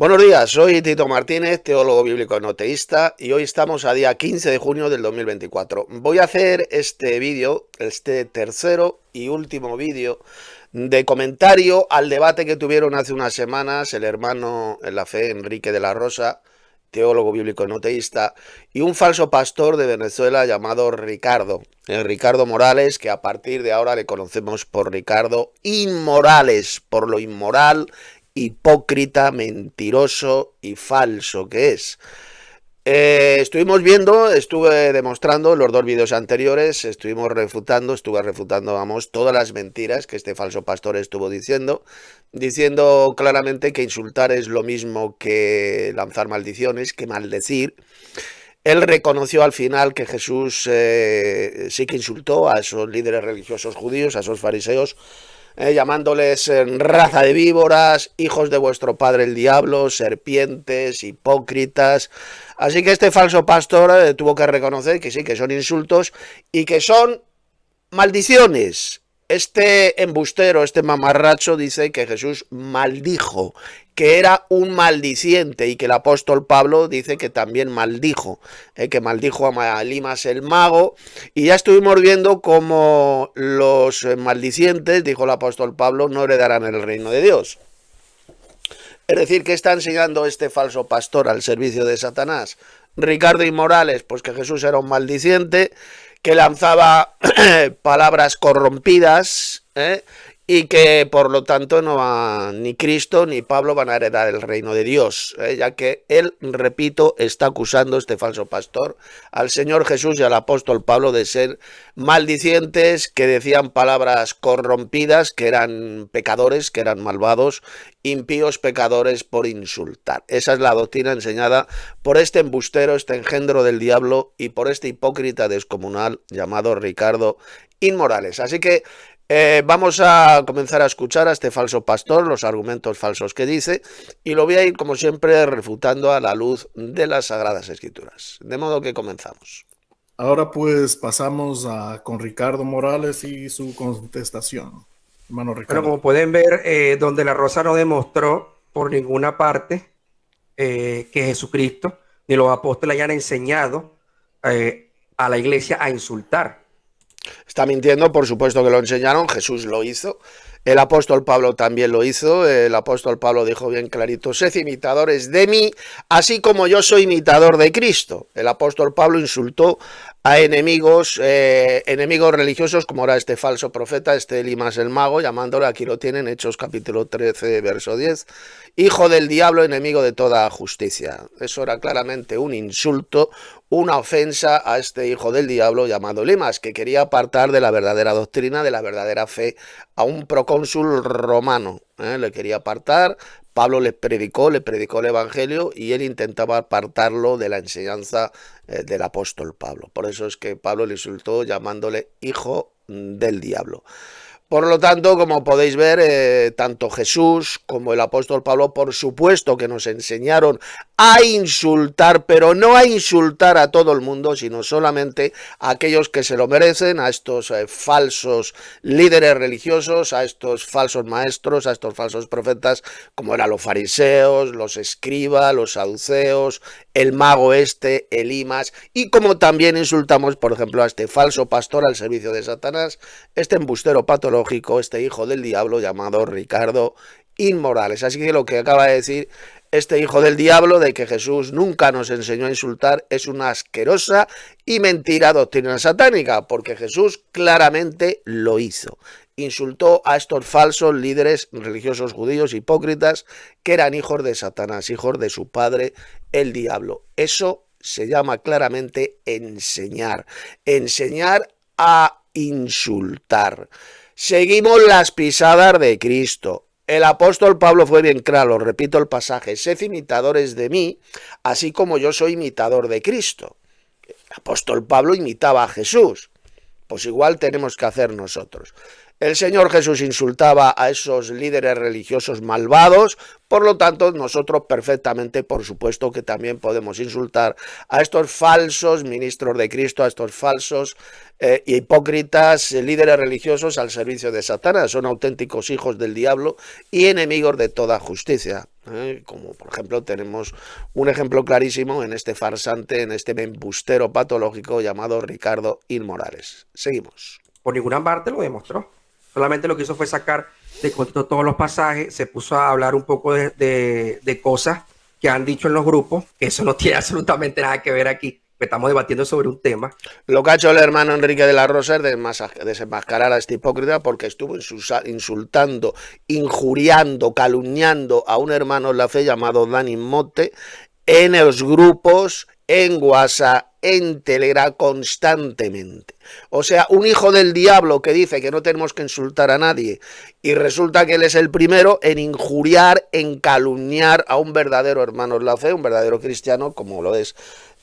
Buenos días, soy Tito Martínez, teólogo bíblico no teísta, y hoy estamos a día 15 de junio del 2024. Voy a hacer este vídeo, este tercero y último vídeo de comentario al debate que tuvieron hace unas semanas el hermano en la fe Enrique de la Rosa, teólogo bíblico no teísta, y un falso pastor de Venezuela llamado Ricardo Morales, que a partir de ahora le conocemos por Ricardo Inmorales, por lo inmoral, hipócrita, mentiroso y falso que es. Estuve demostrando en los dos vídeos anteriores, estuve refutando, vamos, todas las mentiras que este falso pastor estuvo diciendo claramente que insultar es lo mismo que lanzar maldiciones, que maldecir. Él reconoció al final que Jesús sí que insultó a esos líderes religiosos judíos, a esos fariseos, llamándoles raza de víboras, hijos de vuestro padre el diablo, serpientes, hipócritas. Así que este falso pastor tuvo que reconocer que sí, que son insultos y que son maldiciones. Este embustero, este mamarracho dice que Jesús maldijo, que era un maldiciente, y que el apóstol Pablo dice que también maldijo, que maldijo a Elimas el mago, y ya estuvimos viendo cómo los maldicientes, dijo el apóstol Pablo, no heredarán el reino de Dios. Es decir, ¿qué está enseñando este falso pastor al servicio de Satanás? Ricardo Inmorales, pues que Jesús era un maldiciente, que lanzaba palabras corrompidas, y que por lo tanto ni Cristo ni Pablo van a heredar el reino de Dios, ya que él, repito, está acusando, este falso pastor, al Señor Jesús y al apóstol Pablo de ser maldicientes, que decían palabras corrompidas, que eran pecadores, que eran malvados, impíos pecadores por insultar. Esa es la doctrina enseñada por este embustero, este engendro del diablo, y por este hipócrita descomunal llamado Ricardo Inmorales. Así que vamos a comenzar a escuchar a este falso pastor, los argumentos falsos que dice, y lo voy a ir, como siempre, refutando a la luz de las Sagradas Escrituras. De modo que comenzamos. Ahora pues pasamos con Ricardo Morales y su contestación. Hermano Ricardo. Bueno, como pueden ver, donde la Rosa no demostró por ninguna parte que Jesucristo ni los apóstoles hayan enseñado a la iglesia a insultar. Está mintiendo, por supuesto que lo enseñaron, Jesús lo hizo, el apóstol Pablo también lo hizo, el apóstol Pablo dijo bien clarito, sed imitadores de mí, así como yo soy imitador de Cristo. El apóstol Pablo insultó a enemigos religiosos, como era este falso profeta, este Elimas el mago, llamándole, aquí lo tienen, Hechos capítulo 13, verso 10, hijo del diablo, enemigo de toda justicia. Eso era claramente un insulto, una ofensa a este hijo del diablo llamado Elimas, que quería apartar de la verdadera doctrina, de la verdadera fe, a un procónsul romano. Le quería apartar. Pablo le predicó el evangelio, y él intentaba apartarlo de la enseñanza del apóstol Pablo. Por eso es que Pablo le insultó llamándole hijo del diablo. Por lo tanto, como podéis ver, tanto Jesús como el apóstol Pablo, por supuesto que nos enseñaron a insultar, pero no a insultar a todo el mundo, sino solamente a aquellos que se lo merecen, a estos falsos líderes religiosos, a estos falsos maestros, a estos falsos profetas, como eran los fariseos, los escribas, los saduceos, el mago Elimas, y como también insultamos, por ejemplo, a este falso pastor al servicio de Satanás, este embustero patológico, este hijo del diablo llamado Ricardo Inmorales. Así que lo que acaba de decir este hijo del diablo de que Jesús nunca nos enseñó a insultar es una asquerosa y mentira doctrina satánica, porque Jesús claramente lo hizo. Insultó a estos falsos líderes religiosos judíos hipócritas que eran hijos de Satanás, hijos de su padre el diablo. Eso se llama claramente enseñar a insultar. Seguimos las pisadas de Cristo. El apóstol Pablo fue bien claro, repito el pasaje, sed imitadores de mí, así como yo soy imitador de Cristo. El apóstol Pablo imitaba a Jesús, pues igual tenemos que hacer nosotros. El Señor Jesús insultaba a esos líderes religiosos malvados, por lo tanto nosotros perfectamente, por supuesto que también podemos insultar a estos falsos ministros de Cristo, a estos falsos hipócritas líderes religiosos al servicio de Satanás. Son auténticos hijos del diablo y enemigos de toda justicia. Como por ejemplo tenemos un ejemplo clarísimo en este farsante, en este embustero patológico llamado Ricardo Inmorales. Seguimos. Por ninguna parte lo demostró. Solamente lo que hizo fue sacar de contexto todos los pasajes, se puso a hablar un poco de cosas que han dicho en los grupos, que eso no tiene absolutamente nada que ver aquí. Estamos debatiendo sobre un tema. Lo que ha hecho el hermano Enrique de la Rosa es desenmascarar a este hipócrita, porque estuvo insultando, injuriando, calumniando a un hermano en la fe llamado Dani Motte en los grupos, en WhatsApp, en Telegram, constantemente. O sea, un hijo del diablo que dice que no tenemos que insultar a nadie, y resulta que él es el primero en injuriar, en calumniar a un verdadero hermano en la fe, un verdadero cristiano, como lo es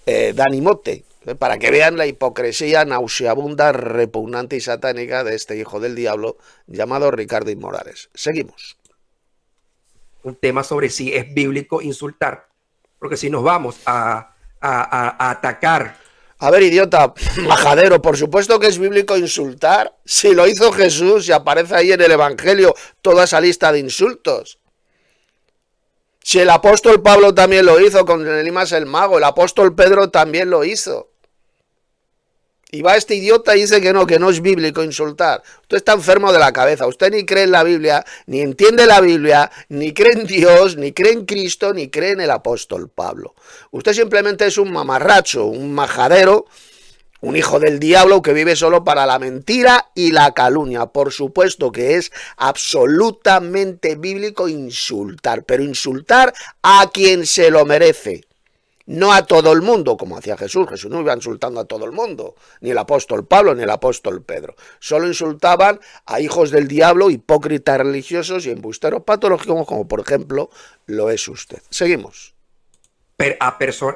Dani Motte, para que vean la hipocresía nauseabunda, repugnante y satánica de este hijo del diablo llamado Ricardo Inmorales. Seguimos. Un tema sobre si es bíblico insultar, porque si nos vamos a atacar. A ver, idiota, majadero, por supuesto que es bíblico insultar. Si lo hizo Jesús y aparece ahí en el Evangelio toda esa lista de insultos. Si el apóstol Pablo también lo hizo con Elimas el mago, el apóstol Pedro también lo hizo. Y va este idiota y dice que no es bíblico insultar. Usted está enfermo de la cabeza, usted ni cree en la Biblia, ni entiende la Biblia, ni cree en Dios, ni cree en Cristo, ni cree en el apóstol Pablo. Usted simplemente es un mamarracho, un majadero, un hijo del diablo que vive solo para la mentira y la calumnia. Por supuesto que es absolutamente bíblico insultar, pero insultar a quien se lo merece. No a todo el mundo, como hacía Jesús. Jesús no iba insultando a todo el mundo, ni el apóstol Pablo, ni el apóstol Pedro. Solo insultaban a hijos del diablo, hipócritas religiosos y embusteros patológicos, como por ejemplo lo es usted. Seguimos.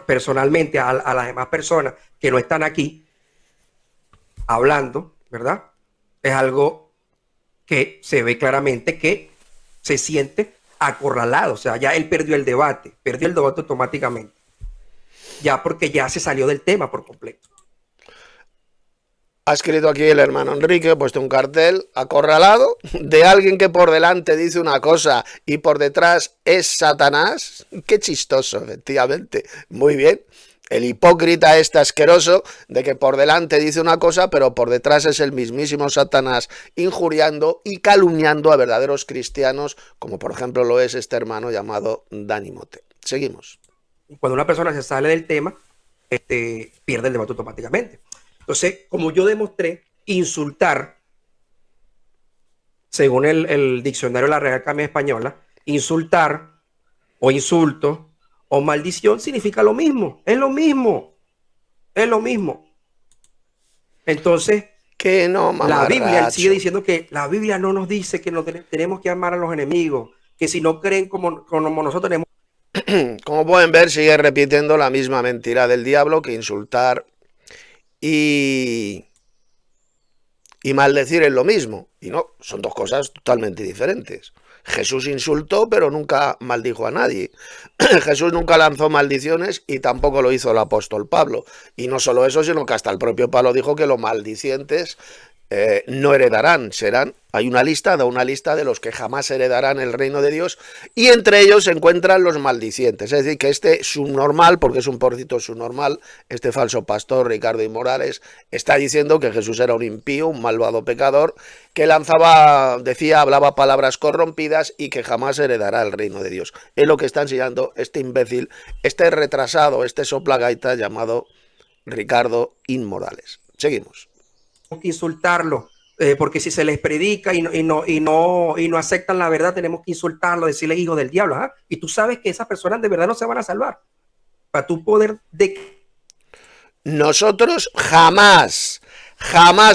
Personalmente, a las demás personas que no están aquí hablando, ¿verdad? Es algo que se ve claramente que se siente acorralado. O sea, ya él perdió el debate automáticamente. Ya porque ya se salió del tema por completo. Ha escrito aquí el hermano Enrique, ha puesto un cartel acorralado de alguien que por delante dice una cosa y por detrás es Satanás. Qué chistoso, efectivamente. Muy bien. El hipócrita este asqueroso de que por delante dice una cosa, pero por detrás es el mismísimo Satanás injuriando y calumniando a verdaderos cristianos, como por ejemplo lo es este hermano llamado Dani Motte. Seguimos. Cuando una persona se sale del tema, pierde el debate automáticamente. Entonces, como yo demostré, insultar, según el diccionario de la Real Academia Española, insultar o insulto o maldición significa lo mismo. Es lo mismo. Es lo mismo. Entonces, que no, la Biblia sigue diciendo que la Biblia no nos dice que no tenemos que amar a los enemigos, que si no creen como nosotros tenemos. Como pueden ver, sigue repitiendo la misma mentira del diablo, que insultar y maldecir es lo mismo. Y no, son dos cosas totalmente diferentes. Jesús insultó, pero nunca maldijo a nadie. Jesús nunca lanzó maldiciones y tampoco lo hizo el apóstol Pablo. Y no solo eso, sino que hasta el propio Pablo dijo que los maldicientes no heredarán, hay una lista de los que jamás heredarán el reino de Dios, y entre ellos se encuentran los maldicientes. Es decir, que este subnormal, porque es un porcito subnormal, este falso pastor Ricardo Inmorales, está diciendo que Jesús era un impío, un malvado pecador, que hablaba palabras corrompidas y que jamás heredará el reino de Dios. Es lo que está enseñando este imbécil, este retrasado, este soplagaita llamado Ricardo Inmorales. Seguimos. Que insultarlo, porque si se les predica y no aceptan la verdad, tenemos que insultarlo, decirle hijo del diablo, ¿ah? Y tú sabes que esas personas de verdad no se van a salvar. Para tu poder Nosotros jamás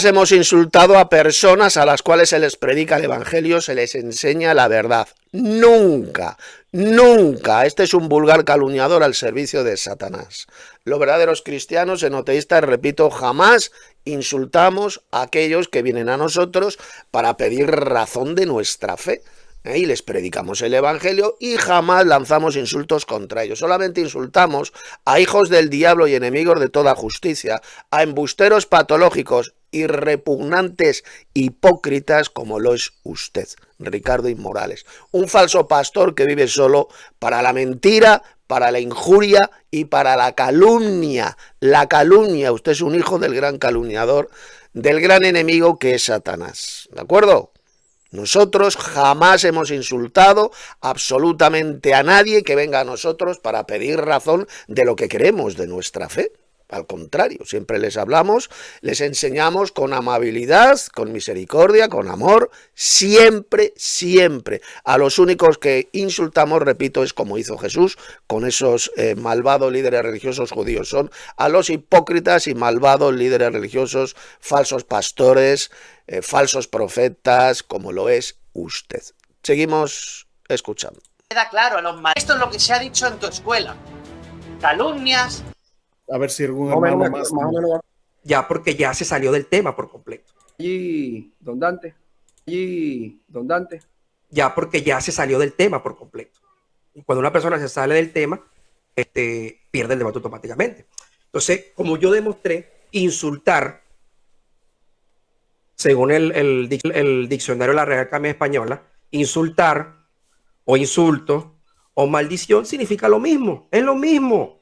hemos insultado a personas a las cuales se les predica el evangelio, se les enseña la verdad. Nunca, nunca. Este es un vulgar calumniador al servicio de Satanás. Los verdaderos cristianos enoteístas, repito, jamás insultamos a aquellos que vienen a nosotros para pedir razón de nuestra fe. Y les predicamos el evangelio y jamás lanzamos insultos contra ellos. Solamente insultamos a hijos del diablo y enemigos de toda justicia, a embusteros patológicos y repugnantes hipócritas como lo es usted, Ricardo Morales. Un falso pastor que vive solo para la mentira, para la injuria y para la calumnia. La calumnia, usted es un hijo del gran calumniador, del gran enemigo que es Satanás. ¿De acuerdo? Nosotros jamás hemos insultado absolutamente a nadie que venga a nosotros para pedir razón de lo que creemos, de nuestra fe. Al contrario, siempre les hablamos, les enseñamos con amabilidad, con misericordia, con amor, siempre, siempre. A los únicos que insultamos, repito, es como hizo Jesús con esos malvados líderes religiosos judíos. Son a los hipócritas y malvados líderes religiosos, falsos pastores, falsos profetas, como lo es usted. Seguimos escuchando. Queda claro a los maestros. Esto es lo que se ha dicho en tu escuela. Calumnias. A ver si algún hermano más. Ya, porque ya se salió del tema por completo. Y don Dante. Ya, porque ya se salió del tema por completo. Y cuando una persona se sale del tema, pierde el debate automáticamente. Entonces, como yo demostré, insultar, según el diccionario de la Real Academia Española, insultar o insulto o maldición significa lo mismo, es lo mismo.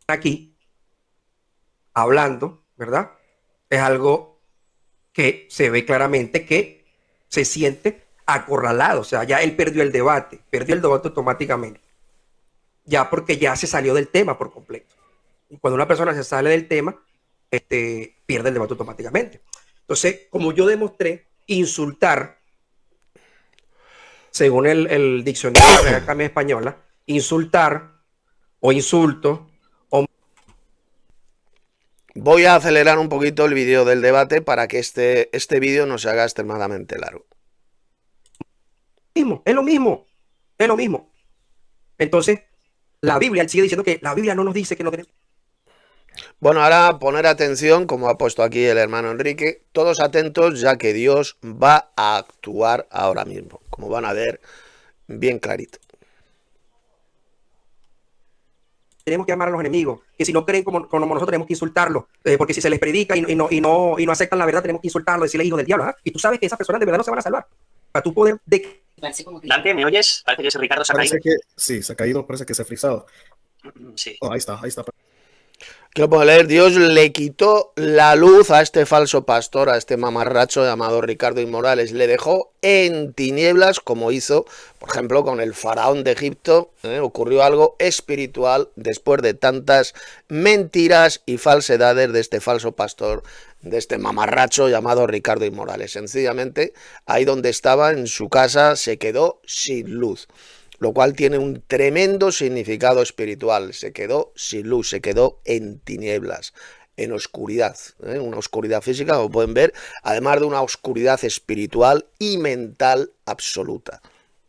Aquí, hablando, ¿verdad? Es algo que se ve claramente que se siente acorralado, o sea, ya él perdió el debate automáticamente. Ya porque ya se salió del tema por completo. Y cuando una persona se sale del tema, pierde el debate automáticamente. Entonces, como yo demostré, insultar, según el diccionario de la Real Academia Española, insultar o insulto o... Voy a acelerar un poquito el vídeo del debate para que este vídeo no se haga extremadamente largo. Es lo mismo. Entonces, la Biblia, él sigue diciendo que la Biblia no nos dice que no tenemos... Bueno, ahora poner atención, como ha puesto aquí el hermano Enrique, todos atentos, ya que Dios va a actuar ahora mismo, como van a ver bien clarito. Tenemos que amar a los enemigos, que si no creen como nosotros tenemos que insultarlos, porque si se les predica y no aceptan la verdad, tenemos que insultarlos, decirle hijo del diablo, ¿eh? Y tú sabes que esas personas de verdad no se van a salvar. Para tú poder... Dante, ¿me oyes? Parece que ese Ricardo se ha caído. Sí, se ha caído, parece que se ha frizado. Sí. Oh, ahí está. Quiero poder leer, Dios le quitó la luz a este falso pastor, a este mamarracho llamado Ricardo Morales, le dejó en tinieblas como hizo, por ejemplo, con el faraón de Egipto, ocurrió algo espiritual después de tantas mentiras y falsedades de este falso pastor, de este mamarracho llamado Ricardo Morales. Sencillamente, ahí donde estaba, en su casa, se quedó sin luz, lo cual tiene un tremendo significado espiritual. Se quedó sin luz, se quedó en tinieblas, en oscuridad, una oscuridad física, como pueden ver, además de una oscuridad espiritual y mental absoluta.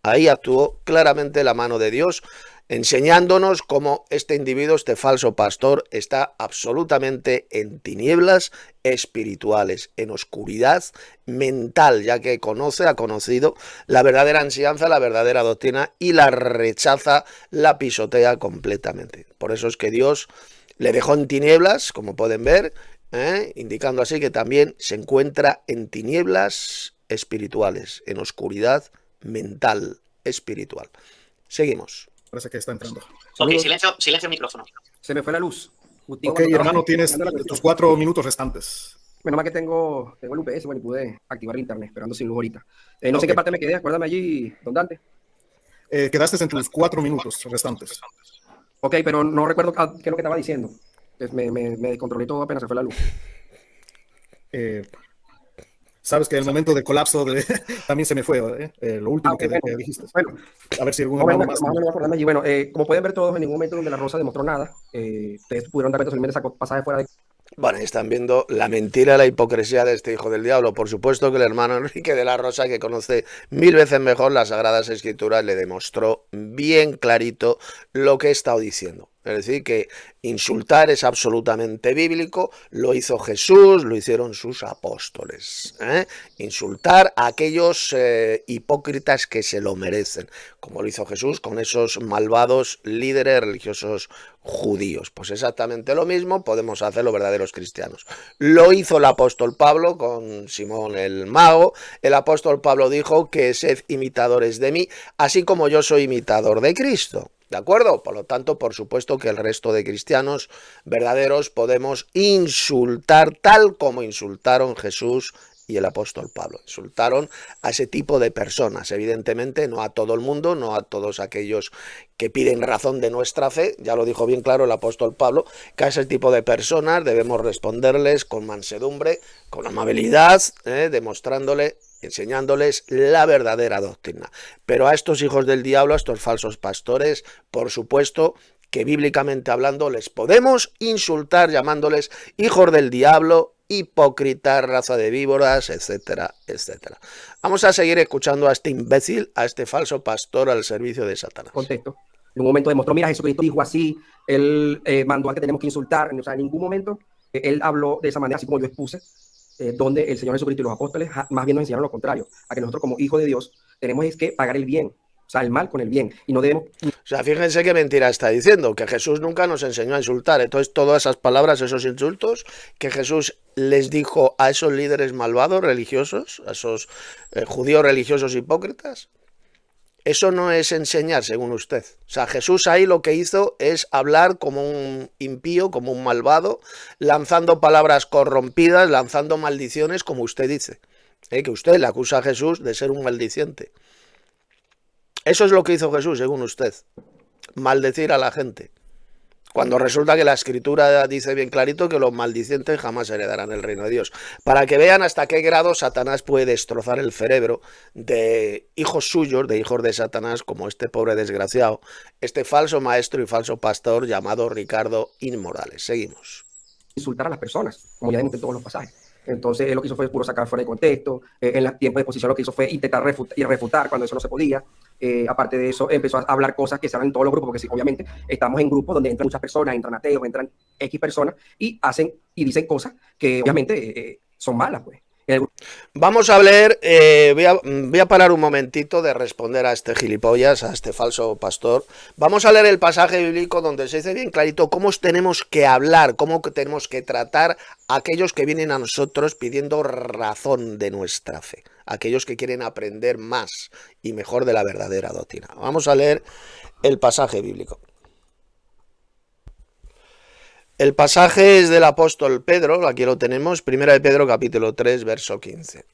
Ahí actuó claramente la mano de Dios, enseñándonos cómo este individuo, este falso pastor, está absolutamente en tinieblas espirituales, en oscuridad mental, ya que ha conocido la verdadera enseñanza, la verdadera doctrina y la rechaza, la pisotea completamente. Por eso es que Dios le dejó en tinieblas, como pueden ver, indicando así que también se encuentra en tinieblas espirituales, en oscuridad mental espiritual. Seguimos. Parece que está entrando. Ok, silencio el micrófono. Se me fue la luz. Ok, hermano, tienes tus 4 minutos restantes. Menos mal que tengo el UPS, bueno, y pude activar el internet, esperando sin luz ahorita. No sé qué parte me quedé, acuérdame allí, don Dante. Quedaste en tus 4 minutos restantes. Ok, pero no recuerdo qué es lo que estaba diciendo. Entonces me descontrolé todo apenas se fue la luz. Sabes que el momento de colapso también se me fue, lo último que dijiste. Bueno, a ver si algún hermano más. Bueno, como pueden ver todos, en ningún momento donde la Rosa demostró nada, ustedes pudieron dar cuenta solamente ese pasaje fuera de... Bueno, están viendo la mentira, la hipocresía de este hijo del diablo. Por supuesto que el hermano Enrique de la Rosa, que conoce 1000 veces mejor las Sagradas Escrituras, le demostró bien clarito lo que he estado diciendo. Es decir, que insultar es absolutamente bíblico, lo hizo Jesús, lo hicieron sus apóstoles. Insultar a aquellos hipócritas que se lo merecen, como lo hizo Jesús con esos malvados líderes religiosos judíos. Pues exactamente lo mismo podemos hacer los verdaderos cristianos. Lo hizo el apóstol Pablo con Simón el Mago. El apóstol Pablo dijo que sed imitadores de mí, así como yo soy imitador de Cristo. ¿De acuerdo? Por lo tanto, por supuesto que el resto de cristianos verdaderos podemos insultar tal como insultaron Jesús y el apóstol Pablo. Insultaron a ese tipo de personas, evidentemente no a todo el mundo, no a todos aquellos que piden razón de nuestra fe. Ya lo dijo bien claro el apóstol Pablo, que a ese tipo de personas debemos responderles con mansedumbre, con amabilidad, demostrándole, enseñándoles la verdadera doctrina. Pero a estos hijos del diablo, a estos falsos pastores, por supuesto que bíblicamente hablando les podemos insultar llamándoles hijos del diablo, hipócritas, raza de víboras, etcétera, etcétera. Vamos a seguir escuchando a este imbécil, a este falso pastor al servicio de Satanás. Contexto. En un momento demostró, mira, Jesucristo dijo así, él mandó a que tenemos que insultar, o sea, en ningún momento él habló de esa manera, así como yo expuse, donde el Señor Jesucristo y los apóstoles más bien nos enseñaron lo contrario, a que nosotros como hijos de Dios tenemos es que pagar el bien, o sea, el mal con el bien, y no debemos... O sea, fíjense qué mentira está diciendo, que Jesús nunca nos enseñó a insultar. Entonces, todas esas palabras, esos insultos que Jesús les dijo a esos líderes malvados religiosos, a esos judíos religiosos hipócritas, eso no es enseñar, según usted. O sea, Jesús ahí lo que hizo es hablar como un impío, como un malvado, lanzando palabras corrompidas, lanzando maldiciones, como usted dice. Que usted le acusa a Jesús de ser un maldiciente. Eso es lo que hizo Jesús, según usted. Maldecir a la gente. Cuando resulta que la Escritura dice bien clarito que los maldicientes jamás heredarán el reino de Dios. Para que vean hasta qué grado Satanás puede destrozar el cerebro de hijos suyos, de hijos de Satanás, como este pobre desgraciado, este falso maestro y falso pastor llamado Ricardo Inmorales. Seguimos. Insultar a las personas, como ya vimos en todos los pasajes. Entonces, él lo que hizo fue puro sacar fuera de contexto. En el tiempo de exposición lo que hizo fue intentar refutar cuando eso no se podía. Aparte de eso, empezó a hablar cosas que se hablan en todos los grupos, porque sí, obviamente estamos en grupos donde entran muchas personas, entran ateos, entran X personas y hacen y dicen cosas que obviamente son malas, pues. Vamos a leer, voy a parar un momentito de responder a este gilipollas, a este falso pastor. Vamos a leer el pasaje bíblico donde se dice bien clarito cómo tenemos que hablar, cómo tenemos que tratar a aquellos que vienen a nosotros pidiendo razón de nuestra fe, aquellos que quieren aprender más y mejor de la verdadera doctrina. Vamos a leer el pasaje bíblico. El pasaje es del apóstol Pedro, aquí lo tenemos, 1 de Pedro capítulo 3, verso 15.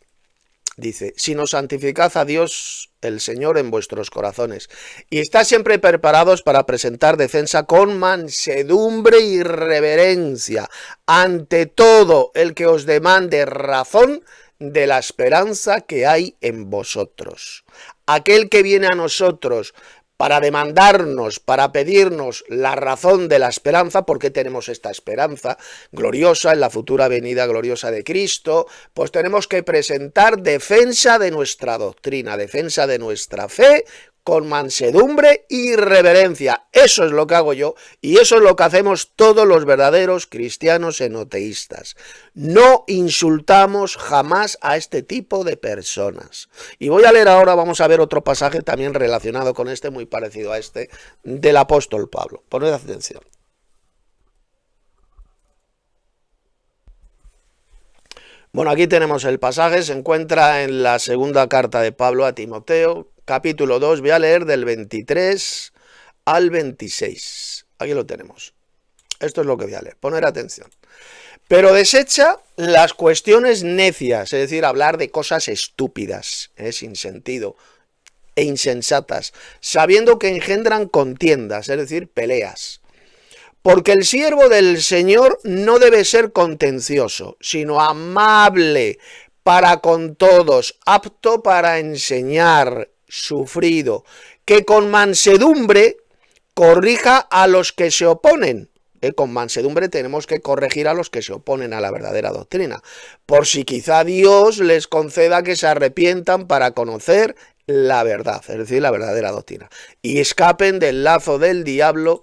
Dice, sino santificad a Dios el Señor en vuestros corazones, y estad siempre preparados para presentar defensa con mansedumbre y reverencia ante todo el que os demande razón de la esperanza que hay en vosotros. Aquel que viene a nosotros para demandarnos, para pedirnos la razón de la esperanza, porque tenemos esta esperanza gloriosa en la futura venida gloriosa de Cristo, pues tenemos que presentar defensa de nuestra doctrina, defensa de nuestra fe, con mansedumbre y reverencia. Eso es lo que hago yo y eso es lo que hacemos todos los verdaderos cristianos enoteístas. No insultamos jamás a este tipo de personas. Y voy a leer ahora, vamos a ver otro pasaje también relacionado con este, muy parecido a este, del apóstol Pablo. Poned atención. Bueno, aquí tenemos el pasaje, se encuentra en la segunda carta de Pablo a Timoteo, capítulo 2, voy a leer del 23 al 26. Aquí lo tenemos. Esto es lo que voy a leer. Poner atención. Pero desecha las cuestiones necias, es decir, hablar de cosas estúpidas, sin sentido, e insensatas, sabiendo que engendran contiendas, es decir, peleas. Porque el siervo del Señor no debe ser contencioso, sino amable para con todos, apto para enseñar, sufrido, que con mansedumbre corrija a los que se oponen. Con mansedumbre tenemos que corregir a los que se oponen a la verdadera doctrina, por si quizá Dios les conceda que se arrepientan para conocer la verdad, es decir, la verdadera doctrina, y escapen del lazo del diablo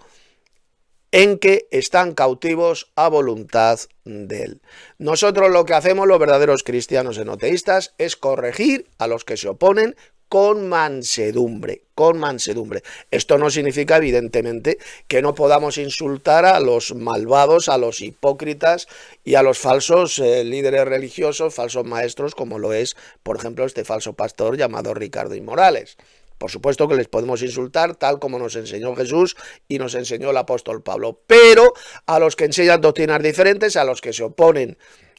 en que están cautivos a voluntad de él. Nosotros lo que hacemos, los verdaderos cristianos enoteístas, es corregir a los que se oponen con mansedumbre, con mansedumbre. Esto no significa, evidentemente, que no podamos insultar a los malvados, a los hipócritas y a los falsos líderes religiosos, falsos maestros, como lo es, por ejemplo, este falso pastor llamado Ricardo I. Morales. Por supuesto que les podemos insultar tal como nos enseñó Jesús y nos enseñó el apóstol Pablo, pero a los que enseñan doctrinas diferentes, a los que se oponen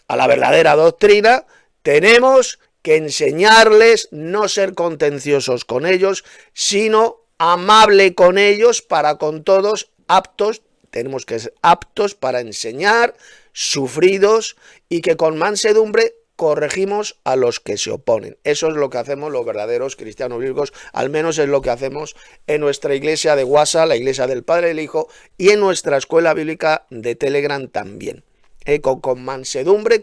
a la verdadera doctrina, tenemos que enseñarles, no ser contenciosos con ellos, sino amable con ellos, para con todos aptos, tenemos que ser aptos para enseñar, sufridos, y que con mansedumbre corregimos a los que se oponen. Eso es lo que hacemos los verdaderos cristianos bíblicos, al menos es lo que hacemos en nuestra iglesia de WhatsApp, la iglesia del Padre y del Hijo, y en nuestra escuela bíblica de Telegram también. Con mansedumbre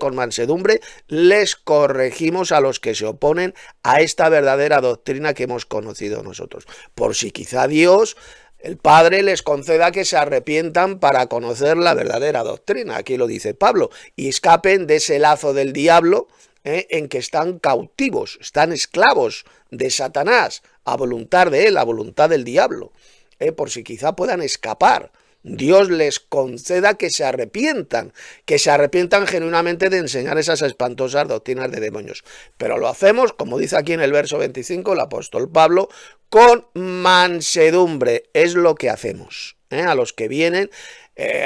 les corregimos a los que se oponen a esta verdadera doctrina que hemos conocido nosotros. Por si quizá Dios, el Padre, les conceda que se arrepientan para conocer la verdadera doctrina. Aquí lo dice Pablo, y escapen de ese lazo del diablo en que están cautivos, están esclavos de Satanás, a voluntad de él, a voluntad del diablo. Por si quizá puedan escapar. Dios les conceda que se arrepientan genuinamente de enseñar esas espantosas doctrinas de demonios. Pero lo hacemos, como dice aquí en el verso 25 el apóstol Pablo, con mansedumbre. Es lo que hacemos. A los que vienen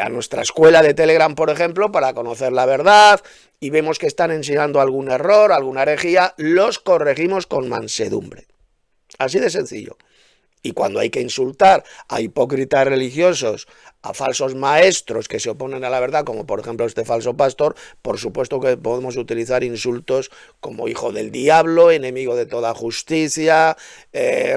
a nuestra escuela de Telegram, por ejemplo, para conocer la verdad, y vemos que están enseñando algún error, alguna herejía, los corregimos con mansedumbre. Así de sencillo. Y cuando hay que insultar a hipócritas religiosos, a falsos maestros que se oponen a la verdad, como por ejemplo este falso pastor, por supuesto que podemos utilizar insultos como hijo del diablo, enemigo de toda justicia,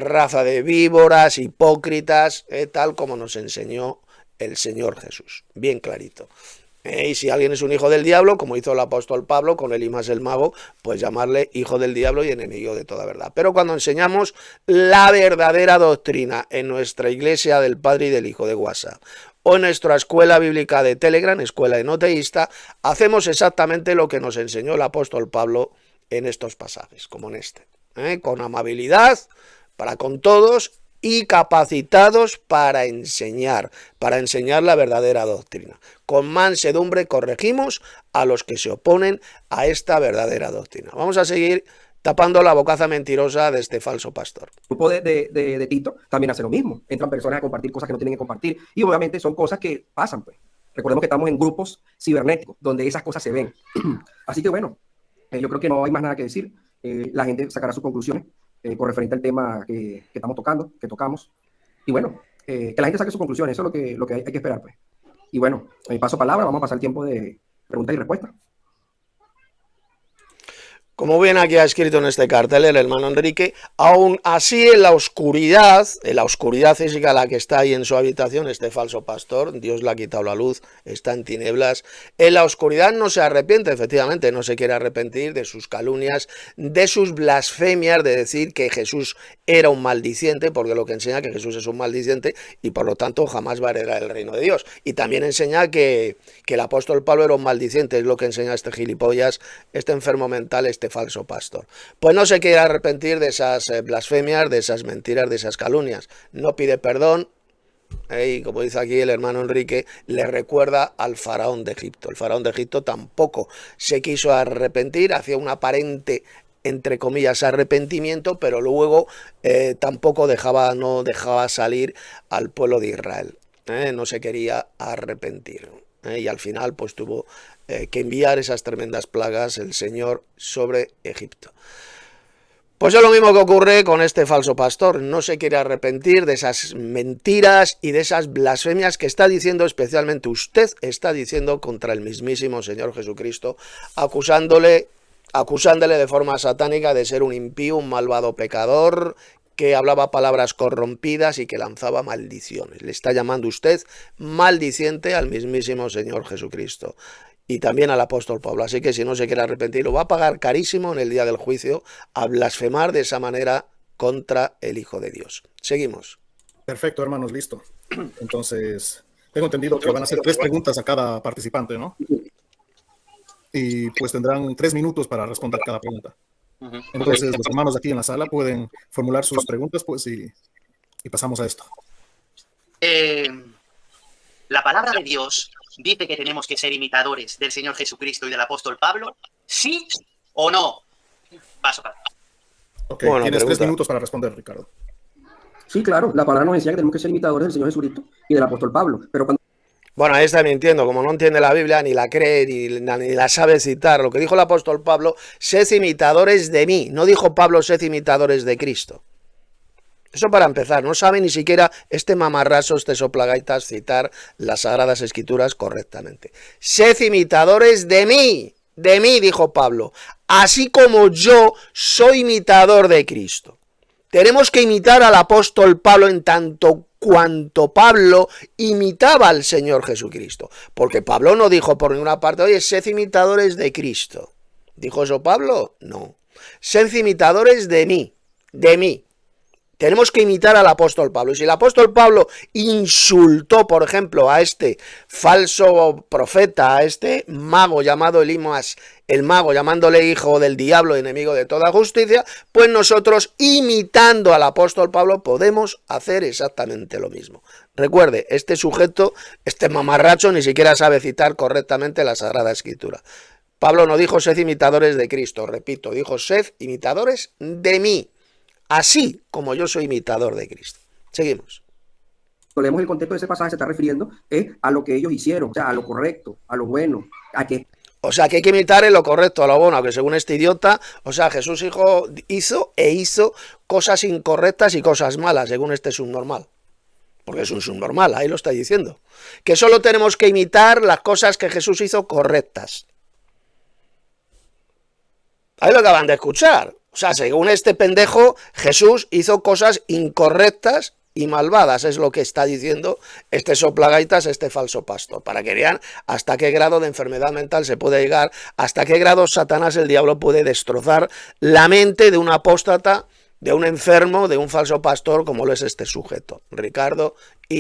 raza de víboras, hipócritas, tal como nos enseñó el Señor Jesús. Bien clarito. Y si alguien es un hijo del diablo, como hizo el apóstol Pablo con Elimas el mago, pues llamarle hijo del diablo y enemigo de toda verdad. Pero cuando enseñamos la verdadera doctrina en nuestra iglesia del Padre y del Hijo de WhatsApp, o en nuestra escuela bíblica de Telegram, escuela enoteísta, hacemos exactamente lo que nos enseñó el apóstol Pablo en estos pasajes, como en este. Con amabilidad para con todos y capacitados para enseñar la verdadera doctrina. Con mansedumbre corregimos a los que se oponen a esta verdadera doctrina. Vamos a seguir tapando la bocaza mentirosa de este falso pastor. El grupo de Tito también hace lo mismo. Entran personas a compartir cosas que no tienen que compartir, y obviamente son cosas que pasan, pues. Recordemos que estamos en grupos cibernéticos donde esas cosas se ven. Así que bueno, yo creo que no hay más nada que decir. La gente sacará sus conclusiones con referente al tema que estamos tocando, que tocamos. Y bueno, que la gente saque sus conclusiones, eso es lo que hay que esperar, pues. Y bueno, paso palabra, vamos a pasar el tiempo de preguntas y respuestas. Como bien aquí ha escrito en este cartel el hermano Enrique, aún así en la oscuridad física la que está ahí en su habitación, este falso pastor, Dios le ha quitado la luz, está en tinieblas, en la oscuridad no se arrepiente, efectivamente, no se quiere arrepentir de sus calumnias, de sus blasfemias, de decir que Jesús era un maldiciente, porque lo que enseña que Jesús es un maldiciente y por lo tanto jamás va a heredar el reino de Dios. Y también enseña que el apóstol Pablo era un maldiciente, es lo que enseña este gilipollas, este enfermo mental, este falso pastor. Pues no se quiere arrepentir de esas blasfemias, de esas mentiras, de esas calumnias. No pide perdón. Y como dice aquí el hermano Enrique, le recuerda al faraón de Egipto. El faraón de Egipto tampoco se quiso arrepentir, hacía un aparente, entre comillas, arrepentimiento, pero luego tampoco no dejaba salir al pueblo de Israel. No se quería arrepentir. Y al final pues tuvo que enviar esas tremendas plagas el Señor sobre Egipto. Pues es lo mismo que ocurre con este falso pastor, no se quiere arrepentir de esas mentiras y de esas blasfemias que está diciendo, especialmente usted está diciendo contra el mismísimo Señor Jesucristo, acusándole de forma satánica de ser un impío, un malvado pecador, que hablaba palabras corrompidas y que lanzaba maldiciones. Le está llamando usted maldiciente al mismísimo Señor Jesucristo y también al apóstol Pablo. Así que si no se quiere arrepentir, lo va a pagar carísimo en el día del juicio a blasfemar de esa manera contra el Hijo de Dios. Seguimos. Perfecto, hermanos, listo. Entonces, Tengo entendido que van a hacer 3 preguntas a cada participante, ¿no? Y pues tendrán 3 minutos para responder cada pregunta. Entonces, los hermanos aquí en la sala pueden formular sus preguntas, pues, y pasamos a esto. La palabra de Dios dice que tenemos que ser imitadores del Señor Jesucristo y del apóstol Pablo, ¿sí o no? Paso para atrás. Ok, Bueno, tienes 3 pregunta. minutos para responder, Ricardo. Sí, claro, la palabra nos decía que tenemos que ser imitadores del Señor Jesucristo y del apóstol Pablo, pero cuando Bueno, ahí está mintiendo, como no entiende la Biblia, ni la cree, ni la sabe citar. Lo que dijo el apóstol Pablo, sed imitadores de mí. No dijo Pablo, sed imitadores de Cristo. Eso para empezar, no sabe ni siquiera este mamarraso, este soplagaitas citar las Sagradas Escrituras correctamente. Sed imitadores de mí, dijo Pablo, así como yo soy imitador de Cristo. Tenemos que imitar al apóstol Pablo en tanto cuanto Pablo imitaba al Señor Jesucristo. Porque Pablo no dijo por ninguna parte, oye, sed imitadores de Cristo. ¿Dijo eso Pablo? No. Sed imitadores de mí. Tenemos que imitar al apóstol Pablo. Y si el apóstol Pablo insultó, por ejemplo, a este falso profeta, a este mago llamado Elimas, el mago llamándole hijo del diablo, enemigo de toda justicia, pues nosotros, imitando al apóstol Pablo, podemos hacer exactamente lo mismo. Recuerde, este sujeto, este mamarracho, ni siquiera sabe citar correctamente la Sagrada Escritura. Pablo no dijo sed imitadores de Cristo, repito, dijo sed imitadores de mí. Así como yo soy imitador de Cristo. Seguimos. leemos el contexto de ese pasaje, se está refiriendo a lo que ellos hicieron, o sea, a lo correcto, a lo bueno, a que... O sea, que hay que imitar en lo correcto, a lo bueno, que según este idiota, o sea, Jesús hizo cosas incorrectas y cosas malas, según este subnormal. Porque es un subnormal, ahí lo está diciendo. Que solo tenemos que imitar las cosas que Jesús hizo correctas. Ahí lo acaban de escuchar. O sea, según este pendejo, Jesús hizo cosas incorrectas y malvadas, es lo que está diciendo este soplagaitas, este falso pastor, para que vean hasta qué grado de enfermedad mental se puede llegar, hasta qué grado Satanás, el diablo, puede destrozar la mente de un apóstata, de un enfermo, de un falso pastor, como lo es este sujeto, Ricardo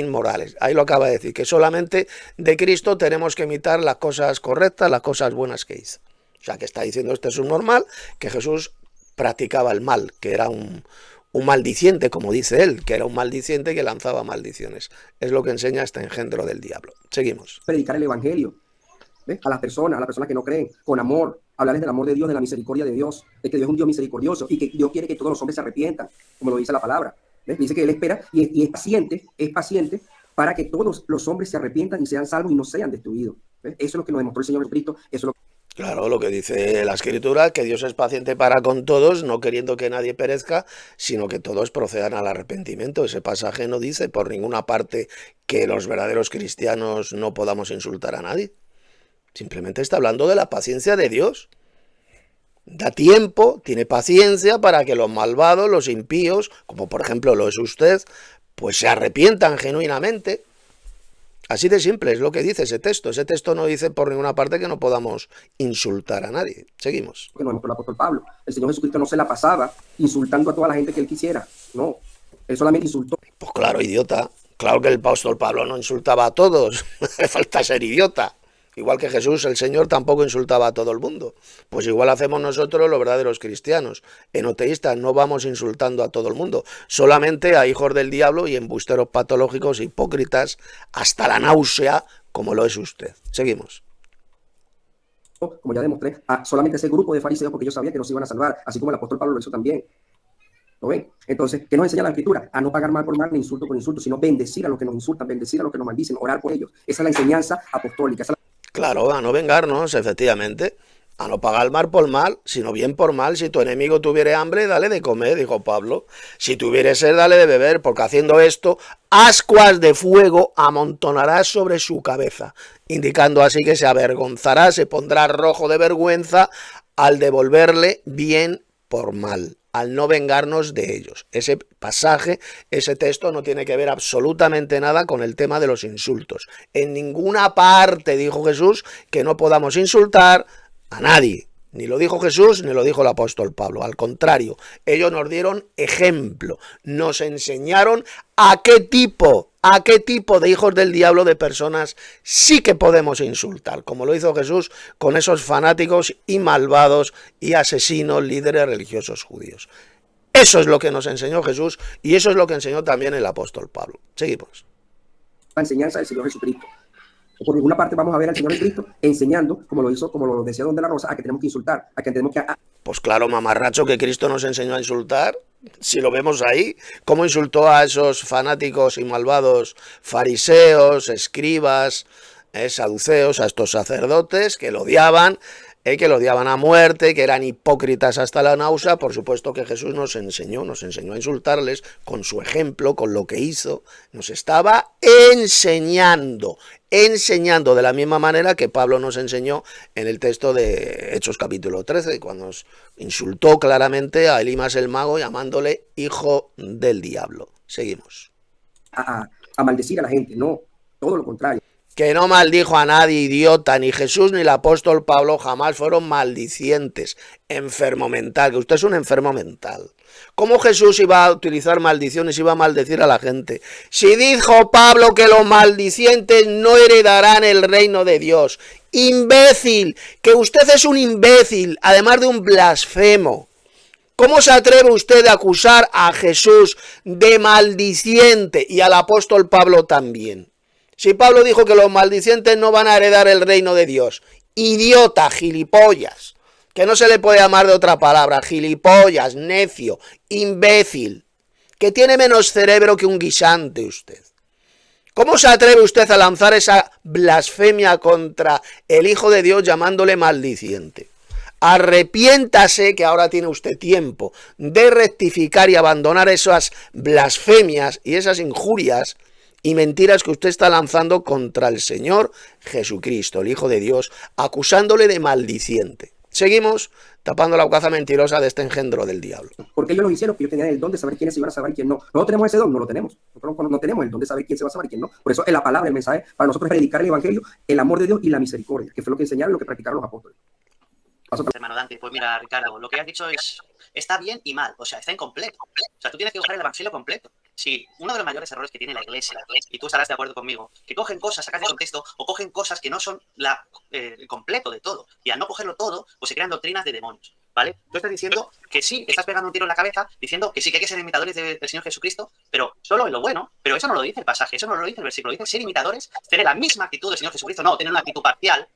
Morales. Ahí lo acaba de decir, que solamente de Cristo tenemos que imitar las cosas correctas, las cosas buenas que hizo. O sea, que está diciendo este subnormal que Jesús practicaba el mal, que era un maldiciente, como dice él, que era un maldiciente que lanzaba maldiciones. Es lo que enseña este engendro del diablo. Seguimos. Predicar el evangelio, ¿ves? A las personas que no creen, con amor, hablarles del amor de Dios, de la misericordia de Dios, de que Dios es un Dios misericordioso y que Dios quiere que todos los hombres se arrepientan, como lo dice la palabra. ¿Ves? Dice que Él espera y es paciente para que todos los hombres se arrepientan y sean salvos y no sean destruidos. ¿Ves? Eso es lo que nos demostró el Señor Jesucristo, eso es lo que... Claro, lo que dice la Escritura, que Dios es paciente para con todos, no queriendo que nadie perezca, sino que todos procedan al arrepentimiento. Ese pasaje no dice por ninguna parte que los verdaderos cristianos no podamos insultar a nadie. Simplemente está hablando de la paciencia de Dios. Da tiempo, tiene paciencia para que los malvados, los impíos, como por ejemplo lo es usted, pues se arrepientan genuinamente. Así de simple es lo que dice ese texto. Ese texto no dice por ninguna parte que no podamos insultar a nadie. Seguimos. Que nos demostró el apóstol Pablo. El Señor Jesucristo no se la pasaba insultando a toda la gente que él quisiera. No, él solamente insultó. Pues claro, idiota. Claro que el apóstol Pablo no insultaba a todos. Le falta ser idiota. Igual que Jesús, el Señor, tampoco insultaba a todo el mundo. Pues igual hacemos nosotros los verdaderos cristianos. Enoteístas no vamos insultando a todo el mundo. Solamente a hijos del diablo y embusteros patológicos, hipócritas, hasta la náusea, como lo es usted. Seguimos. Como ya demostré, a solamente ese grupo de fariseos porque ellos sabían que no se iban a salvar, así como el apóstol Pablo lo hizo también. ¿Lo ven? Entonces, ¿qué nos enseña la Escritura? A no pagar mal por mal, ni insulto por insulto, sino bendecir a los que nos insultan, bendecir a los que nos maldicen, orar por ellos. Esa es la enseñanza apostólica. Claro, a no vengarnos, efectivamente. A no pagar mal por mal, sino bien por mal. Si tu enemigo tuviere hambre, dale de comer, dijo Pablo. Si tuviere sed, dale de beber, porque haciendo esto, ascuas de fuego amontonarás sobre su cabeza, indicando así que se avergonzará, se pondrá rojo de vergüenza al devolverle bien por mal, al no vengarnos de ellos. Ese pasaje, ese texto no tiene que ver absolutamente nada con el tema de los insultos. En ninguna parte dijo Jesús que no podamos insultar a nadie, Ni lo dijo Jesús, ni lo dijo el apóstol Pablo. Al contrario, ellos nos dieron ejemplo, nos enseñaron a qué tipo de hijos del diablo, de personas, sí que podemos insultar, como lo hizo Jesús con esos fanáticos y malvados y asesinos líderes religiosos judíos. Eso es lo que nos enseñó Jesús y eso es lo que enseñó también el apóstol Pablo. Seguimos. La enseñanza del Señor Jesucristo. Por ninguna parte vamos a ver al Señor Jesucristo enseñando, como lo hizo, como lo decía Don de la Rosa, a que tenemos que insultar, a que tenemos que... Pues claro, mamarracho, que Cristo nos enseñó a insultar. Si lo vemos ahí, cómo insultó a esos fanáticos y malvados fariseos, escribas, saduceos, a estos sacerdotes que lo odiaban a muerte, que eran hipócritas hasta la náusea. Por supuesto que Jesús nos enseñó a insultarles con su ejemplo, con lo que hizo. Nos estaba enseñando de la misma manera que Pablo nos enseñó en el texto de Hechos capítulo 13, cuando nos insultó claramente a Elimas el mago llamándole hijo del diablo. Seguimos. A maldecir a la gente, no, todo lo contrario. Que no maldijo a nadie, idiota, ni Jesús ni el apóstol Pablo jamás fueron maldicientes. Enfermo mental, que usted es un enfermo mental. ¿Cómo Jesús iba a utilizar maldiciones, iba a maldecir a la gente? Si dijo Pablo que los maldicientes no heredarán el reino de Dios. Imbécil, que usted es un imbécil, además de un blasfemo. ¿Cómo se atreve usted a acusar a Jesús de maldiciente y al apóstol Pablo también? Si Pablo dijo que los maldicientes no van a heredar el reino de Dios. Idiota, gilipollas. Que no se le puede llamar de otra palabra. Gilipollas, necio, imbécil. Que tiene menos cerebro que un guisante usted. ¿Cómo se atreve usted a lanzar esa blasfemia contra el Hijo de Dios llamándole maldiciente? Arrepiéntase, que ahora tiene usted tiempo de rectificar y abandonar esas blasfemias y esas injurias y mentiras que usted está lanzando contra el Señor Jesucristo, el Hijo de Dios, acusándole de maldiciente. Seguimos tapando la bocaza mentirosa de este engendro del diablo. Porque ellos lo hicieron, que ellos tenían el don de saber quiénes se iban a salvar y quién no. Nosotros tenemos ese don, no lo tenemos. Nosotros no tenemos el don de saber quién se va a salvar y quién no. Por eso es la palabra, el mensaje, para nosotros es predicar el evangelio, el amor de Dios y la misericordia, que fue lo que enseñaron y lo que practicaron los apóstoles. Hermano Dante, pues mira, Ricardo, lo que has dicho está bien y mal, o sea, está incompleto. O sea, tú tienes que coger el evangelio completo. Si uno de los mayores errores que tiene la iglesia, y tú estarás de acuerdo conmigo, que cogen cosas, sacas de contexto, o cogen cosas que no son el completo de todo, y al no cogerlo todo, pues se crean doctrinas de demonios, ¿vale? Tú estás diciendo que sí, estás pegando un tiro en la cabeza, diciendo que sí que hay que ser imitadores del Señor Jesucristo, pero solo en lo bueno, pero eso no lo dice el pasaje, eso no lo dice el versículo, dice ser imitadores, tener la misma actitud del Señor Jesucristo, no, tener una actitud parcial.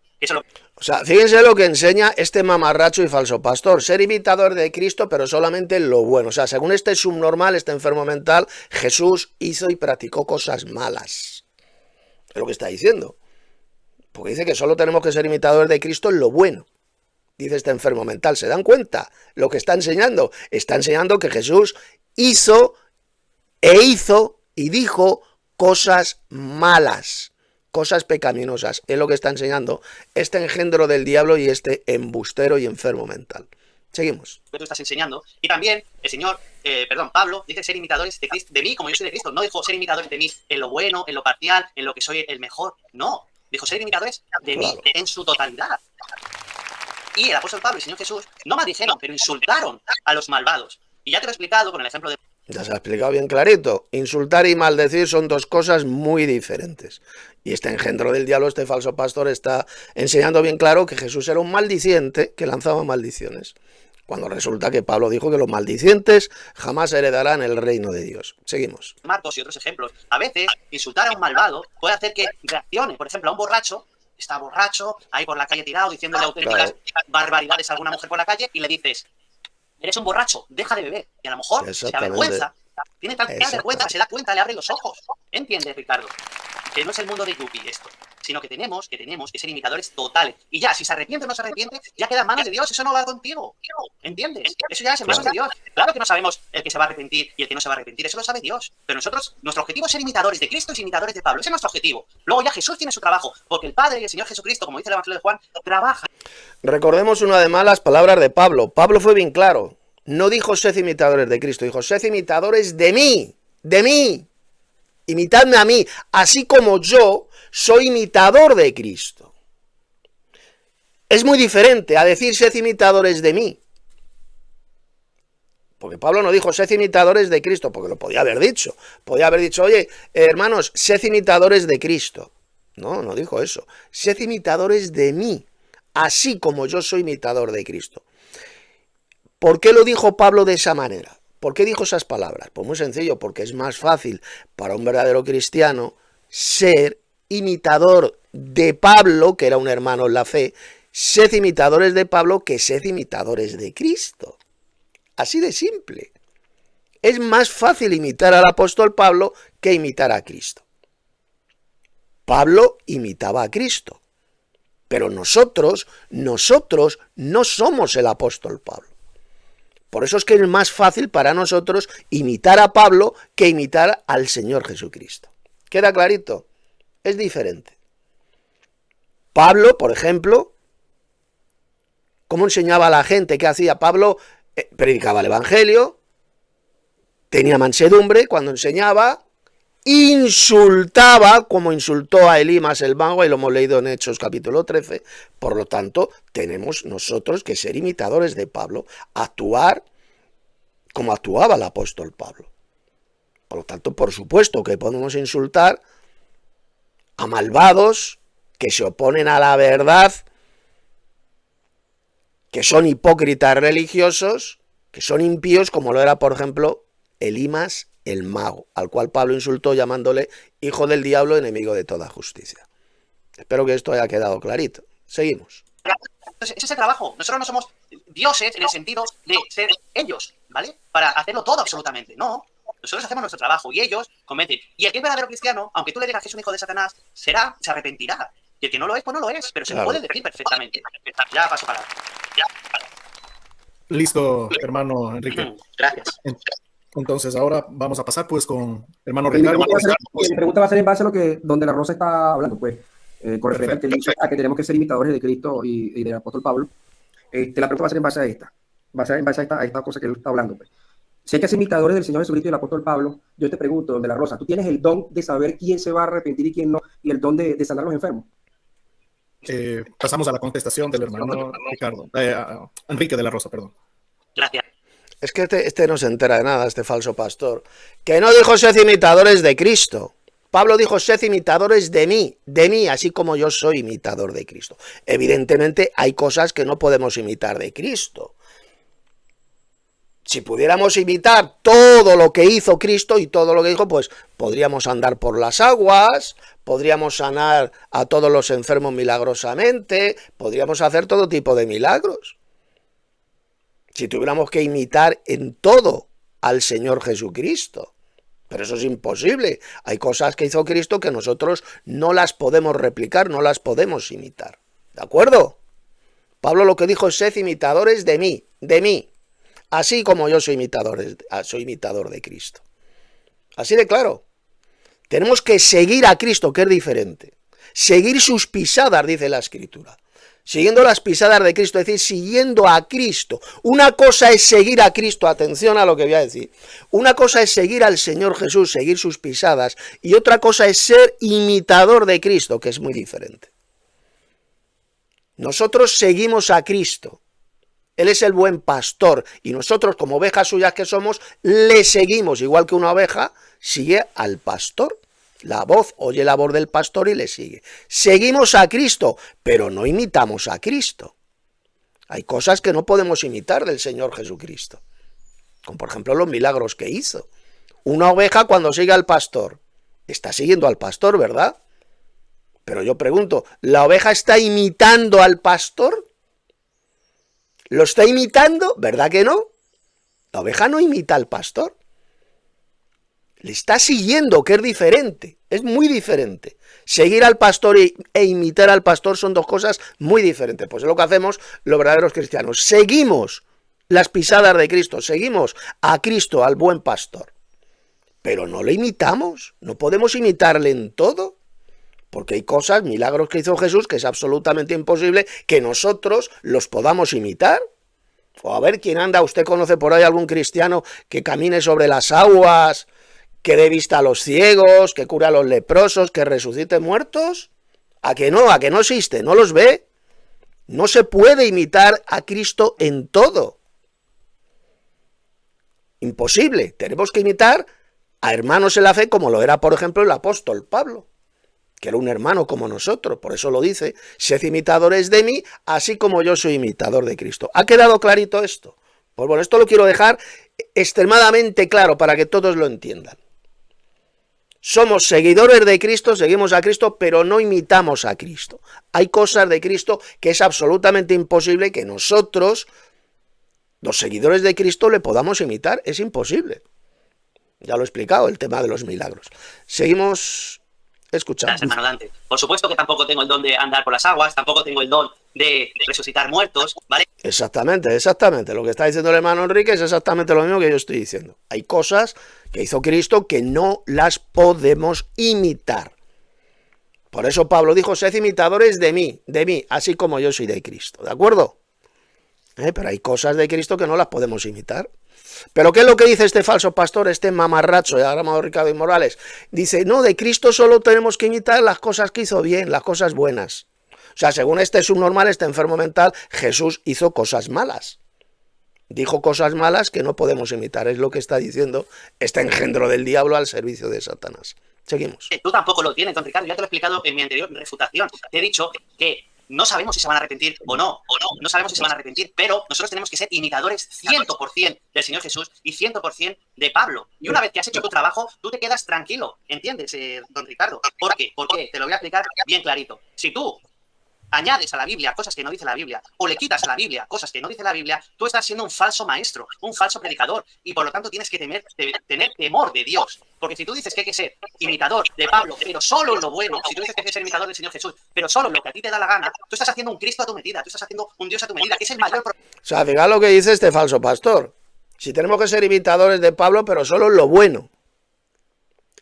O sea, fíjense lo que enseña este mamarracho y falso pastor. Ser imitador de Cristo, pero solamente en lo bueno. O sea, según este subnormal, este enfermo mental, Jesús hizo y practicó cosas malas. Es lo que está diciendo. Porque dice que solo tenemos que ser imitadores de Cristo en lo bueno. Dice este enfermo mental. ¿Se dan cuenta lo que está enseñando? Está enseñando que Jesús hizo y dijo cosas malas. Cosas pecaminosas, es lo que está enseñando este engendro del diablo y este embustero y enfermo mental. Seguimos. Que tú estás enseñando. Y también el señor, Pablo, dice ser imitadores de Cristo, de mí como yo soy de Cristo. No dijo ser imitadores de mí en lo bueno, en lo parcial, en lo que soy el mejor. No, dijo ser imitadores de mí en su totalidad. Y el apóstol Pablo y el Señor Jesús no maldijeron, pero insultaron a los malvados. Y ya te lo he explicado con el ejemplo de... Ya se ha explicado bien clarito. Insultar y maldecir son dos cosas muy diferentes. Y este engendro del diablo, este falso pastor, está enseñando bien claro que Jesús era un maldiciente que lanzaba maldiciones. Cuando resulta que Pablo dijo que los maldicientes jamás heredarán el reino de Dios. Seguimos. Marcos y otros ejemplos. A veces, insultar a un malvado puede hacer que reaccione. Por ejemplo, a un borracho, está borracho, ahí por la calle tirado, diciéndole auténticas barbaridades a alguna mujer por la calle, y le dices... Eres un borracho, deja de beber. Y a lo mejor se avergüenza. Tiene tal vergüenza, se da cuenta, le abre los ojos. ¿Entiendes, Ricardo? Que no es el mundo de Yuppie esto, sino que tenemos que ser imitadores totales. Y ya, si se arrepiente o no se arrepiente, ya queda en manos de Dios, eso no va contigo. ¿Entiendes? Eso ya es en manos de Dios. Claro que no sabemos el que se va a arrepentir y el que no se va a arrepentir, eso lo sabe Dios. Pero nosotros, nuestro objetivo es ser imitadores de Cristo y imitadores de Pablo. Ese es nuestro objetivo. Luego ya Jesús tiene su trabajo, porque el Padre y el Señor Jesucristo, como dice el Evangelio de Juan, trabajan. Recordemos una vez más las palabras de Pablo. Pablo fue bien claro. No dijo sed imitadores de Cristo, dijo sed imitadores de mí, imitadme a mí, así como yo soy imitador de Cristo. Es muy diferente a decir sed imitadores de mí. Porque Pablo no dijo sed imitadores de Cristo, porque lo podía haber dicho. Podía haber dicho, oye, hermanos, sed imitadores de Cristo. No, no dijo eso. Sed imitadores de mí, así como yo soy imitador de Cristo. ¿Por qué lo dijo Pablo de esa manera? ¿Por qué dijo esas palabras? Pues muy sencillo, porque es más fácil para un verdadero cristiano ser imitador de Pablo, que era un hermano en la fe, sed imitadores de Pablo que sed imitadores de Cristo. Así de simple. Es más fácil imitar al apóstol Pablo que imitar a Cristo. Pablo imitaba a Cristo, pero nosotros no somos el apóstol Pablo. Por eso es que es más fácil para nosotros imitar a Pablo que imitar al Señor Jesucristo. ¿Queda clarito? Es diferente. Pablo, por ejemplo, ¿cómo enseñaba a la gente? ¿Qué hacía? Pablo predicaba el Evangelio, tenía mansedumbre cuando enseñaba, insultaba, como insultó a Elimas el mago, y lo hemos leído en Hechos capítulo 13. Por lo tanto, tenemos nosotros que ser imitadores de Pablo, actuar como actuaba el apóstol Pablo. Por lo tanto, por supuesto que podemos insultar a malvados que se oponen a la verdad, que son hipócritas religiosos, que son impíos, como lo era, por ejemplo, Elimas el mago, al cual Pablo insultó llamándole hijo del diablo, enemigo de toda justicia. Espero que esto haya quedado clarito. Seguimos. Entonces, ese es el trabajo. Nosotros no somos dioses en el sentido de ser ellos, ¿vale? Para hacerlo todo absolutamente. No. Nosotros hacemos nuestro trabajo y ellos cometen. Y el que es verdadero cristiano, aunque tú le digas que es un hijo de Satanás, se arrepentirá. Y el que no lo es, pues no lo es. Pero se lo puede decir perfectamente. Ya paso para. Listo, hermano Enrique. Gracias. Entonces ahora vamos a pasar pues con hermano Mi Ricardo. pregunta va a ser en base a lo que donde la Rosa está hablando, pues, con referencia al que dice a que tenemos que ser imitadores de Cristo y del apóstol Pablo. La pregunta va a ser en base a esta, a esta cosa que él está hablando, pues. Si hay que ser imitadores del Señor Jesucristo y del apóstol Pablo, yo te pregunto, donde la Rosa, ¿tú tienes el don de saber quién se va a arrepentir y quién no, y el don de sanar a los enfermos? Pasamos a la contestación del hermano Ricardo, Enrique de la Rosa, perdón. Gracias. Es que este no se entera de nada, este falso pastor. Que no dijo sed imitadores de Cristo. Pablo dijo sed imitadores de mí, así como yo soy imitador de Cristo. Evidentemente hay cosas que no podemos imitar de Cristo. Si pudiéramos imitar todo lo que hizo Cristo y todo lo que dijo, pues podríamos andar por las aguas, podríamos sanar a todos los enfermos milagrosamente, podríamos hacer todo tipo de milagros. Si tuviéramos que imitar en todo al Señor Jesucristo. Pero eso es imposible. Hay cosas que hizo Cristo que nosotros no las podemos replicar, no las podemos imitar. ¿De acuerdo? Pablo lo que dijo es sed imitadores de mí. Así como yo soy imitador de Cristo. Así de claro. Tenemos que seguir a Cristo, que es diferente. Seguir sus pisadas, dice la Escritura. Siguiendo las pisadas de Cristo, es decir, siguiendo a Cristo. Una cosa es seguir a Cristo, atención a lo que voy a decir. Una cosa es seguir al Señor Jesús, seguir sus pisadas, y otra cosa es ser imitador de Cristo, que es muy diferente. Nosotros seguimos a Cristo. Él es el buen pastor, y nosotros, como ovejas suyas que somos, le seguimos, igual que una oveja sigue al pastor. La voz oye la voz del pastor y le sigue. Seguimos a Cristo, pero no imitamos a Cristo. Hay cosas que no podemos imitar del Señor Jesucristo. Como por ejemplo los milagros que hizo. Una oveja cuando sigue al pastor, está siguiendo al pastor, ¿verdad? Pero yo pregunto, ¿la oveja está imitando al pastor? ¿Lo está imitando? ¿Verdad que no? La oveja no imita al pastor. Le está siguiendo, que es diferente, es muy diferente. Seguir al pastor e imitar al pastor son dos cosas muy diferentes. Pues es lo que hacemos los verdaderos cristianos. Seguimos las pisadas de Cristo, seguimos a Cristo, al buen pastor. Pero no le imitamos, no podemos imitarle en todo. Porque hay cosas, milagros que hizo Jesús, que es absolutamente imposible que nosotros los podamos imitar. O a ver, ¿quién anda? ¿Usted conoce por ahí algún cristiano que camine sobre las aguas, que dé vista a los ciegos, que cura a los leprosos, que resucite muertos? ¿A que no? ¿A que no existe? ¿No los ve? No se puede imitar a Cristo en todo. Imposible. Tenemos que imitar a hermanos en la fe como lo era, por ejemplo, el apóstol Pablo, que era un hermano como nosotros. Por eso lo dice, sed imitadores de mí, así como yo soy imitador de Cristo. ¿Ha quedado clarito esto? Pues bueno, esto lo quiero dejar extremadamente claro para que todos lo entiendan. Somos seguidores de Cristo, seguimos a Cristo, pero no imitamos a Cristo. Hay cosas de Cristo que es absolutamente imposible que nosotros, los seguidores de Cristo, le podamos imitar. Es imposible. Ya lo he explicado, el tema de los milagros. Seguimos escuchando. Gracias, hermano Dante. Por supuesto que tampoco tengo el don de andar por las aguas, tampoco tengo el don de resucitar muertos, ¿vale? Exactamente, exactamente. Lo que está diciendo el hermano Enrique es exactamente lo mismo que yo estoy diciendo. Hay cosas que hizo Cristo que no las podemos imitar. Por eso Pablo dijo, sed imitadores de mí, así como yo soy de Cristo. ¿De acuerdo? Pero hay cosas de Cristo que no las podemos imitar. Pero ¿qué es lo que dice este falso pastor, este mamarracho llamado Ricardo y Morales? Dice, no, de Cristo solo tenemos que imitar las cosas que hizo bien, las cosas buenas. O sea, según este subnormal, este enfermo mental, Jesús hizo cosas malas. Dijo cosas malas que no podemos imitar. Es lo que está diciendo este engendro del diablo al servicio de Satanás. Seguimos. Tú tampoco lo tienes, don Ricardo. Ya te lo he explicado en mi anterior refutación. Te he dicho que no sabemos si se van a arrepentir o no. No sabemos si se van a arrepentir, pero nosotros tenemos que ser imitadores 100% del Señor Jesús y 100% de Pablo. Y una vez que has hecho tu trabajo, tú te quedas tranquilo. ¿Entiendes, don Ricardo? ¿Por qué? ¿Por qué? Te lo voy a explicar bien clarito. Si tú añades a la Biblia cosas que no dice la Biblia, o le quitas a la Biblia cosas que no dice la Biblia, tú estás siendo un falso maestro, un falso predicador, y por lo tanto tienes que tener temor de Dios. Porque si tú dices que hay que ser imitador de Pablo, pero solo en lo bueno, si tú dices que hay que ser imitador del Señor Jesús, pero solo en lo que a ti te da la gana, tú estás haciendo un Cristo a tu medida, tú estás haciendo un Dios a tu medida, que es el mayor problema. O sea, fíjate lo que dice este falso pastor. Si tenemos que ser imitadores de Pablo, pero solo en lo bueno.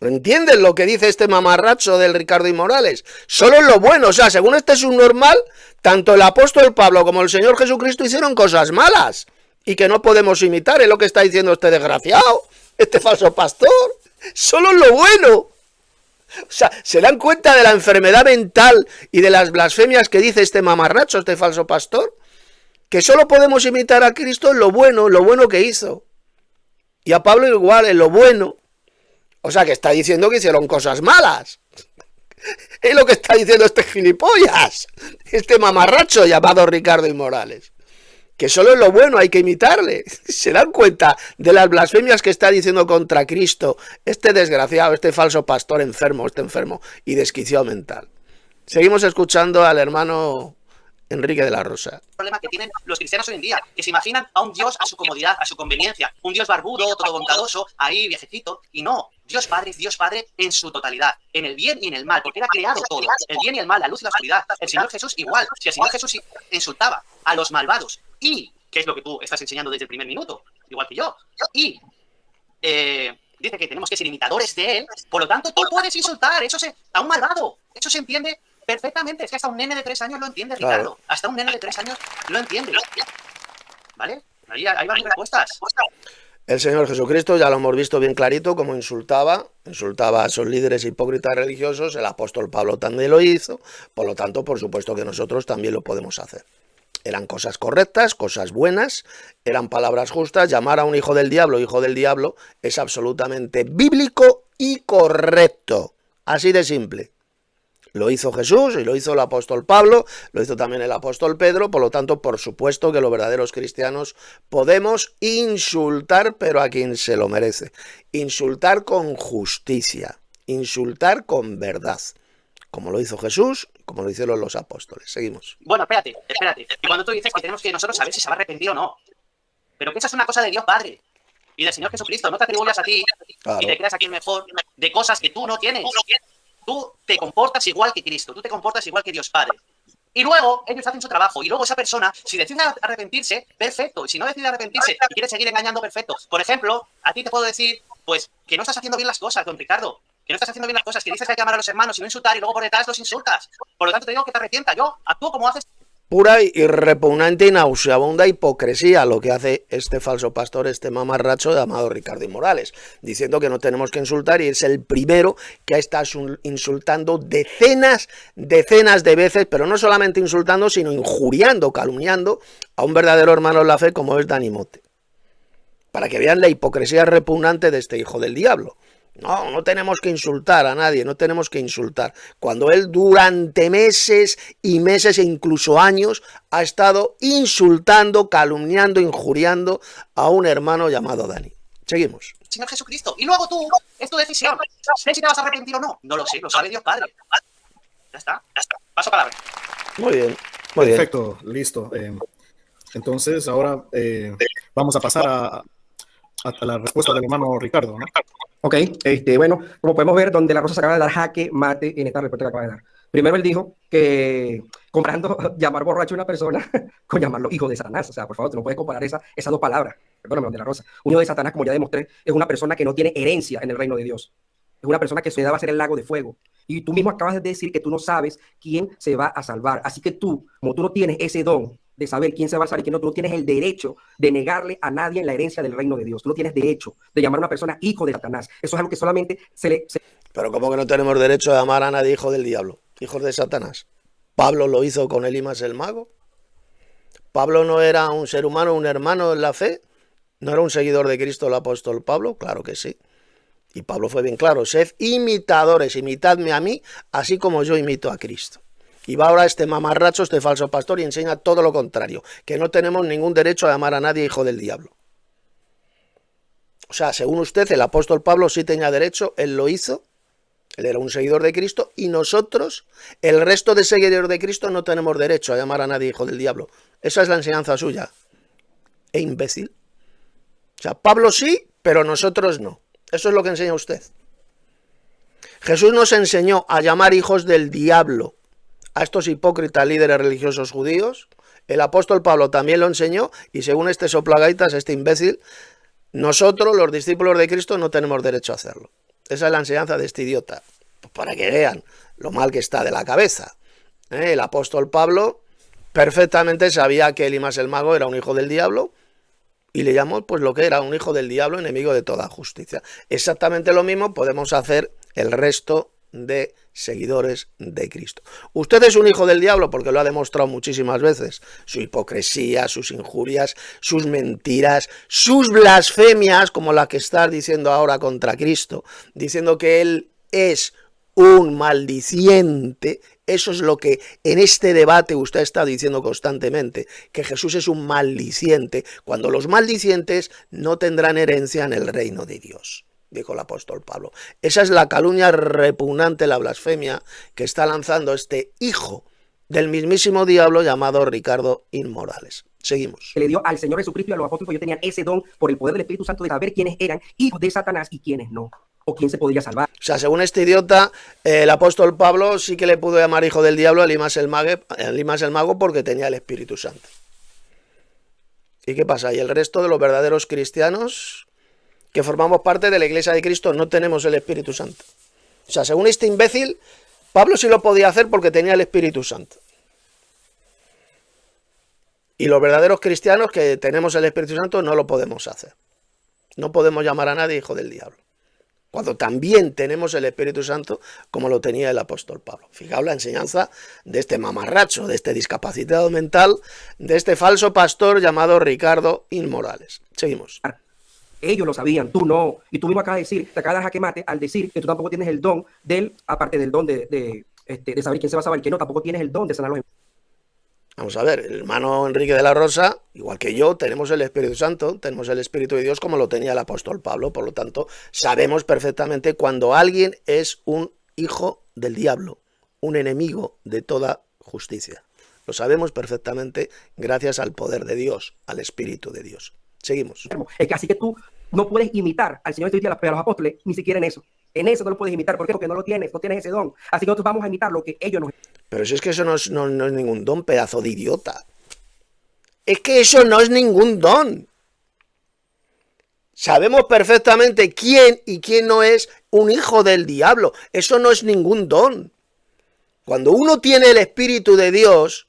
¿Entienden lo que dice este mamarracho del Ricardo y Morales? Solo en lo bueno. O sea, según este subnormal, tanto el apóstol Pablo como el Señor Jesucristo hicieron cosas malas y que no podemos imitar. Es lo que está diciendo este desgraciado, este falso pastor. Solo en lo bueno. O sea, ¿se dan cuenta de la enfermedad mental y de las blasfemias que dice este mamarracho, este falso pastor? Que solo podemos imitar a Cristo en lo bueno que hizo. Y a Pablo igual, en lo bueno. O sea, que está diciendo que hicieron cosas malas. Es lo que está diciendo este gilipollas, este mamarracho llamado Ricardo y Morales. Que solo en lo bueno hay que imitarle. ¿Se dan cuenta de las blasfemias que está diciendo contra Cristo este desgraciado, este falso pastor enfermo, este enfermo y desquiciado mental? Seguimos escuchando al hermano Enrique de la Rosa. Problema que tienen los cristianos hoy en día, que se imaginan a un Dios a su comodidad, a su conveniencia, un Dios barbudo, todo bondadoso, ahí viejecito, y no, Dios Padre en su totalidad, en el bien y en el mal, porque Él ha creado todo, el bien y el mal, la luz y la oscuridad. El Señor Jesús igual, si el Señor Jesús insultaba a los malvados, y, que es lo que tú estás enseñando desde el primer minuto, igual que yo, y dice que tenemos que ser imitadores de Él, por lo tanto tú puedes insultar a un malvado, eso se entiende perfectamente. Es que hasta un nene de 3 años lo entiende, Ricardo. Claro. Hasta un nene de 3 años lo entiende. ¿Vale? Ahí van mis respuestas. El Señor Jesucristo, ya lo hemos visto bien clarito, como insultaba a esos líderes hipócritas religiosos. El apóstol Pablo también lo hizo. Por lo tanto, por supuesto que nosotros también lo podemos hacer. Eran cosas correctas, cosas buenas, eran palabras justas. Llamar a un hijo del diablo es absolutamente bíblico y correcto. Así de simple. Lo hizo Jesús y lo hizo el apóstol Pablo, lo hizo también el apóstol Pedro. Por lo tanto, por supuesto que los verdaderos cristianos podemos insultar, pero a quien se lo merece. Insultar con justicia, insultar con verdad, como lo hizo Jesús, como lo hicieron los apóstoles. Seguimos. Bueno, espérate. Y cuando tú dices que tenemos que nosotros saber si se va a arrepentir o no, pero que esa es una cosa de Dios Padre y del Señor Jesucristo, no te atribuyas a ti y te creas aquí el mejor de cosas que tú no tienes. Tú te comportas igual que Cristo, tú te comportas igual que Dios Padre. Y luego ellos hacen su trabajo. Y luego esa persona, si decide arrepentirse, perfecto. Y si no decide arrepentirse y quiere seguir engañando, perfecto. Por ejemplo, a ti te puedo decir, pues, que no estás haciendo bien las cosas, don Ricardo. Que no estás haciendo bien las cosas, que dices que hay que amar a los hermanos y no insultar y luego por detrás los insultas. Por lo tanto te digo que te arrepientas. Yo actúo como haces. pura y repugnante y nauseabunda hipocresía lo que hace este falso pastor, este mamarracho llamado Ricardo Morales, diciendo que no tenemos que insultar, y es el primero que está insultando decenas de veces, pero no solamente insultando, sino injuriando, calumniando a un verdadero hermano en la fe como es Dani Mote, para que vean la hipocresía repugnante de este hijo del diablo. No tenemos que insultar a nadie, no tenemos que insultar. Cuando él durante meses y meses e incluso años ha estado insultando, calumniando, injuriando a un hermano llamado Dani. Seguimos. Señor Jesucristo. Y luego tú, es tu decisión. ¿Sé si te vas a arrepentir o no? No lo sé, lo sabe Dios Padre. Ya está. Paso palabra. Muy bien, muy bien. Perfecto, listo. Entonces, ahora vamos a pasar a la respuesta del hermano Ricardo, ¿no? Ok, bueno, como podemos ver, donde la Rosa se acaba de dar jaque mate en esta respuesta que acaba de dar. Primero él dijo que comparando llamar borracho a una persona con llamarlo hijo de Satanás. O sea, por favor, tú no puedes comparar esas dos palabras. Perdóname, de la Rosa. Un hijo de Satanás, como ya demostré, es una persona que no tiene herencia en el reino de Dios. Es una persona que se va a ser el lago de fuego. Y tú mismo acabas de decir que tú no sabes quién se va a salvar. Así que tú, como tú no tienes ese don de saber quién se va a salvar y quién no, tú no tienes el derecho de negarle a nadie en la herencia del reino de Dios. Tú no tienes derecho de llamar a una persona hijo de Satanás. Eso es algo que solamente Pero ¿cómo que no tenemos derecho a llamar a nadie hijo del diablo? Hijos de Satanás. ¿Pablo lo hizo con Elimas el mago? ¿Pablo no era un ser humano, un hermano en la fe? ¿No era un seguidor de Cristo el apóstol Pablo? Claro que sí. Y Pablo fue bien claro: sed imitadores, imitadme a mí, así como yo imito a Cristo. Y va ahora este mamarracho, este falso pastor, y enseña todo lo contrario, que no tenemos ningún derecho a llamar a nadie hijo del diablo. O sea, según usted, el apóstol Pablo sí tenía derecho, él lo hizo, él era un seguidor de Cristo, y nosotros, el resto de seguidores de Cristo, no tenemos derecho a llamar a nadie hijo del diablo. Esa es la enseñanza suya. ¿E imbécil? O sea, Pablo sí, pero nosotros no. Eso es lo que enseña usted. Jesús nos enseñó a llamar hijos del diablo a estos hipócritas líderes religiosos judíos. El apóstol Pablo también lo enseñó, y según este soplagaitas, este imbécil, nosotros, los discípulos de Cristo, no tenemos derecho a hacerlo. Esa es la enseñanza de este idiota, pues para que vean lo mal que está de la cabeza. El apóstol Pablo perfectamente sabía que Elimas el mago era un hijo del diablo, y le llamó pues lo que era, un hijo del diablo, enemigo de toda justicia. Exactamente lo mismo podemos hacer el resto de seguidores de Cristo. Usted es un hijo del diablo porque lo ha demostrado muchísimas veces. Su hipocresía, sus injurias, sus mentiras, sus blasfemias, como la que está diciendo ahora contra Cristo, diciendo que él es un maldiciente. Eso es lo que en este debate usted está diciendo constantemente, que Jesús es un maldiciente, cuando los maldicientes no tendrán herencia en el reino de Dios, dijo el apóstol Pablo. Esa es la calumnia repugnante, la blasfemia que está lanzando este hijo del mismísimo diablo llamado Ricardo Morales. Seguimos. que le dio al Señor Jesucristo y a los apóstoles, ellos tenían ese don por el poder del Espíritu Santo de saber quiénes eran hijos de Satanás y quiénes no, o quién se podría salvar. O sea, según este idiota, el apóstol Pablo sí que le pudo llamar hijo del diablo a Elimas el mago porque tenía el Espíritu Santo. ¿Y qué pasa? ¿Y el resto de los verdaderos cristianos que formamos parte de la Iglesia de Cristo no tenemos el Espíritu Santo? O sea, según este imbécil, Pablo sí lo podía hacer porque tenía el Espíritu Santo. Y los verdaderos cristianos que tenemos el Espíritu Santo no lo podemos hacer. No podemos llamar a nadie hijo del diablo, cuando también tenemos el Espíritu Santo como lo tenía el apóstol Pablo. Fijaos la enseñanza de este mamarracho, de este discapacitado mental, de este falso pastor llamado Ricardo Morales. Seguimos. Ellos lo sabían, tú no. Y tú mismo acabas de decir, te acabas de jaque mate al decir que tú tampoco tienes el don aparte del don de saber quién se va a salvar y quién no, tampoco tienes el don de sanar los enfermos. Vamos a ver, el hermano Enrique de la Rosa, igual que yo, tenemos el Espíritu Santo, tenemos el Espíritu de Dios como lo tenía el apóstol Pablo, por lo tanto, sabemos perfectamente cuando alguien es un hijo del diablo, un enemigo de toda justicia. Lo sabemos perfectamente gracias al poder de Dios, al Espíritu de Dios. Seguimos. Es que así que tú no puedes imitar al Señor Jesucristo y a los apóstoles, ni siquiera en eso. En eso no lo puedes imitar. ¿Por qué? Porque no lo tienes, no tienes ese don. Así que nosotros vamos a imitar lo que ellos nos... Pero si es que eso no es ningún don, pedazo de idiota. Es que eso no es ningún don. Sabemos perfectamente quién y quién no es un hijo del diablo. Eso no es ningún don. Cuando uno tiene el Espíritu de Dios,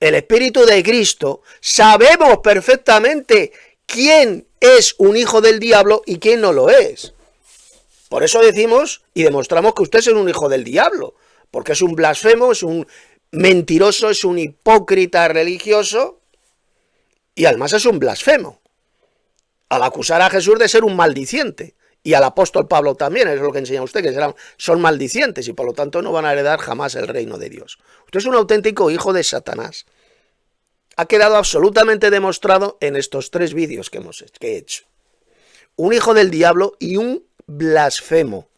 el Espíritu de Cristo, sabemos perfectamente quién es un hijo del diablo y quién no lo es. Por eso decimos y demostramos que usted es un hijo del diablo, porque es un blasfemo, es un mentiroso, es un hipócrita religioso y además es un blasfemo. Al acusar a Jesús de ser un maldiciente. Y al apóstol Pablo también, es lo que enseña usted, que son maldicientes y por lo tanto no van a heredar jamás el reino de Dios. Usted es un auténtico hijo de Satanás. Ha quedado absolutamente demostrado en estos 3 vídeos que he hecho. Un hijo del diablo y un blasfemo.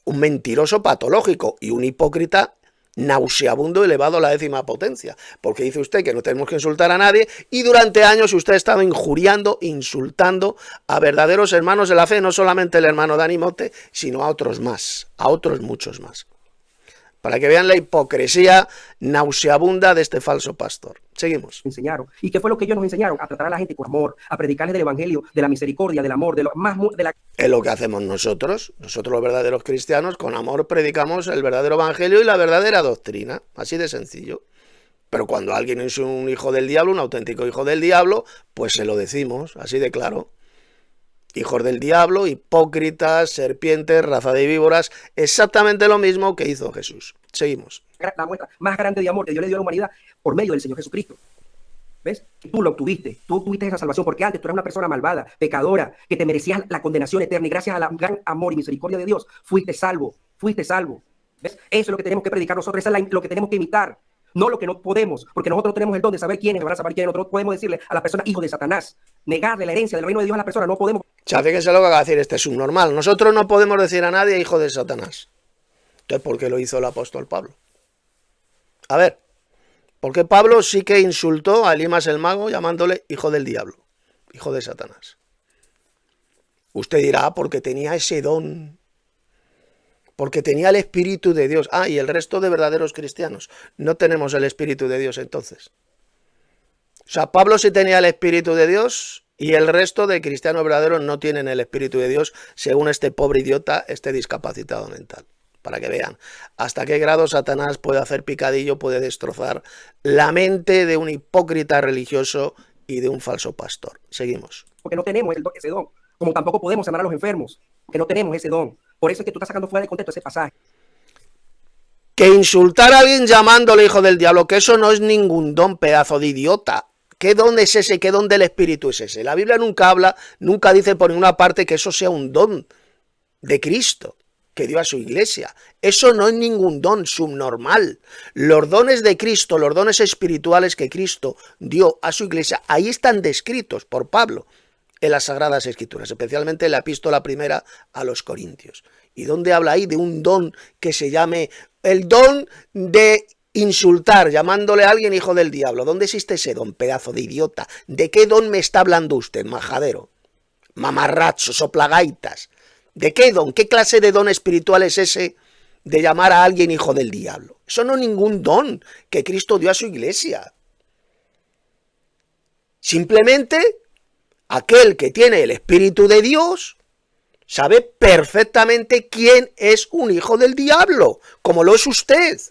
Un mentiroso patológico y un hipócrita nauseabundo elevado a la 10ª potencia, porque dice usted que no tenemos que insultar a nadie y durante años usted ha estado injuriando, insultando a verdaderos hermanos de la fe, no solamente el hermano Dani Mote, sino a otros más, a otros muchos más. Para que vean la hipocresía nauseabunda de este falso pastor. Seguimos. Enseñaron. ¿Y qué fue lo que ellos nos enseñaron? A tratar a la gente con amor, a predicarles del evangelio, de la misericordia, del amor, de la... Es lo que hacemos nosotros. Nosotros los verdaderos cristianos, con amor predicamos el verdadero evangelio y la verdadera doctrina. Así de sencillo. Pero cuando alguien es un hijo del diablo, un auténtico hijo del diablo, pues se lo decimos, así de claro. Hijos del diablo, hipócritas, serpientes, raza de víboras, exactamente lo mismo que hizo Jesús. Seguimos. La muestra más grande de amor que Dios le dio a la humanidad por medio del Señor Jesucristo. ¿Ves? Tú lo obtuviste, tú tuviste esa salvación porque antes tú eras una persona malvada, pecadora, que te merecías la condenación eterna y gracias al gran amor y misericordia de Dios fuiste salvo, fuiste salvo. ¿Ves? Eso es lo que tenemos que predicar nosotros, eso es lo que tenemos que imitar. No lo que no podemos, porque nosotros tenemos el don de saber quiénes van a saber quiénes. Nosotros podemos decirle a la persona hijo de Satanás, negarle la herencia del reino de Dios a la persona, no podemos. Fíjense lo que va a decir este subnormal. Nosotros no podemos decir a nadie hijo de Satanás. Entonces, ¿por qué lo hizo el apóstol Pablo? A ver, porque Pablo sí que insultó a Elimas el mago llamándole hijo del diablo, hijo de Satanás. Usted dirá, porque tenía ese don, porque tenía el Espíritu de Dios. Ah, y el resto de verdaderos cristianos no tenemos el Espíritu de Dios entonces. O sea, Pablo sí tenía el Espíritu de Dios y el resto de cristianos verdaderos no tienen el Espíritu de Dios, según este pobre idiota, este discapacitado mental. Para que vean hasta qué grado Satanás puede hacer picadillo, puede destrozar la mente de un hipócrita religioso y de un falso pastor. Seguimos. Porque no tenemos ese don, como tampoco podemos sanar a los enfermos, porque no tenemos ese don. Por eso es que tú estás sacando fuera de contexto ese pasaje. Que insultar a alguien llamándole hijo del diablo, que eso no es ningún don, pedazo de idiota. ¿Qué don es ese? ¿Qué don del Espíritu es ese? La Biblia nunca habla, nunca dice por ninguna parte que eso sea un don de Cristo que dio a su iglesia. Eso no es ningún don subnormal. Los dones de Cristo, los dones espirituales que Cristo dio a su iglesia, ahí están descritos por Pablo en las Sagradas Escrituras, especialmente en la epístola primera a los Corintios. ¿Y dónde habla ahí de un don que se llame el don de insultar, llamándole a alguien hijo del diablo? ¿Dónde existe ese don, pedazo de idiota? ¿De qué don me está hablando usted, majadero? Mamarracho, soplagaitas. ¿De qué don? ¿Qué clase de don espiritual es ese de llamar a alguien hijo del diablo? Eso no es ningún don que Cristo dio a su iglesia. Simplemente aquel que tiene el Espíritu de Dios sabe perfectamente quién es un hijo del diablo, como lo es usted.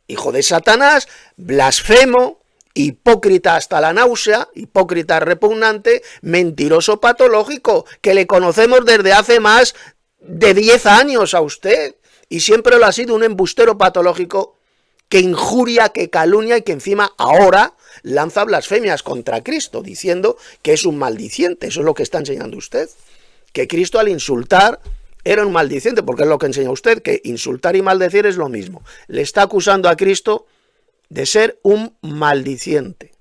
Hijo de Satanás, blasfemo, hipócrita hasta la náusea, hipócrita repugnante, mentiroso patológico, que le conocemos desde hace más de 10 años a usted, y siempre lo ha sido, un embustero patológico que injuria, que calumnia y que encima ahora lanza blasfemias contra Cristo, diciendo que es un maldiciente. Eso es lo que está enseñando usted, que Cristo al insultar era un maldiciente, porque es lo que enseña usted, que insultar y maldecir es lo mismo. Le está acusando a Cristo de ser un maldiciente,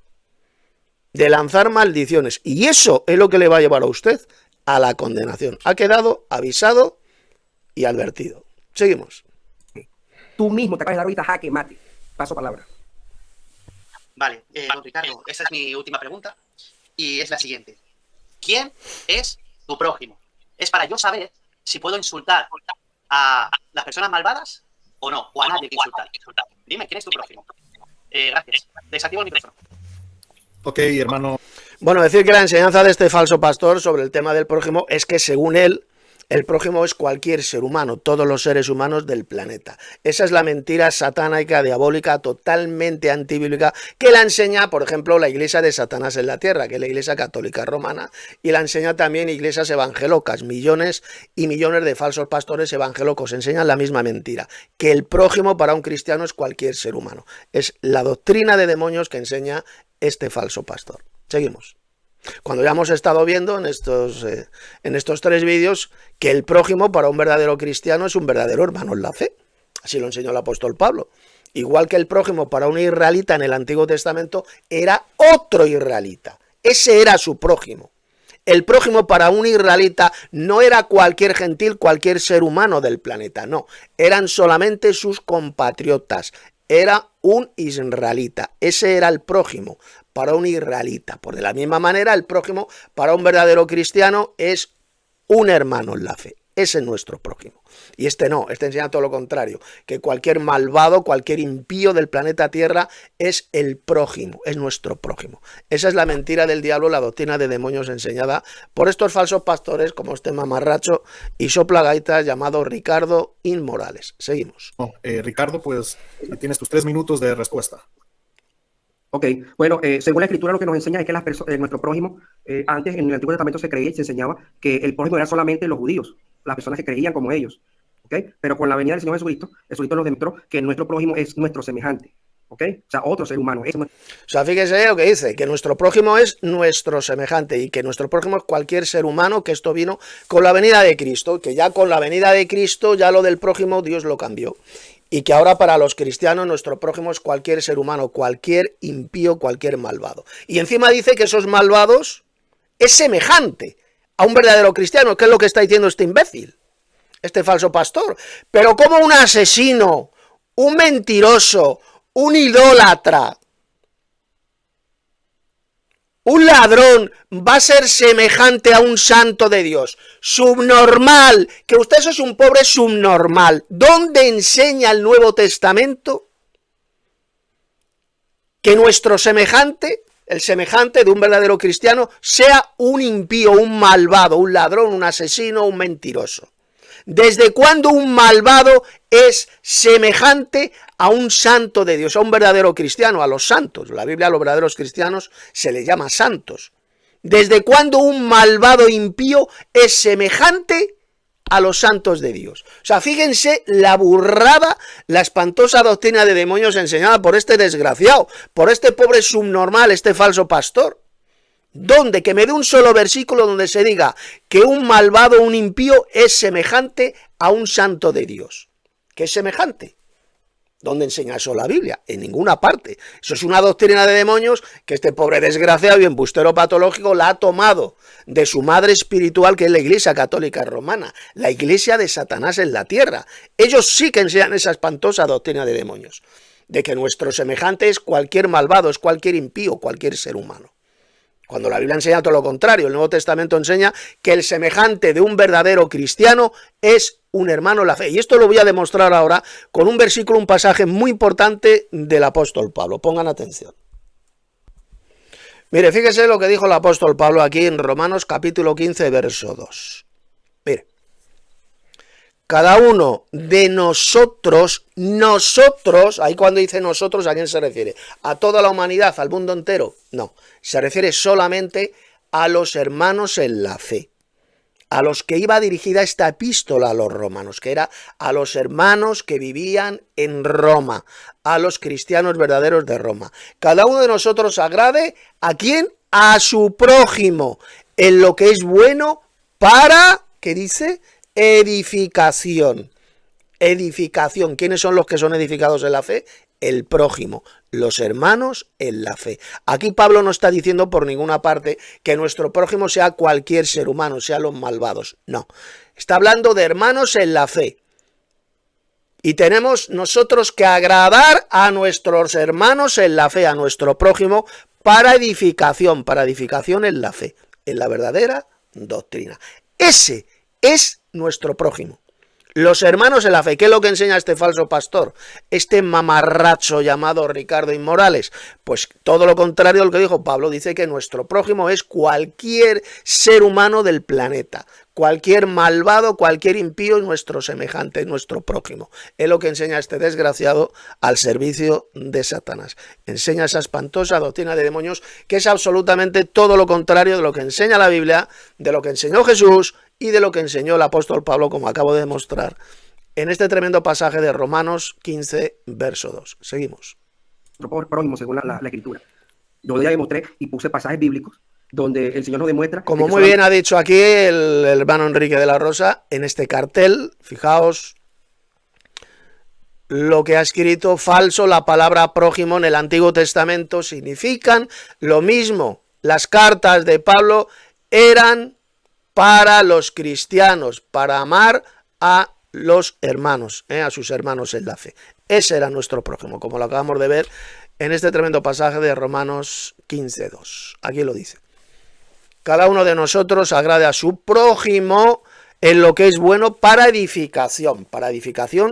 de lanzar maldiciones, y eso es lo que le va a llevar a usted a la condenación. Ha quedado avisado y advertido. Seguimos. Tú mismo te acabas de dar ahorita jaque mate. Paso palabra. Vale, don Ricardo, esa es mi última pregunta y es la siguiente. ¿Quién es tu prójimo? Es para yo saber si puedo insultar a las personas malvadas o no, o a nadie que insultar. Dime, ¿quién es tu prójimo? Gracias. Desactivo el micrófono. Ok, hermano. Bueno, decir que la enseñanza de este falso pastor sobre el tema del prójimo es que según él El prójimo es cualquier ser humano, todos los seres humanos del planeta. Esa es la mentira satánica, diabólica, totalmente antibíblica, que la enseña, por ejemplo, la iglesia de Satanás en la tierra, que es la iglesia católica romana, y la enseña también iglesias evangelocas. Millones y millones de falsos pastores evangelocos enseñan la misma mentira, que el prójimo para un cristiano es cualquier ser humano. Es la doctrina de demonios que enseña este falso pastor. Seguimos. Cuando ya hemos estado viendo en estos 3 vídeos que el prójimo para un verdadero cristiano es un verdadero hermano en la fe. Así lo enseñó el apóstol Pablo. Igual que el prójimo para un israelita en el Antiguo Testamento era otro israelita. Ese era su prójimo. El prójimo para un israelita no era cualquier gentil, cualquier ser humano del planeta, no. Eran solamente sus compatriotas. Era un israelita. Ese era el prójimo para un israelita. Por de la misma manera, el prójimo para un verdadero cristiano es un hermano en la fe. Ese es nuestro prójimo. Y este no, este enseña todo lo contrario, que cualquier malvado, cualquier impío del planeta Tierra es el prójimo, es nuestro prójimo. Esa es la mentira del diablo, la doctrina de demonios enseñada por estos falsos pastores, como este mamarracho y soplagaitas llamado Ricardo Inmorales. Seguimos. Ricardo, pues tienes tus 3 minutos de respuesta. Ok, bueno, según la escritura lo que nos enseña es que nuestro prójimo, antes en el Antiguo Testamento se creía y se enseñaba que el prójimo era solamente los judíos, las personas que creían como ellos, ¿ok? Pero con la venida del Señor Jesucristo nos demostró que nuestro prójimo es nuestro semejante, ¿ok? O sea, otro ser humano. O sea, fíjese lo que dice, que nuestro prójimo es nuestro semejante y que nuestro prójimo es cualquier ser humano, que esto vino con la venida de Cristo, que ya con la venida de Cristo ya lo del prójimo Dios lo cambió. Y que ahora para los cristianos nuestro prójimo es cualquier ser humano, cualquier impío, cualquier malvado. Y encima dice que esos malvados es semejante a un verdadero cristiano, que es lo que está diciendo este imbécil, este falso pastor. Pero como un asesino, un mentiroso, un idólatra, un ladrón va a ser semejante a un santo de Dios. Subnormal, que usted es un pobre subnormal. ¿Dónde enseña el Nuevo Testamento que nuestro semejante, el semejante de un verdadero cristiano, sea un impío, un malvado, un ladrón, un asesino, un mentiroso? ¿Desde cuándo un malvado es semejante a un santo de Dios, a un verdadero cristiano, a los santos? La Biblia a los verdaderos cristianos se les llama santos. ¿Desde cuándo un malvado impío es semejante a los santos de Dios? O sea, fíjense la burrada, la espantosa doctrina de demonios enseñada por este desgraciado, por este pobre subnormal, este falso pastor. ¿Dónde? Que me dé un solo versículo donde se diga que un malvado, un impío es semejante a un santo de Dios. ¿Qué es semejante? ¿Dónde enseña eso la Biblia? En ninguna parte. Eso es una doctrina de demonios que este pobre desgraciado y embustero patológico la ha tomado de su madre espiritual, que es la Iglesia Católica Romana, la iglesia de Satanás en la tierra. Ellos sí que enseñan esa espantosa doctrina de demonios, de que nuestro semejante es cualquier malvado, es cualquier impío, cualquier ser humano. Cuando la Biblia enseña todo lo contrario, el Nuevo Testamento enseña que el semejante de un verdadero cristiano es un hermano en la fe. Y esto lo voy a demostrar ahora con un versículo, un pasaje muy importante del apóstol Pablo. Pongan atención. Mire, fíjese lo que dijo el apóstol Pablo aquí en Romanos capítulo 15, verso 2. Mire. Cada uno de nosotros, ahí cuando dice nosotros, ¿a quién se refiere? ¿A toda la humanidad, al mundo entero? No, se refiere solamente a los hermanos en la fe, a los que iba dirigida esta epístola a los romanos, que era a los hermanos que vivían en Roma, a los cristianos verdaderos de Roma. Cada uno de nosotros agrade, ¿a quién? A su prójimo, en lo que es bueno para, ¿qué dice? Edificación. Edificación. ¿Quiénes son los que son edificados en la fe? El prójimo, los hermanos en la fe. Aquí Pablo no está diciendo por ninguna parte que nuestro prójimo sea cualquier ser humano, sea los malvados. No. Está hablando de hermanos en la fe. Y tenemos nosotros que agradar a nuestros hermanos en la fe, a nuestro prójimo, para edificación en la fe, en la verdadera doctrina. Ese es nuestro prójimo. Los hermanos en la fe. ¿Qué es lo que enseña este falso pastor? Este mamarracho llamado Ricardo Inmorales. Pues todo lo contrario de lo que dijo Pablo. Dice que nuestro prójimo es cualquier ser humano del planeta. Cualquier malvado, cualquier impío es nuestro semejante, nuestro prójimo. Es lo que enseña este desgraciado al servicio de Satanás. Enseña esa espantosa doctrina de demonios que es absolutamente todo lo contrario de lo que enseña la Biblia, de lo que enseñó Jesús y de lo que enseñó el apóstol Pablo, como acabo de demostrar en este tremendo pasaje de Romanos 15, verso 2. Seguimos. Prójimo, según la Escritura. Yo ya demostré y puse pasajes bíblicos donde el Señor nos demuestra... Como muy bien ha dicho aquí el hermano Enrique de la Rosa, en este cartel, fijaos lo que ha escrito falso, la palabra prójimo en el Antiguo Testamento significan lo mismo. Las cartas de Pablo eran para los cristianos, para amar a los hermanos, a sus hermanos en la fe. Ese era nuestro prójimo, como lo acabamos de ver en este tremendo pasaje de Romanos 15:2. Aquí lo dice. Cada uno de nosotros agrade a su prójimo en lo que es bueno para edificación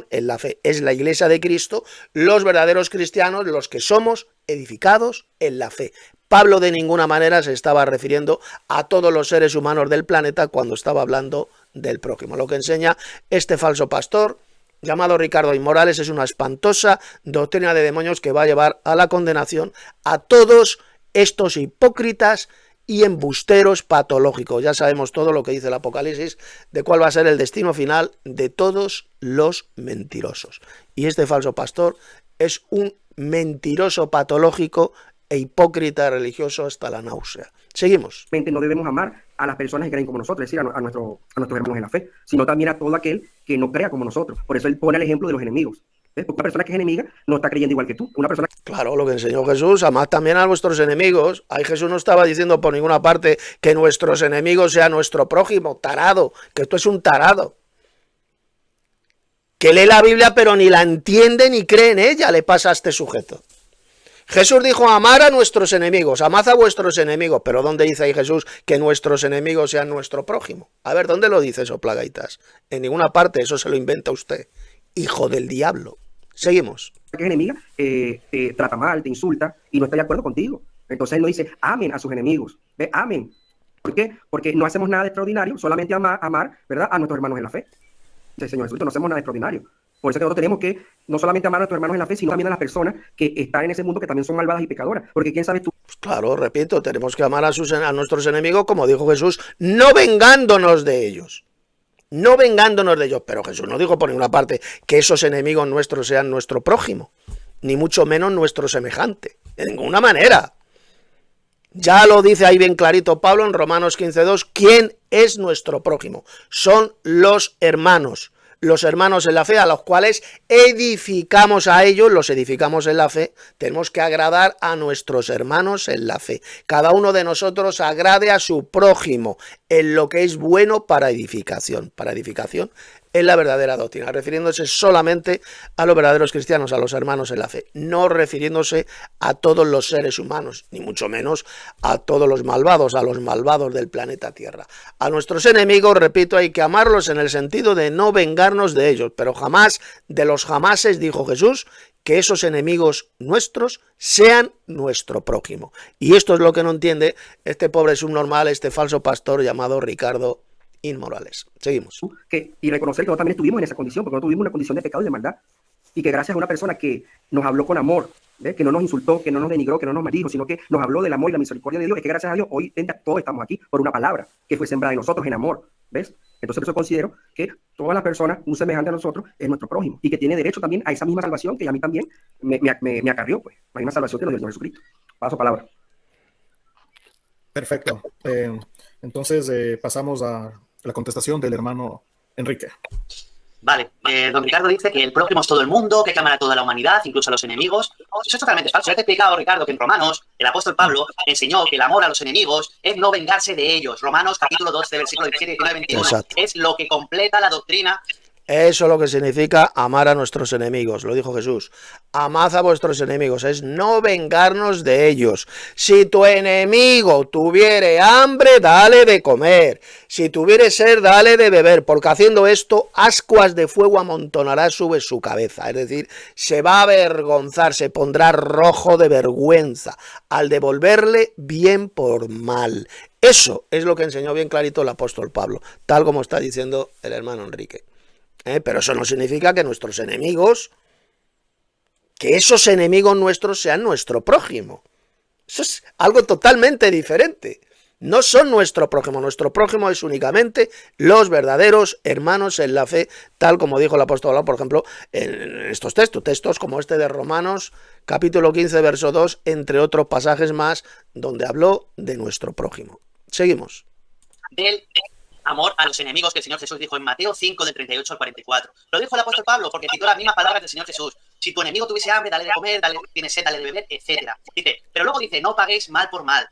en la fe. Es la iglesia de Cristo, los verdaderos cristianos, los que somos edificados en la fe. Pablo de ninguna manera se estaba refiriendo a todos los seres humanos del planeta cuando estaba hablando del prójimo. Lo que enseña este falso pastor llamado Ricardo Inmorales es una espantosa doctrina de demonios que va a llevar a la condenación a todos estos hipócritas y embusteros patológicos. Ya sabemos todo lo que dice el Apocalipsis de cuál va a ser el destino final de todos los mentirosos. Y este falso pastor es un mentiroso patológico e hipócrita religioso hasta la náusea. Seguimos. No debemos amar a las personas que creen como nosotros, es decir, a nuestros hermanos en la fe, sino también a todo aquel que no crea como nosotros. Por eso él pone el ejemplo de los enemigos. Porque una persona que es enemiga no está creyendo igual que tú. Una persona... Claro, lo que enseñó Jesús, amad también a vuestros enemigos. Ahí Jesús no estaba diciendo por ninguna parte que nuestros enemigos sean nuestro prójimo, tarado, que esto es un tarado. Que lee la Biblia pero ni la entiende ni cree en ella, le pasa a este sujeto. Jesús dijo amar a nuestros enemigos, amad a vuestros enemigos, pero ¿dónde dice ahí Jesús que nuestros enemigos sean nuestro prójimo? A ver, ¿dónde lo dice eso, plagaitas? En ninguna parte, eso se lo inventa usted, hijo del diablo. Seguimos. Que es enemiga, te trata mal, te insulta y no está de acuerdo contigo. Entonces él no dice amen a sus enemigos, ¿ve? Amen. ¿Por qué? Porque no hacemos nada de extraordinario, solamente amar, ¿verdad?, a nuestros hermanos en la fe. Sí, Señor Jesucristo, no hacemos nada de extraordinario. Por eso que nosotros tenemos que no solamente amar a nuestros hermanos en la fe, sino también a las personas que están en ese mundo que también son malvadas y pecadoras. Porque quién sabe tú. Pues claro, repito, tenemos que amar a nuestros enemigos, como dijo Jesús, no vengándonos de ellos. No vengándonos de ellos. Pero Jesús no dijo por ninguna parte que esos enemigos nuestros sean nuestro prójimo, ni mucho menos nuestro semejante. De ninguna manera. Ya lo dice ahí bien clarito Pablo en Romanos 15:2. ¿Quién es nuestro prójimo? Son los hermanos en la fe, a los cuales edificamos a ellos, los edificamos en la fe. Tenemos que agradar a nuestros hermanos en la fe. Cada uno de nosotros agrade a su prójimo en lo que es bueno para edificación. Para edificación es la verdadera doctrina, refiriéndose solamente a los verdaderos cristianos, a los hermanos en la fe, no refiriéndose a todos los seres humanos, ni mucho menos a todos los malvados, a los malvados del planeta Tierra. A nuestros enemigos, repito, hay que amarlos en el sentido de no vengarnos de ellos, pero jamás, de los jamases, dijo Jesús, que esos enemigos nuestros sean nuestro prójimo. Y esto es lo que no entiende este pobre subnormal, este falso pastor llamado Ricardo Inmorales. Seguimos. Y reconocer que nosotros también estuvimos en esa condición, porque nosotros tuvimos una condición de pecado y de maldad. Y que gracias a una persona que nos habló con amor, ¿ves?, que no nos insultó, que no nos denigró, que no nos maldijo, sino que nos habló del amor y la misericordia de Dios, es que gracias a Dios hoy todos estamos aquí por una palabra que fue sembrada en nosotros en amor. ¿Ves? Entonces por eso considero que todas las personas, un semejante a nosotros, es nuestro prójimo y que tiene derecho también a esa misma salvación que a mí también me acarrió, pues, la misma salvación que nos dio el Señor Jesucristo. Paso palabra. Perfecto. Entonces pasamos a la contestación del hermano Enrique. Vale, don Ricardo dice que el prójimo es todo el mundo, que hay que amar a toda la humanidad, incluso a los enemigos. Eso es totalmente falso. Ya te he explicado, Ricardo, que en Romanos el apóstol Pablo enseñó que el amor a los enemigos es no vengarse de ellos. Romanos capítulo 12, versículo 17, 19, 21. Exacto. Es lo que completa la doctrina Eso es lo que significa amar a nuestros enemigos, lo dijo Jesús. Amad a vuestros enemigos, es no vengarnos de ellos. Si tu enemigo tuviere hambre, dale de comer. Si tuviere sed, dale de beber, porque haciendo esto, ascuas de fuego amontonará sobre su cabeza. Es decir, se va a avergonzar, se pondrá rojo de vergüenza al devolverle bien por mal. Eso es lo que enseñó bien clarito el apóstol Pablo, tal como está diciendo el hermano Enrique. Pero eso no significa que nuestros enemigos, que esos enemigos nuestros sean nuestro prójimo. Eso es algo totalmente diferente. No son nuestro prójimo es únicamente los verdaderos hermanos en la fe, tal como dijo el apóstol Pablo, por ejemplo, en estos textos como este de Romanos, capítulo 15, verso 2, entre otros pasajes más, donde habló de nuestro prójimo. Seguimos. Del amor a los enemigos que el Señor Jesús dijo en Mateo 5, del 38 al 44. Lo dijo el apóstol Pablo porque citó las mismas palabras del Señor Jesús. Si tu enemigo tuviese hambre, dale de comer, tienes sed, dale de beber, etc. Dice, pero luego dice, no paguéis mal por mal.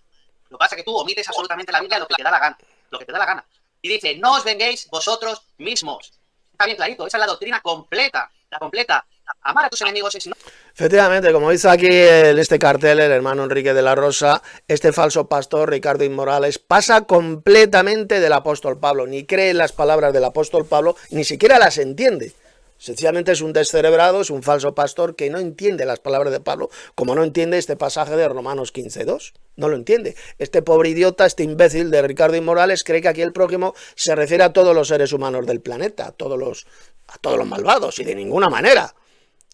Lo que pasa es que tú omites absolutamente la Biblia lo que te da la gana. Lo que te da la gana. Y dice, no os venguéis vosotros mismos. Está bien clarito, esa es la doctrina completa, la completa. Amar a tus enemigos es no. Efectivamente, como dice aquí en este cartel el hermano Enrique de la Rosa, este falso pastor Ricardo Inmorales pasa completamente del apóstol Pablo, ni cree en las palabras del apóstol Pablo, ni siquiera las entiende. Sencillamente es un descerebrado, es un falso pastor que no entiende las palabras de Pablo, como no entiende este pasaje de Romanos 15:2. No lo entiende. Este pobre idiota, este imbécil de Ricardo Inmorales cree que aquí el prójimo se refiere a todos los seres humanos del planeta, a todos los malvados, y de ninguna manera.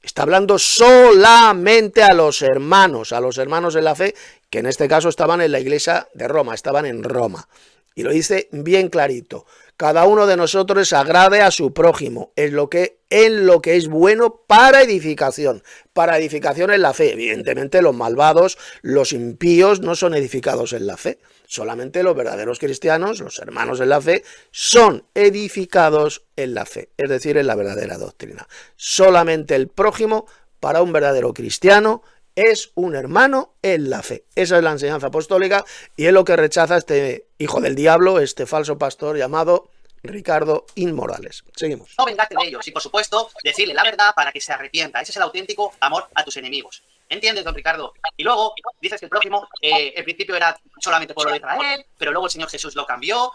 Está hablando solamente a los hermanos en la fe, que en este caso estaban en la iglesia de Roma, estaban en Roma. Y lo dice bien clarito. Cada uno de nosotros agrade a su prójimo en lo que es bueno para edificación en la fe. Evidentemente los malvados, los impíos no son edificados en la fe. Solamente los verdaderos cristianos, los hermanos en la fe, son edificados en la fe, es decir, en la verdadera doctrina. Solamente el prójimo, para un verdadero cristiano, es un hermano en la fe. Esa es la enseñanza apostólica y es lo que rechaza este hijo del diablo, este falso pastor llamado Ricardo Inmorales. Seguimos. No vengarte de ellos y, por supuesto, decirle la verdad para que se arrepienta. Ese es el auténtico amor a tus enemigos. ¿Entiendes, don Ricardo? Y luego dices que el prójimo, el principio era solamente pueblo de Israel, pero luego el Señor Jesús lo cambió.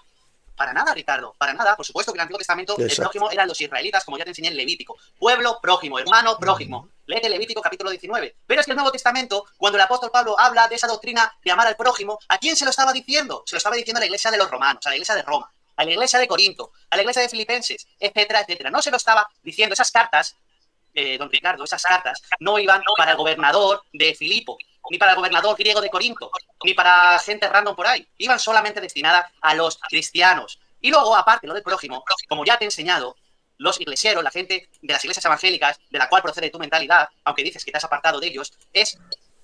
Para nada, Ricardo, para nada. Por supuesto que en el Antiguo Testamento el prójimo eran los israelitas, como ya te enseñé en Levítico. Pueblo prójimo, hermano prójimo. Léete Levítico capítulo 19. Pero es que el Nuevo Testamento, cuando el apóstol Pablo habla de esa doctrina de amar al prójimo, ¿a quién se lo estaba diciendo? Se lo estaba diciendo a la iglesia de los romanos, a la iglesia de Roma, a la iglesia de Corinto, a la iglesia de Filipenses, etcétera, etcétera. No se lo estaba diciendo. Esas cartas, don Ricardo, esas cartas no iban para el gobernador de Filipo, ni para el gobernador griego de Corinto, ni para gente random por ahí. Iban solamente destinadas a los cristianos. Y luego, aparte, lo del prójimo, como ya te he enseñado, los iglesieros, la gente de las iglesias evangélicas, de la cual procede tu mentalidad, aunque dices que te has apartado de ellos,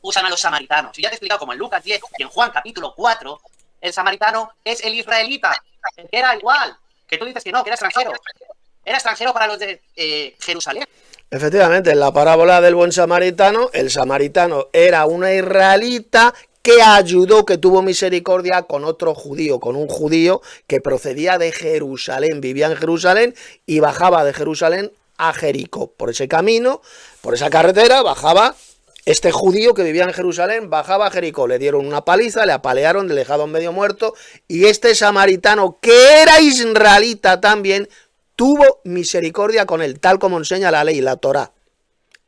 usan a los samaritanos. Y ya te he explicado, como en Lucas 10 y en Juan capítulo 4, el samaritano es el israelita, el que era igual, que tú dices que no, que era extranjero. Era extranjero para los de Jerusalén. Efectivamente, en la parábola del buen samaritano, el samaritano era un israelita que ayudó, que tuvo misericordia con otro judío, con un judío que procedía de Jerusalén, vivía en Jerusalén y bajaba de Jerusalén a Jericó. Por ese camino, por esa carretera, bajaba este judío que vivía en Jerusalén, bajaba a Jericó. Le dieron una paliza, le apalearon, le dejaron medio muerto, y este samaritano, que era israelita también, tuvo misericordia con él, tal como enseña la ley, la Torá.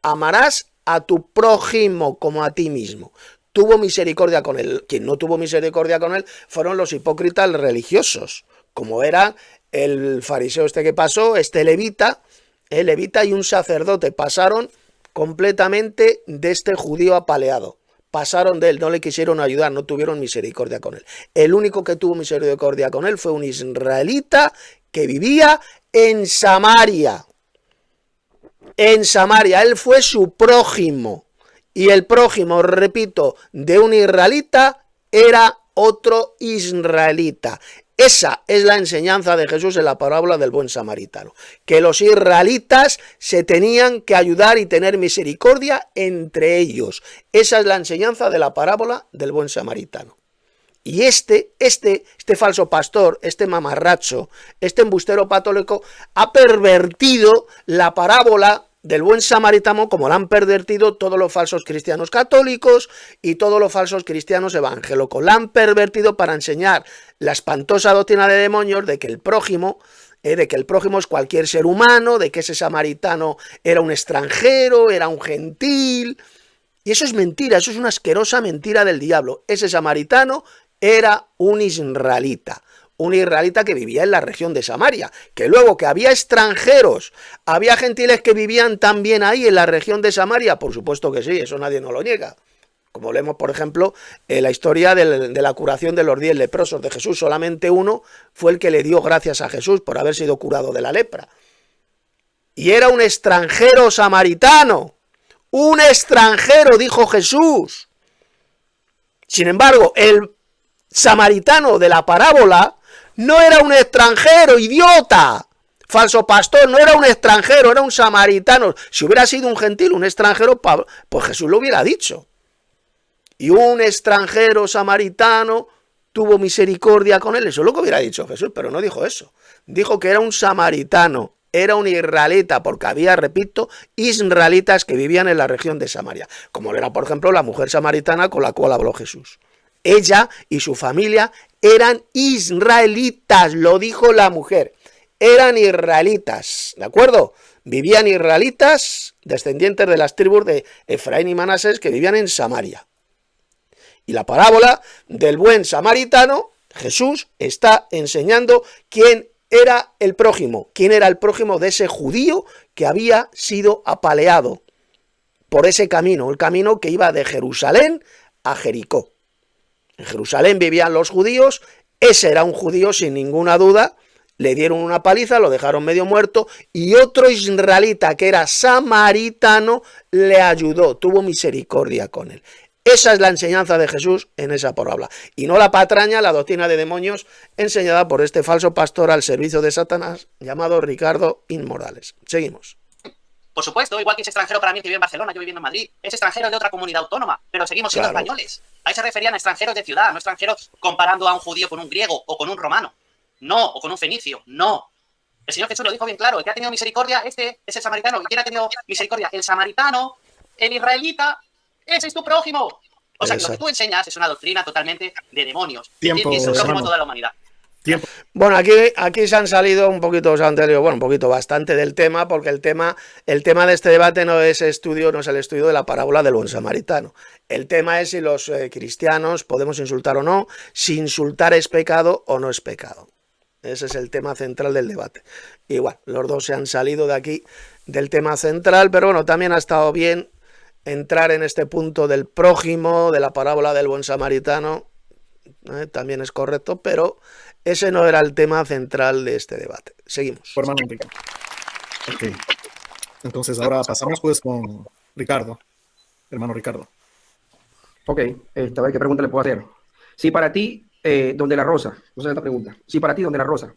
Amarás a tu prójimo como a ti mismo. Tuvo misericordia con él. Quien no tuvo misericordia con él fueron los hipócritas religiosos, como era el fariseo este que pasó, este levita, el levita y un sacerdote pasaron completamente de este judío apaleado. Pasaron de él, no le quisieron ayudar, no tuvieron misericordia con él. El único que tuvo misericordia con él fue un israelita que vivía en Samaria. En Samaria, él fue su prójimo. Y el prójimo, repito, de un israelita era otro israelita. Esa es la enseñanza de Jesús en la parábola del buen samaritano. Que los israelitas se tenían que ayudar y tener misericordia entre ellos. Esa es la enseñanza de la parábola del buen samaritano. Y este falso pastor, este mamarracho, este embustero patólico, ha pervertido la parábola del buen samaritano, como la han pervertido todos los falsos cristianos católicos y todos los falsos cristianos evangélicos. La han pervertido para enseñar la espantosa doctrina de demonios de que el prójimo es cualquier ser humano, de que ese samaritano era un extranjero, era un gentil. Y eso es mentira, eso es una asquerosa mentira del diablo. Ese samaritano era un israelita que vivía en la región de Samaria, que luego que había extranjeros, había gentiles que vivían también ahí en la región de Samaria, por supuesto que sí, eso nadie nos lo niega. Como leemos, por ejemplo, la historia de la curación de los 10 leprosos de Jesús, solamente uno fue el que le dio gracias a Jesús por haber sido curado de la lepra. Y era un extranjero samaritano, un extranjero, dijo Jesús. Sin embargo, el samaritano de la parábola no era un extranjero, idiota. Falso pastor, no era un extranjero, era un samaritano. Si hubiera sido un gentil, un extranjero, pues Jesús lo hubiera dicho. Y un extranjero samaritano tuvo misericordia con él. Eso es lo que hubiera dicho Jesús, pero no dijo eso. Dijo que era un samaritano, era un israelita, porque había, repito, israelitas que vivían en la región de Samaria. Como era, por ejemplo, la mujer samaritana con la cual habló Jesús. Ella y su familia eran israelitas, lo dijo la mujer. Eran israelitas, ¿de acuerdo? Vivían israelitas, descendientes de las tribus de Efraín y Manasés, que vivían en Samaria. Y la parábola del buen samaritano, Jesús está enseñando quién era el prójimo de ese judío que había sido apaleado por ese camino, el camino que iba de Jerusalén a Jericó. En Jerusalén vivían los judíos, ese era un judío sin ninguna duda, le dieron una paliza, lo dejaron medio muerto, y otro israelita que era samaritano le ayudó, tuvo misericordia con él. Esa es la enseñanza de Jesús en esa parábola, y no la patraña, la doctrina de demonios enseñada por este falso pastor al servicio de Satanás llamado Ricardo Inmorales. Seguimos. Por supuesto, igual que ese extranjero para mí que vive en Barcelona, yo viviendo en Madrid, es extranjero de otra comunidad autónoma, pero seguimos siendo españoles. Ahí se referían a extranjeros de ciudad, no extranjeros comparando a un judío con un griego o con un romano. No, o con un fenicio, no. El Señor Jesús lo dijo bien claro, el que ha tenido misericordia, este es el samaritano. ¿Y quién ha tenido misericordia? El samaritano, el israelita, ese es tu prójimo. O sea, que lo que tú enseñas es una doctrina totalmente de demonios. Tiempo, y es el prójimo hermano. de toda la humanidad. Tiempo. Bueno, aquí se han salido un poquito, bastante del tema, porque el tema de este debate no es el estudio de la parábola del buen samaritano. El tema es si los cristianos podemos insultar o no, si insultar es pecado o no es pecado. Ese es el tema central del debate. Igual, los dos se han salido de aquí del tema central, pero bueno, también ha estado bien entrar en este punto del prójimo, de la parábola del buen samaritano, también es correcto, pero ese no era el tema central de este debate. Seguimos. Hermano Enrique. Ok. Entonces ahora pasamos pues con Ricardo. Hermano Ricardo. Ok, a ver qué pregunta le puedo hacer. Si para ti, donde la rosa, no sé esta pregunta, si para ti, donde la rosa,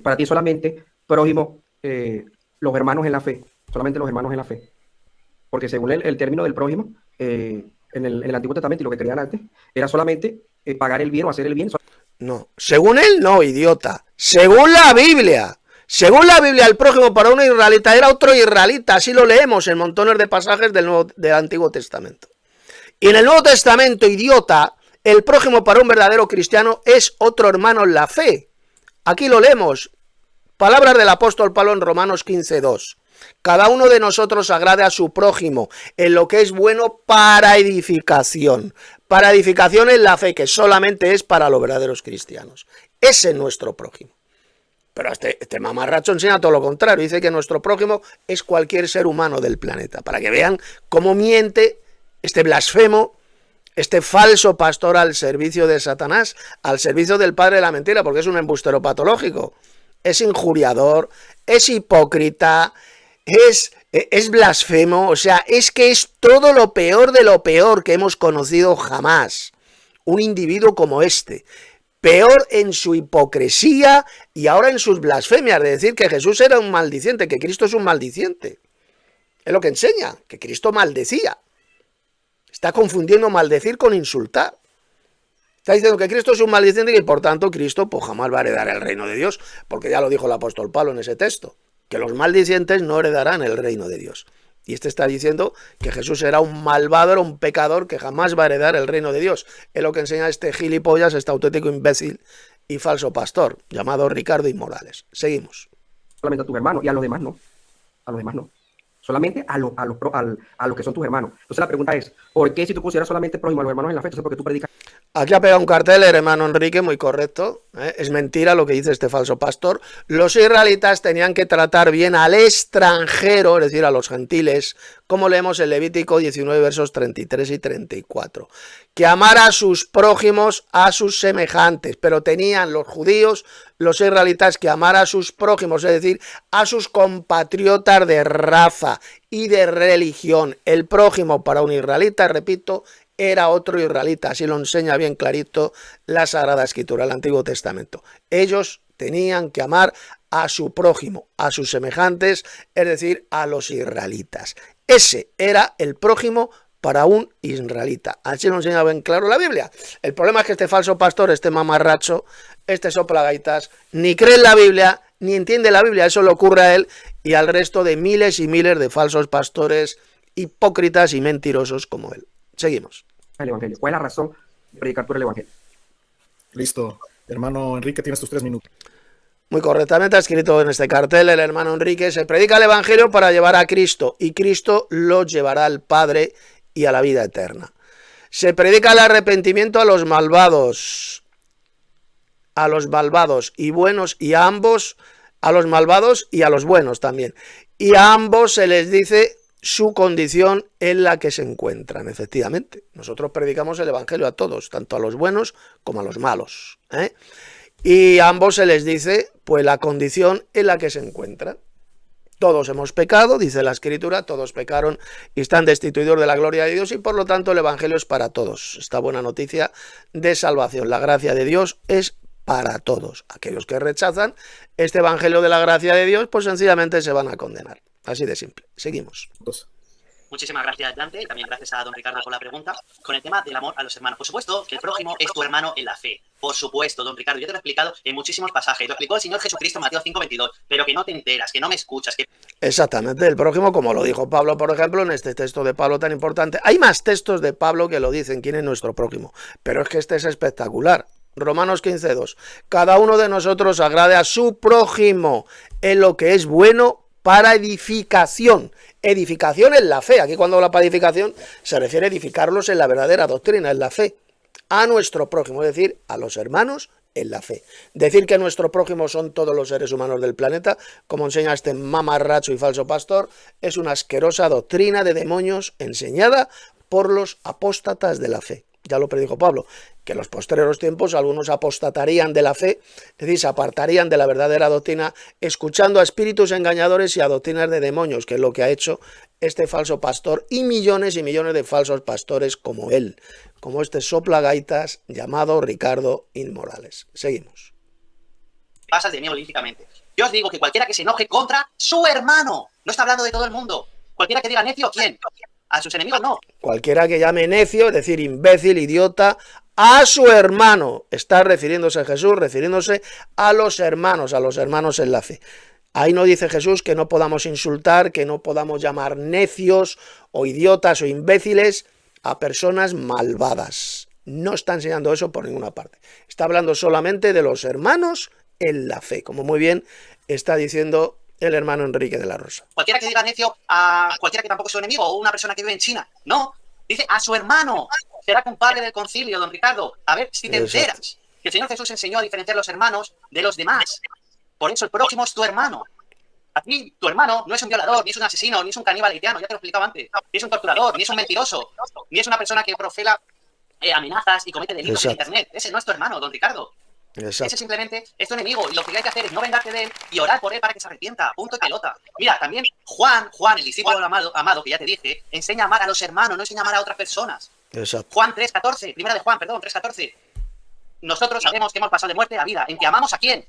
para ti solamente prójimo, los hermanos en la fe, solamente los hermanos en la fe. Porque según el término del prójimo, en el Antiguo Testamento y lo que creían antes, era solamente pagar el bien o hacer el bien. No, según él no, idiota. Según la Biblia, el prójimo para un israelita era otro israelita, así lo leemos en montones de pasajes del Antiguo Testamento. Y en el Nuevo Testamento, idiota, el prójimo para un verdadero cristiano es otro hermano en la fe. Aquí lo leemos, palabras del apóstol Pablo en Romanos 15:2. Cada uno de nosotros agrade a su prójimo en lo que es bueno para edificación. Para edificación en la fe, que solamente es para los verdaderos cristianos. Ese es nuestro prójimo. Pero este mamarracho enseña todo lo contrario. Dice que nuestro prójimo es cualquier ser humano del planeta. Para que vean cómo miente este blasfemo, este falso pastor al servicio de Satanás, al servicio del padre de la mentira, porque es un embustero patológico. Es injuriador, es hipócrita, es blasfemo, o sea, es que es todo lo peor de lo peor que hemos conocido jamás. Un individuo como este, peor en su hipocresía y ahora en sus blasfemias, de decir que Jesús era un maldiciente, que Cristo es un maldiciente. Es lo que enseña, que Cristo maldecía. Está confundiendo maldecir con insultar. Está diciendo que Cristo es un maldiciente y que por tanto Cristo pues jamás va a heredar el reino de Dios, porque ya lo dijo el apóstol Pablo en ese texto, que los maldicientes no heredarán el reino de Dios. Y este está diciendo que Jesús era un malvado, era un pecador que jamás va a heredar el reino de Dios. Es lo que enseña este gilipollas, este auténtico imbécil y falso pastor, llamado Ricardo Inmorales. Seguimos. Solamente a tus hermanos y a los demás no. A los demás no. Solamente a los que son tus hermanos. Entonces la pregunta es, ¿por qué si tú consideras solamente prójimo a los hermanos en la fe? Entonces, ¿por qué tú predicas? Aquí ha pegado un cartel el hermano Enrique, muy correcto. Es mentira lo que dice este falso pastor. Los israelitas tenían que tratar bien al extranjero, es decir, a los gentiles, como leemos en Levítico 19, versos 33 y 34. Que amar a sus prójimos, a sus semejantes. Pero tenían los judíos, los israelitas, que amar a sus prójimos, es decir, a sus compatriotas de raza y de religión. El prójimo para un israelita, repito, era otro israelita, así lo enseña bien clarito la Sagrada Escritura, el Antiguo Testamento. Ellos tenían que amar a su prójimo, a sus semejantes, es decir, a los israelitas. Ese era el prójimo para un israelita. Así lo enseña bien claro la Biblia. El problema es que este falso pastor, este mamarracho, este soplagaitas, ni cree en la Biblia, ni entiende la Biblia. Eso le ocurre a él y al resto de miles y miles de falsos pastores hipócritas y mentirosos como él. Seguimos. El evangelio. ¿Cuál es la razón de predicar por el evangelio? Listo. Hermano Enrique, tienes tus 3 minutos. Muy correctamente ha escrito en este cartel el hermano Enrique: se predica el evangelio para llevar a Cristo y Cristo lo llevará al Padre y a la vida eterna. Se predica el arrepentimiento a los malvados y buenos, y a ambos, a los malvados y a los buenos también. Y a ambos se les dice su condición en la que se encuentran. Efectivamente, nosotros predicamos el evangelio a todos, tanto a los buenos como a los malos, y a ambos se les dice pues la condición en la que se encuentran. Todos hemos pecado, dice la Escritura, todos pecaron y están destituidos de la gloria de Dios, y por lo tanto el evangelio es para todos. Esta buena noticia de salvación, la gracia de Dios es para todos. Aquellos que rechazan este evangelio de la gracia de Dios, pues sencillamente se van a condenar. Así de simple. Seguimos. Muchísimas gracias, Dante, y también gracias a don Ricardo por la pregunta. Con el tema del amor a los hermanos. Por supuesto que el prójimo es tu hermano en la fe. Por supuesto, don Ricardo, yo te lo he explicado en muchísimos pasajes. Lo explicó el Señor Jesucristo en Mateo 5:22, pero que no te enteras, que no me escuchas. Exactamente, el prójimo, como lo dijo Pablo, por ejemplo, en este texto de Pablo tan importante. Hay más textos de Pablo que lo dicen, quién es nuestro prójimo, pero es que este es espectacular. Romanos 15:2. Cada uno de nosotros agrade a su prójimo en lo que es bueno para edificación. Edificación en la fe. Aquí cuando habla para edificación se refiere a edificarlos en la verdadera doctrina, en la fe. A nuestro prójimo, es decir, a los hermanos en la fe. Decir que nuestro prójimo son todos los seres humanos del planeta, como enseña este mamarracho y falso pastor, es una asquerosa doctrina de demonios enseñada por los apóstatas de la fe. Ya lo predijo Pablo, que en los postreros tiempos algunos apostatarían de la fe, es decir, se apartarían de la verdadera doctrina, escuchando a espíritus engañadores y a doctrinas de demonios, que es lo que ha hecho este falso pastor y millones de falsos pastores como él, como este soplagaitas llamado Ricardo Inmorales. Seguimos. Pasas de mí olímpicamente. Yo os digo que cualquiera que se enoje contra su hermano, no está hablando de todo el mundo. Cualquiera que diga necio, ¿quién? A sus enemigos no. Cualquiera que llame necio, es decir, imbécil, idiota, a su hermano, está refiriéndose a Jesús, refiriéndose a los hermanos en la fe. Ahí no dice Jesús que no podamos insultar, que no podamos llamar necios o idiotas o imbéciles a personas malvadas. No está enseñando eso por ninguna parte. Está hablando solamente de los hermanos en la fe, como muy bien está diciendo el hermano Enrique de la Rosa. Cualquiera que diga necio a cualquiera que tampoco es su enemigo, o una persona que vive en China, no. Dice a su hermano. Será compadre del concilio, don Ricardo. A ver si te enteras. Que el Señor Jesús enseñó a diferenciar los hermanos de los demás. Por eso el próximo es tu hermano. Aquí tu hermano no es un violador, ni es un asesino, ni es un caníbal haitiano, ya te lo explicaba antes. Ni es un torturador, ni es un mentiroso, ni es una persona que profela amenazas y comete delitos en internet. Ese no es tu hermano, don Ricardo. Exacto. Ese simplemente es tu enemigo, y lo que hay que hacer es no vengarte de él y orar por él para que se arrepienta. Punto y pelota. Mira, también Juan, el discípulo amado, que ya te dije, enseña a amar a los hermanos, no enseña a amar a otras personas. Exacto. Juan 3:14, primera de Juan, perdón, 3:14. Nosotros sabemos que hemos pasado de muerte a vida. ¿En que amamos a quién?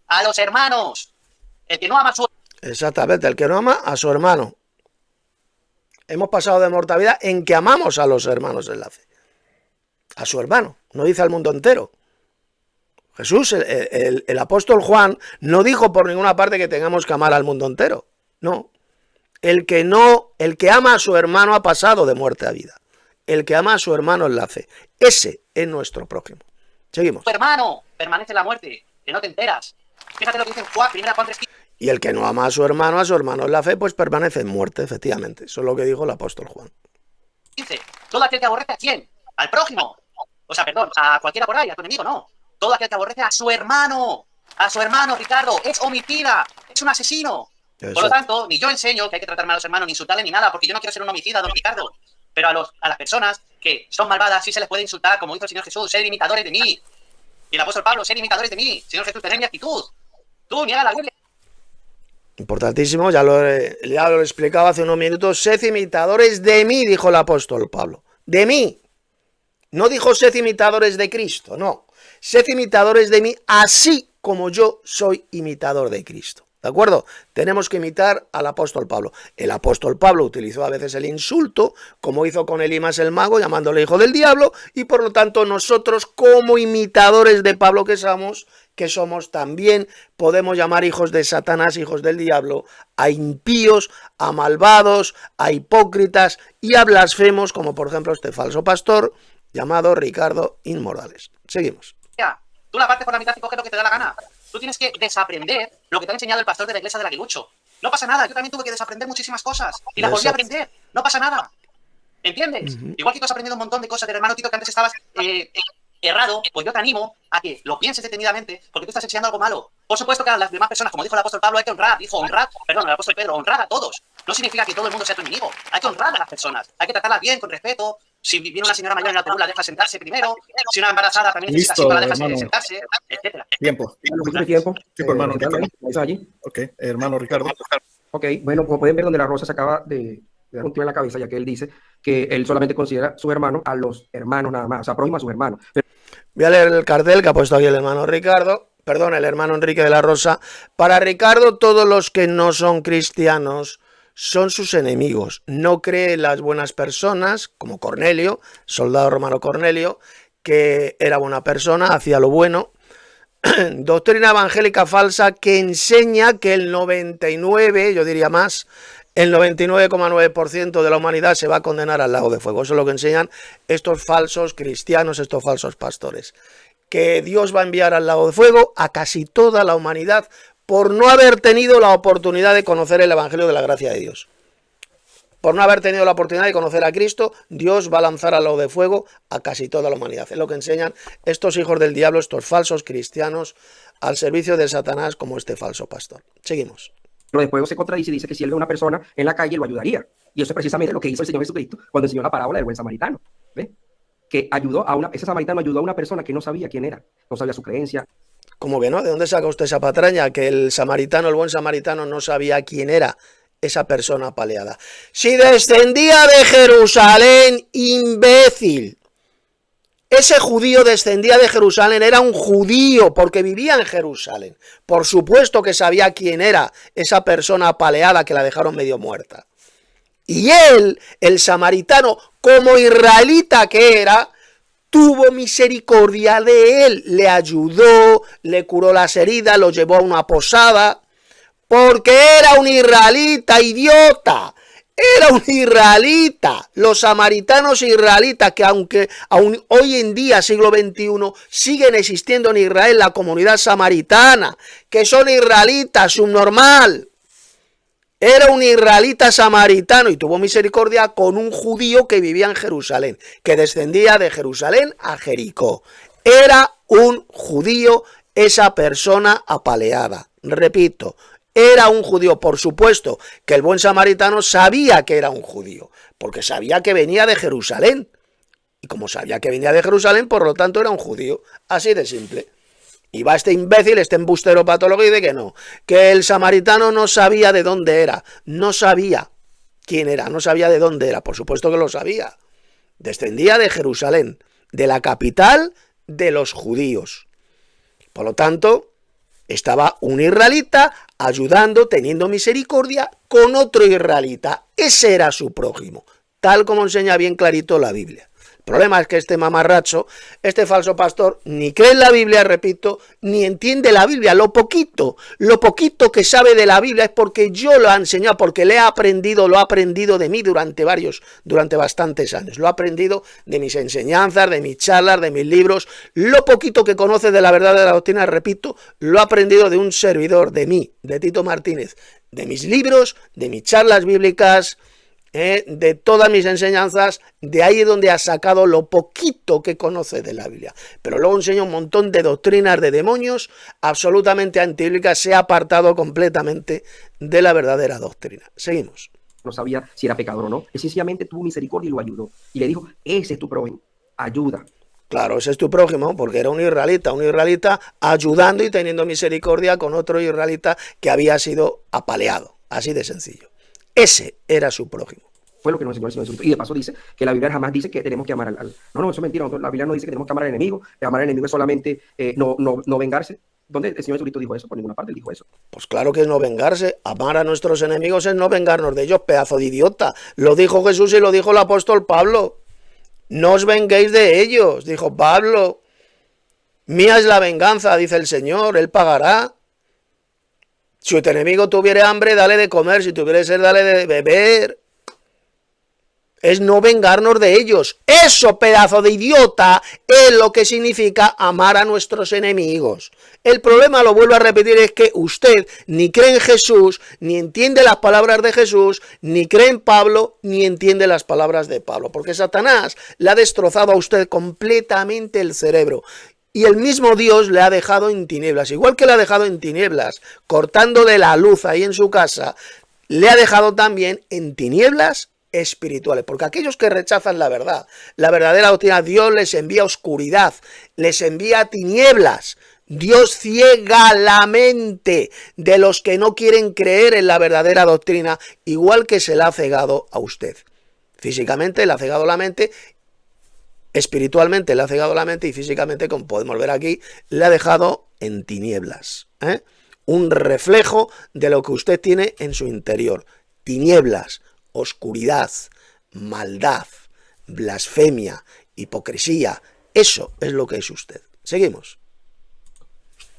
A los hermanos. El que no ama a su... Exactamente, el que no ama a su hermano. Hemos pasado de muerte a vida en que amamos a los hermanos en la fe. a su hermano, no dice al mundo entero. Jesús, el apóstol Juan, no dijo por ninguna parte que tengamos que amar al mundo entero. No. El que ama a su hermano ha pasado de muerte a vida. El que ama a su hermano es la fe. Ese es nuestro prójimo. Seguimos. Tu hermano permanece en la muerte, que no te enteras. Fíjate lo que dice Juan, 1 Juan 3:15. Y el que no ama a su hermano es la fe, pues permanece en muerte, efectivamente. Eso es lo que dijo el apóstol Juan. Todo aquel que aborrece, ¿a quién? Al prójimo. O sea, perdón, a cualquiera por ahí, a tu enemigo, no. Todo aquel que aborrece a su hermano, Ricardo, es homicida, es un asesino. Eso. Por lo tanto, ni yo enseño que hay que tratar mal a los hermanos, ni insultarle, ni nada, porque yo no quiero ser un homicida, don Ricardo. Pero a las personas que son malvadas sí se les puede insultar, como hizo el Señor Jesús, ser imitadores de mí. Y el apóstol Pablo, ser imitadores de mí. Señor Jesús, tened mi actitud. Tú, niega la Biblia. Importantísimo, ya lo explicaba hace unos minutos. Sed imitadores de mí, dijo el apóstol Pablo. De mí. No dijo sed imitadores de Cristo, no. Sed imitadores de mí, así como yo soy imitador de Cristo. ¿De acuerdo? Tenemos que imitar al apóstol Pablo. El apóstol Pablo utilizó a veces el insulto, como hizo con Elimas el mago, llamándole hijo del diablo, y por lo tanto nosotros, como imitadores de Pablo que somos también, podemos llamar hijos de Satanás, hijos del diablo, a impíos, a malvados, a hipócritas y a blasfemos, como por ejemplo este falso pastor llamado Ricardo Inmorales. Seguimos. Tú la partes por la mitad y coges lo que te da la gana. Tú tienes que desaprender lo que te ha enseñado el pastor de la iglesia del Aguilucho. No pasa nada, yo también tuve que desaprender muchísimas cosas y las volví a aprender. No pasa nada. ¿Entiendes? Igual que tú has aprendido un montón de cosas del hermano Tito que antes estabas errado, pues yo te animo a que lo pienses detenidamente porque tú estás enseñando algo malo. Por supuesto que a las demás personas, como dijo el apóstol Pablo, hay que honrar, el apóstol Pedro, honrar a todos. No significa que todo el mundo sea tu enemigo. Hay que honrar a las personas, hay que tratarlas bien, con respeto. Si viene una señora mayor en la autobús, la deja sentarse primero. Si una embarazada también necesita así, la deja sentarse, etcétera. Tiempo. Tiempo. Sí, por hermano Ricardo. ¿Eso allí? Ok, hermano Ricardo. Ok, bueno, como pueden ver, donde la Rosa se acaba de dar un tiro en la cabeza, ya que él dice que él solamente considera su hermano a los hermanos nada más, o sea, prójimo a sus hermanos. Pero... Voy a leer el cartel que ha puesto aquí el hermano Ricardo, perdón, el hermano Enrique de la Rosa. Para Ricardo, todos los que no son cristianos son sus enemigos. No cree en las buenas personas, como Cornelio, soldado romano Cornelio, que era buena persona, hacía lo bueno. Doctrina evangélica falsa que enseña que el 99, yo diría más, el 99,9% de la humanidad se va a condenar al lago de fuego. Eso es lo que enseñan estos falsos cristianos, estos falsos pastores. Que Dios va a enviar al lago de fuego a casi toda la humanidad por no haber tenido la oportunidad de conocer el evangelio de la gracia de Dios. Por no haber tenido la oportunidad de conocer a Cristo, Dios va a lanzar al lago de fuego a casi toda la humanidad. Es lo que enseñan estos hijos del diablo, estos falsos cristianos al servicio de Satanás como este falso pastor. Seguimos. Pero después se contradice y dice que si él ve a una persona en la calle lo ayudaría. Y eso es precisamente lo que hizo el Señor Jesucristo cuando enseñó la parábola del buen samaritano. ¿Ves? Que ese samaritano ayudó a una persona que no sabía quién era, no sabía su creencia. ¿Cómo que no? ¿De dónde saca usted esa patraña? Que el buen samaritano no sabía quién era esa persona apaleada. Si descendía de Jerusalén, imbécil. Ese judío descendía de Jerusalén, era un judío porque vivía en Jerusalén. Por supuesto que sabía quién era esa persona apaleada que la dejaron medio muerta. Y él, el samaritano, como israelita que era, tuvo misericordia de él, le ayudó, le curó las heridas, lo llevó a una posada, porque era un israelita, idiota. Era un israelita. Los samaritanos israelitas, que aunque aún hoy en día, siglo XXI, siguen existiendo en Israel la comunidad samaritana, que son israelitas, subnormal. Era un israelita samaritano y tuvo misericordia con un judío que vivía en Jerusalén, que descendía de Jerusalén a Jericó. Era un judío esa persona apaleada. Repito, era un judío. Por supuesto que el buen samaritano sabía que era un judío, porque sabía que venía de Jerusalén. Y como sabía que venía de Jerusalén, por lo tanto era un judío. Así de simple. Y va este imbécil, este embustero patológico y dice que no, que el samaritano no sabía de dónde era, no sabía quién era, no sabía de dónde era, por supuesto que lo sabía. Descendía de Jerusalén, de la capital de los judíos. Por lo tanto, estaba un israelita ayudando, teniendo misericordia con otro israelita. Ese era su prójimo, tal como enseña bien clarito la Biblia. El problema es que este mamarracho, este falso pastor, ni cree en la Biblia, repito, ni entiende la Biblia. Lo poquito que sabe de la Biblia es porque yo lo he enseñado, porque lo ha aprendido de mí durante bastantes años. Lo ha aprendido de mis enseñanzas, de mis charlas, de mis libros. Lo poquito que conoce de la verdad de la doctrina, repito, lo ha aprendido de un servidor, de mí, de Tito Martínez, de mis libros, de mis charlas bíblicas, de todas mis enseñanzas. De ahí es donde ha sacado lo poquito que conoce de la Biblia. Pero luego enseña un montón de doctrinas de demonios absolutamente antibíblicas. Se ha apartado completamente de la verdadera doctrina. Seguimos. No sabía si era pecador o no. Él sencillamente tuvo misericordia y lo ayudó. Y le dijo, ese es tu prójimo, ayuda. Claro, ese es tu prójimo, porque era un israelita ayudando y teniendo misericordia con otro israelita que había sido apaleado. Así de sencillo. Ese era su prójimo. Fue lo que nos enseñó el Señor Jesucristo. Y de paso dice que la Biblia jamás dice que tenemos que amar al... No, eso es mentira. La Biblia no dice que tenemos que amar al enemigo. Amar al enemigo es solamente no vengarse. ¿Dónde el Señor Jesucristo dijo eso? Por ninguna parte él dijo eso. Pues claro que es no vengarse. Amar a nuestros enemigos es no vengarnos de ellos, pedazo de idiota. Lo dijo Jesús y lo dijo el apóstol Pablo. No os venguéis de ellos, dijo Pablo. Mía es la venganza, dice el Señor, Él pagará. Si tu enemigo tuviere hambre, dale de comer. Si tuviere sed, dale de beber. Es no vengarnos de ellos. Eso, pedazo de idiota, es lo que significa amar a nuestros enemigos. El problema, lo vuelvo a repetir, es que usted ni cree en Jesús, ni entiende las palabras de Jesús, ni cree en Pablo, ni entiende las palabras de Pablo. Porque Satanás le ha destrozado a usted completamente el cerebro. Y el mismo Dios le ha dejado en tinieblas. Igual que le ha dejado en tinieblas, cortando de la luz ahí en su casa, le ha dejado también en tinieblas espirituales. Porque aquellos que rechazan la verdad, la verdadera doctrina, Dios les envía oscuridad, les envía tinieblas. Dios ciega la mente de los que no quieren creer en la verdadera doctrina, igual que se la ha cegado a usted. Físicamente le ha cegado la mente, espiritualmente le ha cegado la mente y físicamente, como podemos ver aquí, le ha dejado en tinieblas. Un reflejo de lo que usted tiene en su interior. Tinieblas, oscuridad, maldad, blasfemia, hipocresía. Eso es lo que es usted. Seguimos.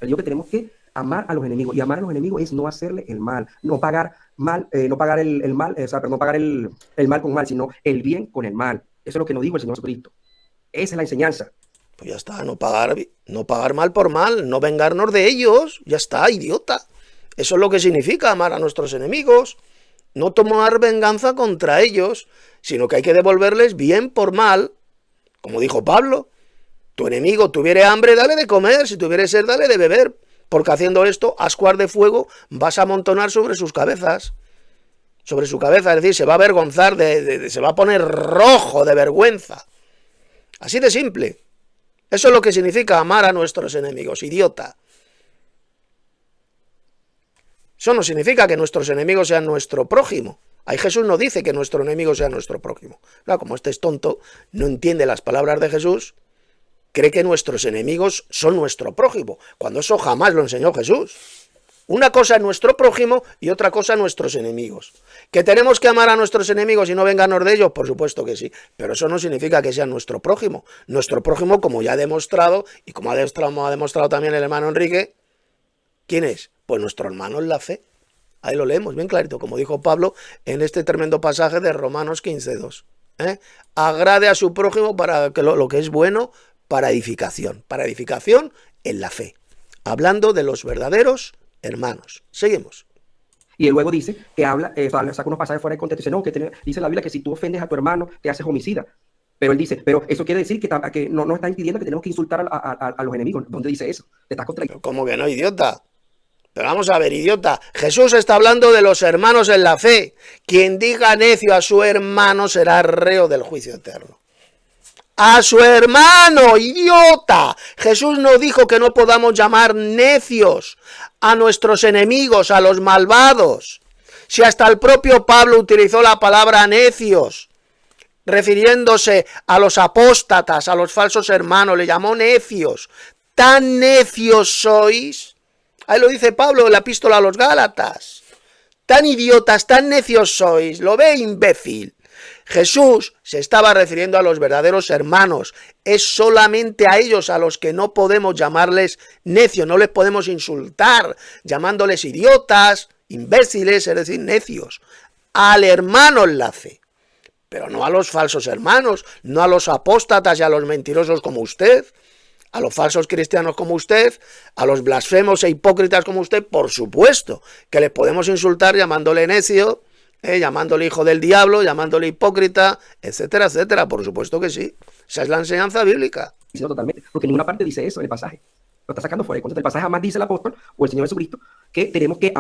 Él dijo que tenemos que amar a los enemigos. Y amar a los enemigos es no hacerle el mal, no pagar mal, no pagar el mal, no pagar el mal con mal, sino el bien con el mal. Eso es lo que nos dijo el Señor Jesucristo. Esa es la enseñanza. Pues ya está, no pagar mal por mal, no vengarnos de ellos. Ya está, idiota. Eso es lo que significa amar a nuestros enemigos. No tomar venganza contra ellos, sino que hay que devolverles bien por mal. Como dijo Pablo, tu enemigo tuviere hambre, dale de comer, si tuviere sed, dale de beber, porque haciendo esto, ascuas de fuego vas a amontonar sobre sus cabezas. Sobre su cabeza, es decir, se va a avergonzar, se va a poner rojo de vergüenza. Así de simple. Eso es lo que significa amar a nuestros enemigos, idiota. Eso no significa que nuestros enemigos sean nuestro prójimo. Ahí Jesús no dice que nuestro enemigo sea nuestro prójimo. Claro, como este es tonto, no entiende las palabras de Jesús, cree que nuestros enemigos son nuestro prójimo, cuando eso jamás lo enseñó Jesús. Una cosa es nuestro prójimo y otra cosa nuestros enemigos. ¿Que tenemos que amar a nuestros enemigos y no vengarnos de ellos? Por supuesto que sí, pero eso no significa que sean nuestro prójimo. Nuestro prójimo, como ya ha demostrado, y como ha demostrado también el hermano Enrique, ¿quién es? Pues nuestro hermano en la fe. Ahí lo leemos bien clarito, como dijo Pablo en este tremendo pasaje de Romanos 15:2. Agrade a su prójimo para que lo que es bueno, para edificación en la fe. Hablando de los verdaderos hermanos. Seguimos. Y él luego dice que saca unos pasajes fuera de contexto. Dice, no, dice la Biblia que si tú ofendes a tu hermano, te haces homicida. Pero él dice, pero eso quiere decir que no está impidiendo que tenemos que insultar a los enemigos. ¿Dónde dice eso? Te estás contradiciendo. ¿Cómo que no, idiota? Pero vamos a ver, idiota. Jesús está hablando de los hermanos en la fe. Quien diga necio a su hermano será reo del juicio eterno. A su hermano, idiota. Jesús no dijo que no podamos llamar necios a nuestros enemigos, a los malvados. Si hasta el propio Pablo utilizó la palabra necios, refiriéndose a los apóstatas, a los falsos hermanos, le llamó necios. ¿Tan necios sois? Ahí lo dice Pablo en la epístola a los Gálatas. Tan idiotas, tan necios sois. Lo ve, imbécil. Jesús se estaba refiriendo a los verdaderos hermanos. Es solamente a ellos a los que no podemos llamarles necios, no les podemos insultar, llamándoles idiotas, imbéciles, es decir, necios. Al hermano en la fe, pero no a los falsos hermanos, no a los apóstatas y a los mentirosos como usted, a los falsos cristianos como usted, a los blasfemos e hipócritas como usted, por supuesto que les podemos insultar llamándole necio, llamándole hijo del diablo, llamándole hipócrita, etcétera, etcétera. Por supuesto que sí. Esa es la enseñanza bíblica. Totalmente, porque en ninguna parte dice eso en el pasaje. Lo está sacando fuera de contexto. El pasaje jamás dice el apóstol o el Señor Jesucristo que tenemos que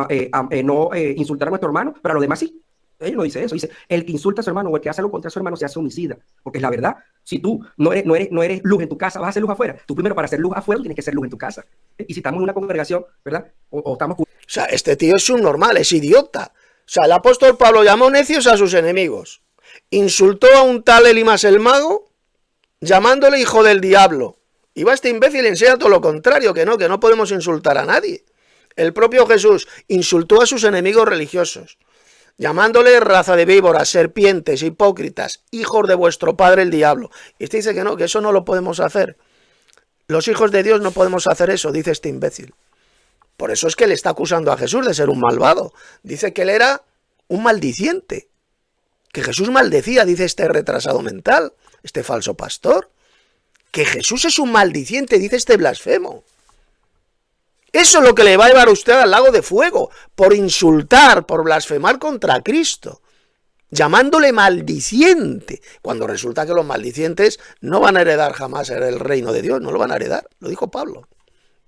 no insultar a nuestro hermano, pero a los demás sí. Él no dice eso. Dice, el que insulta a su hermano o el que hace algo contra su hermano se hace homicida. Porque es la verdad. Si tú no eres luz en tu casa, vas a hacer luz afuera. Tú primero, para hacer luz afuera, tienes que ser luz en tu casa. Y si estamos en una congregación, ¿verdad? O estamos... O sea, este tío es un normal, es idiota. O sea, el apóstol Pablo llamó necios a sus enemigos. Insultó a un tal Elimas el mago, llamándole hijo del diablo. Y va este imbécil y enseña todo lo contrario, que no podemos insultar a nadie. El propio Jesús insultó a sus enemigos religiosos, llamándole raza de víboras, serpientes, hipócritas, hijos de vuestro padre el diablo. Y este dice que eso no lo podemos hacer. Los hijos de Dios no podemos hacer eso, dice este imbécil. Por eso es que le está acusando a Jesús de ser un malvado. Dice que él era un maldiciente. Que Jesús maldecía, dice este retrasado mental, este falso pastor. Que Jesús es un maldiciente, dice este blasfemo. Eso es lo que le va a llevar a usted al lago de fuego, por insultar, por blasfemar contra Cristo, llamándole maldiciente, cuando resulta que los maldicientes no van a heredar jamás el reino de Dios, no lo van a heredar, lo dijo Pablo.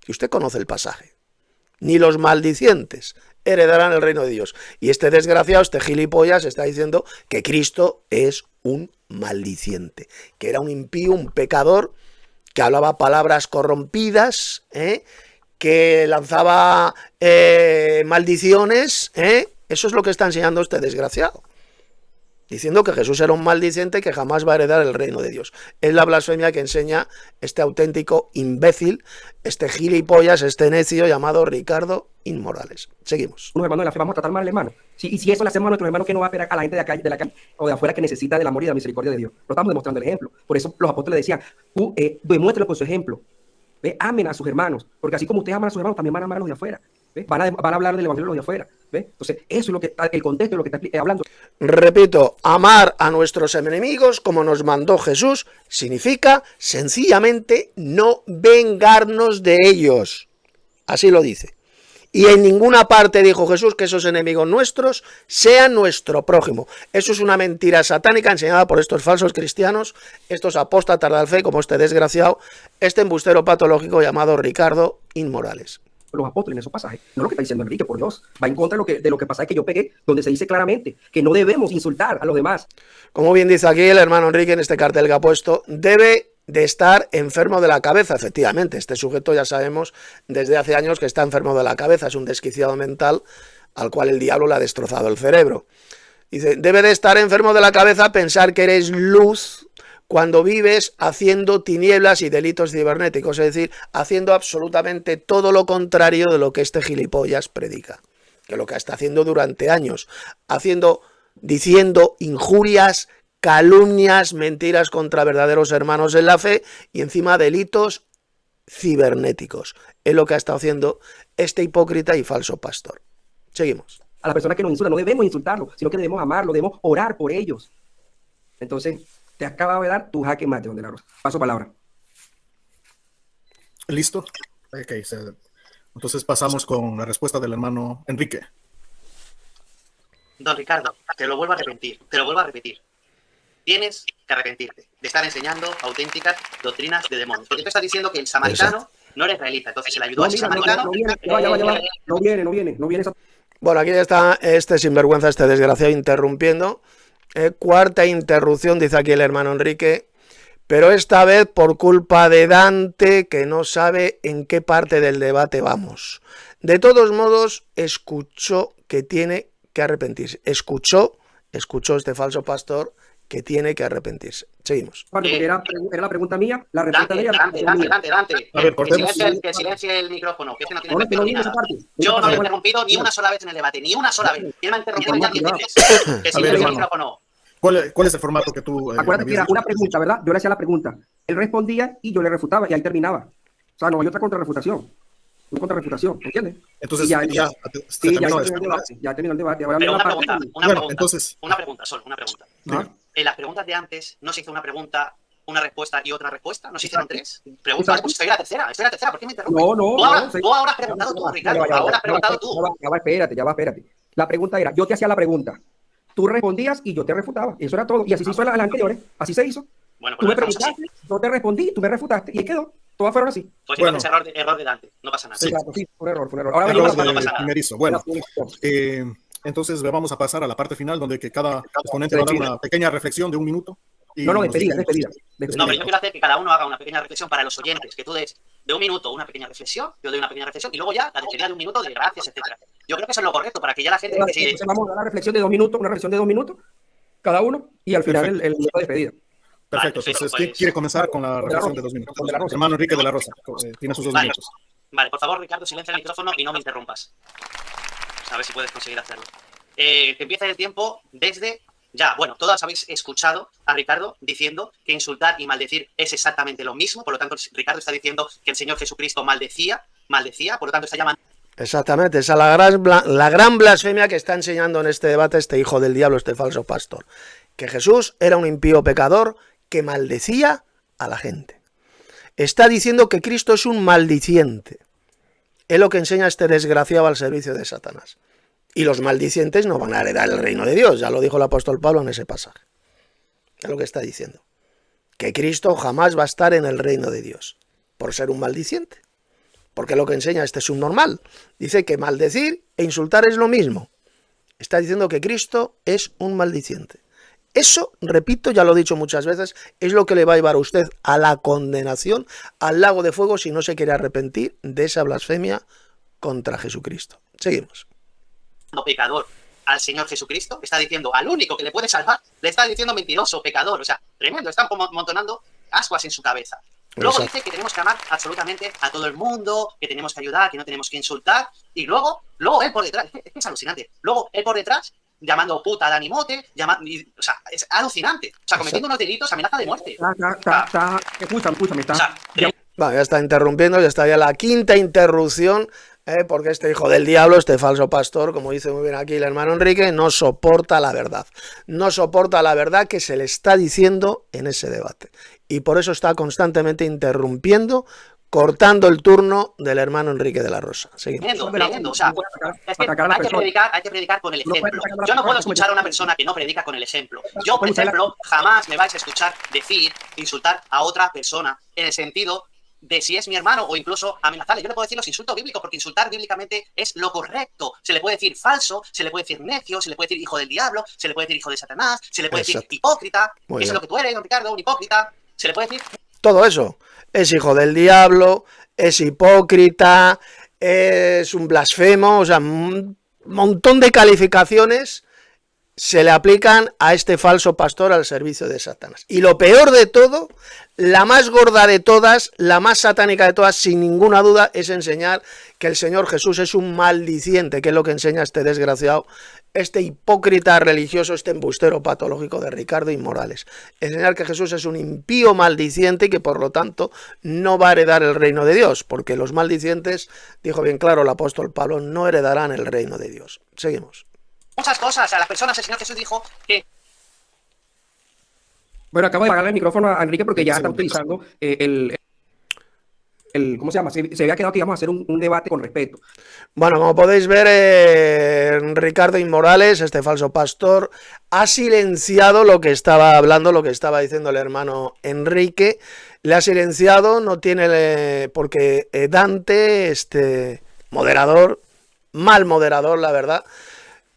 Y usted conoce el pasaje. Ni los maldicientes heredarán el reino de Dios. Y este desgraciado, este gilipollas, está diciendo que Cristo es un maldiciente, que era un impío, un pecador, que hablaba palabras corrompidas, que lanzaba maldiciones, Eso es lo que está enseñando este desgraciado, diciendo que Jesús era un maldiciente que jamás va a heredar el reino de Dios. Es la blasfemia que enseña este auténtico imbécil, este gilipollas, este necio llamado Ricardo Inmorales. Seguimos. Unos hermanos de la fe vamos a tratar mal al hermano. Y si eso le hacemos a nuestros hermanos, que no va a esperar a la gente de la calle o de afuera que necesita del amor y de la misericordia de Dios. Lo estamos demostrando el ejemplo. Por eso los apóstoles decían, tú demuéstralo con su ejemplo. Amen a sus hermanos, porque así como ustedes aman a sus hermanos, también van a amar a los de afuera. Van a hablar del evangelio de los de afuera. Entonces, eso es lo que está, el contexto de lo que está hablando. Repito, amar a nuestros enemigos como nos mandó Jesús significa sencillamente no vengarnos de ellos. Así lo dice. Y en ninguna parte dijo Jesús que esos enemigos nuestros sean nuestro prójimo. Eso es una mentira satánica enseñada por estos falsos cristianos, estos apóstatas de la fe, como este desgraciado, este embustero patológico llamado Ricardo Inmorales. Los apóstoles en esos pasajes, no lo que está diciendo Enrique, por Dios, va en contra de lo que pasa es que yo pegué, donde se dice claramente que no debemos insultar a los demás. Como bien dice aquí el hermano Enrique en este cartel que ha puesto, debe de estar enfermo de la cabeza. Efectivamente, este sujeto ya sabemos desde hace años que está enfermo de la cabeza, es un desquiciado mental al cual el diablo le ha destrozado el cerebro. Dice, debe de estar enfermo de la cabeza pensar que eres luz cuando vives haciendo tinieblas y delitos cibernéticos, es decir, haciendo absolutamente todo lo contrario de lo que este gilipollas predica, que lo que está haciendo durante años, diciendo injurias, calumnias, mentiras contra verdaderos hermanos en la fe y encima delitos cibernéticos. Es lo que ha estado haciendo este hipócrita y falso pastor. Seguimos. A la persona que nos insulta no debemos insultarlo, sino que debemos amarlo, debemos orar por ellos. Entonces, te acabo de dar tu jaque mate, don De La Rosa. Paso palabra. ¿Listo? Ok, entonces pasamos con la respuesta del hermano Enrique. Don Ricardo, te lo vuelvo a repetir. Tienes que arrepentirte de estar enseñando auténticas doctrinas de demonios. Porque tú estás diciendo que el samaritano no era israelita. Entonces, si le ayudó a ese samaritano... No viene esa... Bueno, aquí está este sinvergüenza, este desgraciado interrumpiendo. Cuarta interrupción, dice aquí el hermano Enrique, pero esta vez por culpa de Dante, que no sabe en qué parte del debate vamos. De todos modos, escuchó que tiene que arrepentirse. Escuchó este falso pastor que tiene que arrepentirse. Seguimos. Bueno, era la pregunta mía, la respuesta de ella. Dante. A ver, que silencie el micrófono, que no tiene que ver nada. Yo no lo he interrumpido ni una sola vez en el debate, ni una sola vez. Y él me ha interrumpido ya 10 veces. Que silencie el micrófono. ¿Cuál es el formato que tú Acuérdate que habías era dicho? una pregunta, ¿verdad? Yo le hacía la pregunta. Él respondía y yo le refutaba y ahí terminaba. O sea, no hay otra contrarrefutación. Una contrarrefutación, ¿entiendes? Entonces, Y ya, ya se sí, ya terminó terminó esto, el ¿verdad? debate. Ya terminó el debate. Ahora Pero viene la una parte pregunta, técnica. una Bueno, pregunta. entonces- Una pregunta, solo una pregunta. Diga. En las preguntas de antes no se hizo una pregunta, una respuesta y otra respuesta. ¿No se hicieron tres? Preguntas, Exacto. pues estoy en la tercera. Estoy en la tercera. ¿Por qué me interrumpes? No, no, no. Tú ahora has preguntado tú, Ricardo. Ahora has preguntado tú. Ya va, espérate. La pregunta era, yo te hacía la pregunta. Tú respondías y yo te refutaba. Eso era todo. Y así se hizo en las anteriores. Así se hizo. Bueno, Tú pues me lo dejamos así. preguntaste, yo te respondí, tú me refutaste. Y ahí quedó. Todas fueron así. Pues Bueno. entonces error de Dante. No pasa nada. Sí. Exacto, sí, fue un error. Ahora Error venimos a no de pasa nada. primerizo. Bueno, la entonces vamos a pasar a la parte final donde que cada exponente va a dar una pequeña reflexión de 1 minuto. Y No, nos despedida. No, pero yo quiero hacer que cada uno haga una pequeña reflexión para los oyentes. Que tú des de 1 minuto una pequeña reflexión, yo doy una pequeña reflexión y luego ya la despedida de 1 minuto de gracias, etcétera. Yo creo que eso es lo correcto para que ya la gente que sigue. Entonces vamos a dar la reflexión de 2 minutos, una reflexión de 2 minutos, cada uno, y al final Perfecto. el minuto de despedida. Perfecto. Vale, Entonces, pues- ¿quién quiere comenzar con la reflexión de 2 minutos? De la Rosa. Hermano Enrique de la Rosa, tiene sus 2 Vale. minutos. Vale, por favor, Ricardo, silencia el micrófono y no me interrumpas. A ver si puedes conseguir hacerlo. Que empiece el tiempo desde ya. Bueno, todos habéis escuchado a Ricardo diciendo que insultar y maldecir es exactamente lo mismo. Por lo tanto, Ricardo está diciendo que el Señor Jesucristo maldecía, por lo tanto está llamando Exactamente, esa es la gran blasfemia que está enseñando en este debate este hijo del diablo, este falso pastor. Que Jesús era un impío pecador que maldecía a la gente. Está diciendo que Cristo es un maldiciente. Es lo que enseña este desgraciado al servicio de Satanás. Y los maldicientes no van a heredar el reino de Dios, ya lo dijo el apóstol Pablo en ese pasaje. Es lo que está diciendo. Que Cristo jamás va a estar en el reino de Dios, por ser un maldiciente. Porque lo que enseña este subnormal. Dice que maldecir e insultar es lo mismo. Está diciendo que Cristo es un maldiciente. Eso, repito, ya lo he dicho muchas veces, es lo que le va a llevar a usted a la condenación, al lago de fuego, si no se quiere arrepentir de esa blasfemia contra Jesucristo. Seguimos. pecador al Señor Jesucristo, está diciendo al único que le puede salvar, le está diciendo mentiroso, pecador, o sea, tremendo, están como montonando ascuas en su cabeza. Luego dice que tenemos que amar absolutamente a todo el mundo, que tenemos que ayudar, que no tenemos que insultar, y luego él por detrás, es que es alucinante, luego él por detrás, llamando puta a Dani Mote, o sea, es alucinante, o sea, cometiendo unos delitos, amenaza de muerte. Escúchame, O sea, Bueno, ya está interrumpiendo, ya está ya la quinta interrupción, porque este hijo del diablo, este falso pastor, como dice muy bien aquí el hermano Enrique, no soporta la verdad. No soporta la verdad que se le está diciendo en ese debate. Y por eso está constantemente interrumpiendo, cortando el turno del hermano Enrique de la Rosa. Seguimos. tremendo, o sea, es que hay que predicar con el ejemplo. Yo no puedo escuchar a una persona que no predica con el ejemplo. Yo, por ejemplo, jamás me vais a escuchar decir, insultar a otra persona en el sentido de si es mi hermano o incluso amenazarle. Yo le puedo decir los insultos bíblicos porque insultar bíblicamente es lo correcto. Se le puede decir falso, se le puede decir necio, se le puede decir hijo del diablo, se le puede decir hijo de Satanás, se le puede decir hipócrita. Eso es lo que tú eres, don Ricardo, un hipócrita. Se le puede decir todo eso. Es hijo del diablo, es hipócrita, es un blasfemo, o sea, un montón de calificaciones se le aplican a este falso pastor al servicio de Satanás. Y lo peor de todo, la más gorda de todas, la más satánica de todas, sin ninguna duda, es enseñar que el Señor Jesús es un maldiciente, que es lo que enseña este desgraciado, este hipócrita religioso, este embustero patológico de Ricardo y Morales. Enseñar que Jesús es un impío maldiciente y que por lo tanto no va a heredar el reino de Dios, porque los maldicientes, dijo bien claro el apóstol Pablo, no heredarán el reino de Dios. Seguimos. Muchas cosas a las personas. El Señor Jesús dijo que... Bueno, acabo de apagarle el micrófono a Enrique porque ya está utilizando ¿cómo se llama? Se había quedado que íbamos a hacer un debate con respeto. Bueno, como podéis ver, Ricardo y Morales, este falso pastor, ha silenciado lo que estaba hablando, lo que estaba diciendo el hermano Enrique. Le ha silenciado, no tiene... porque Dante, este moderador, mal moderador, la verdad,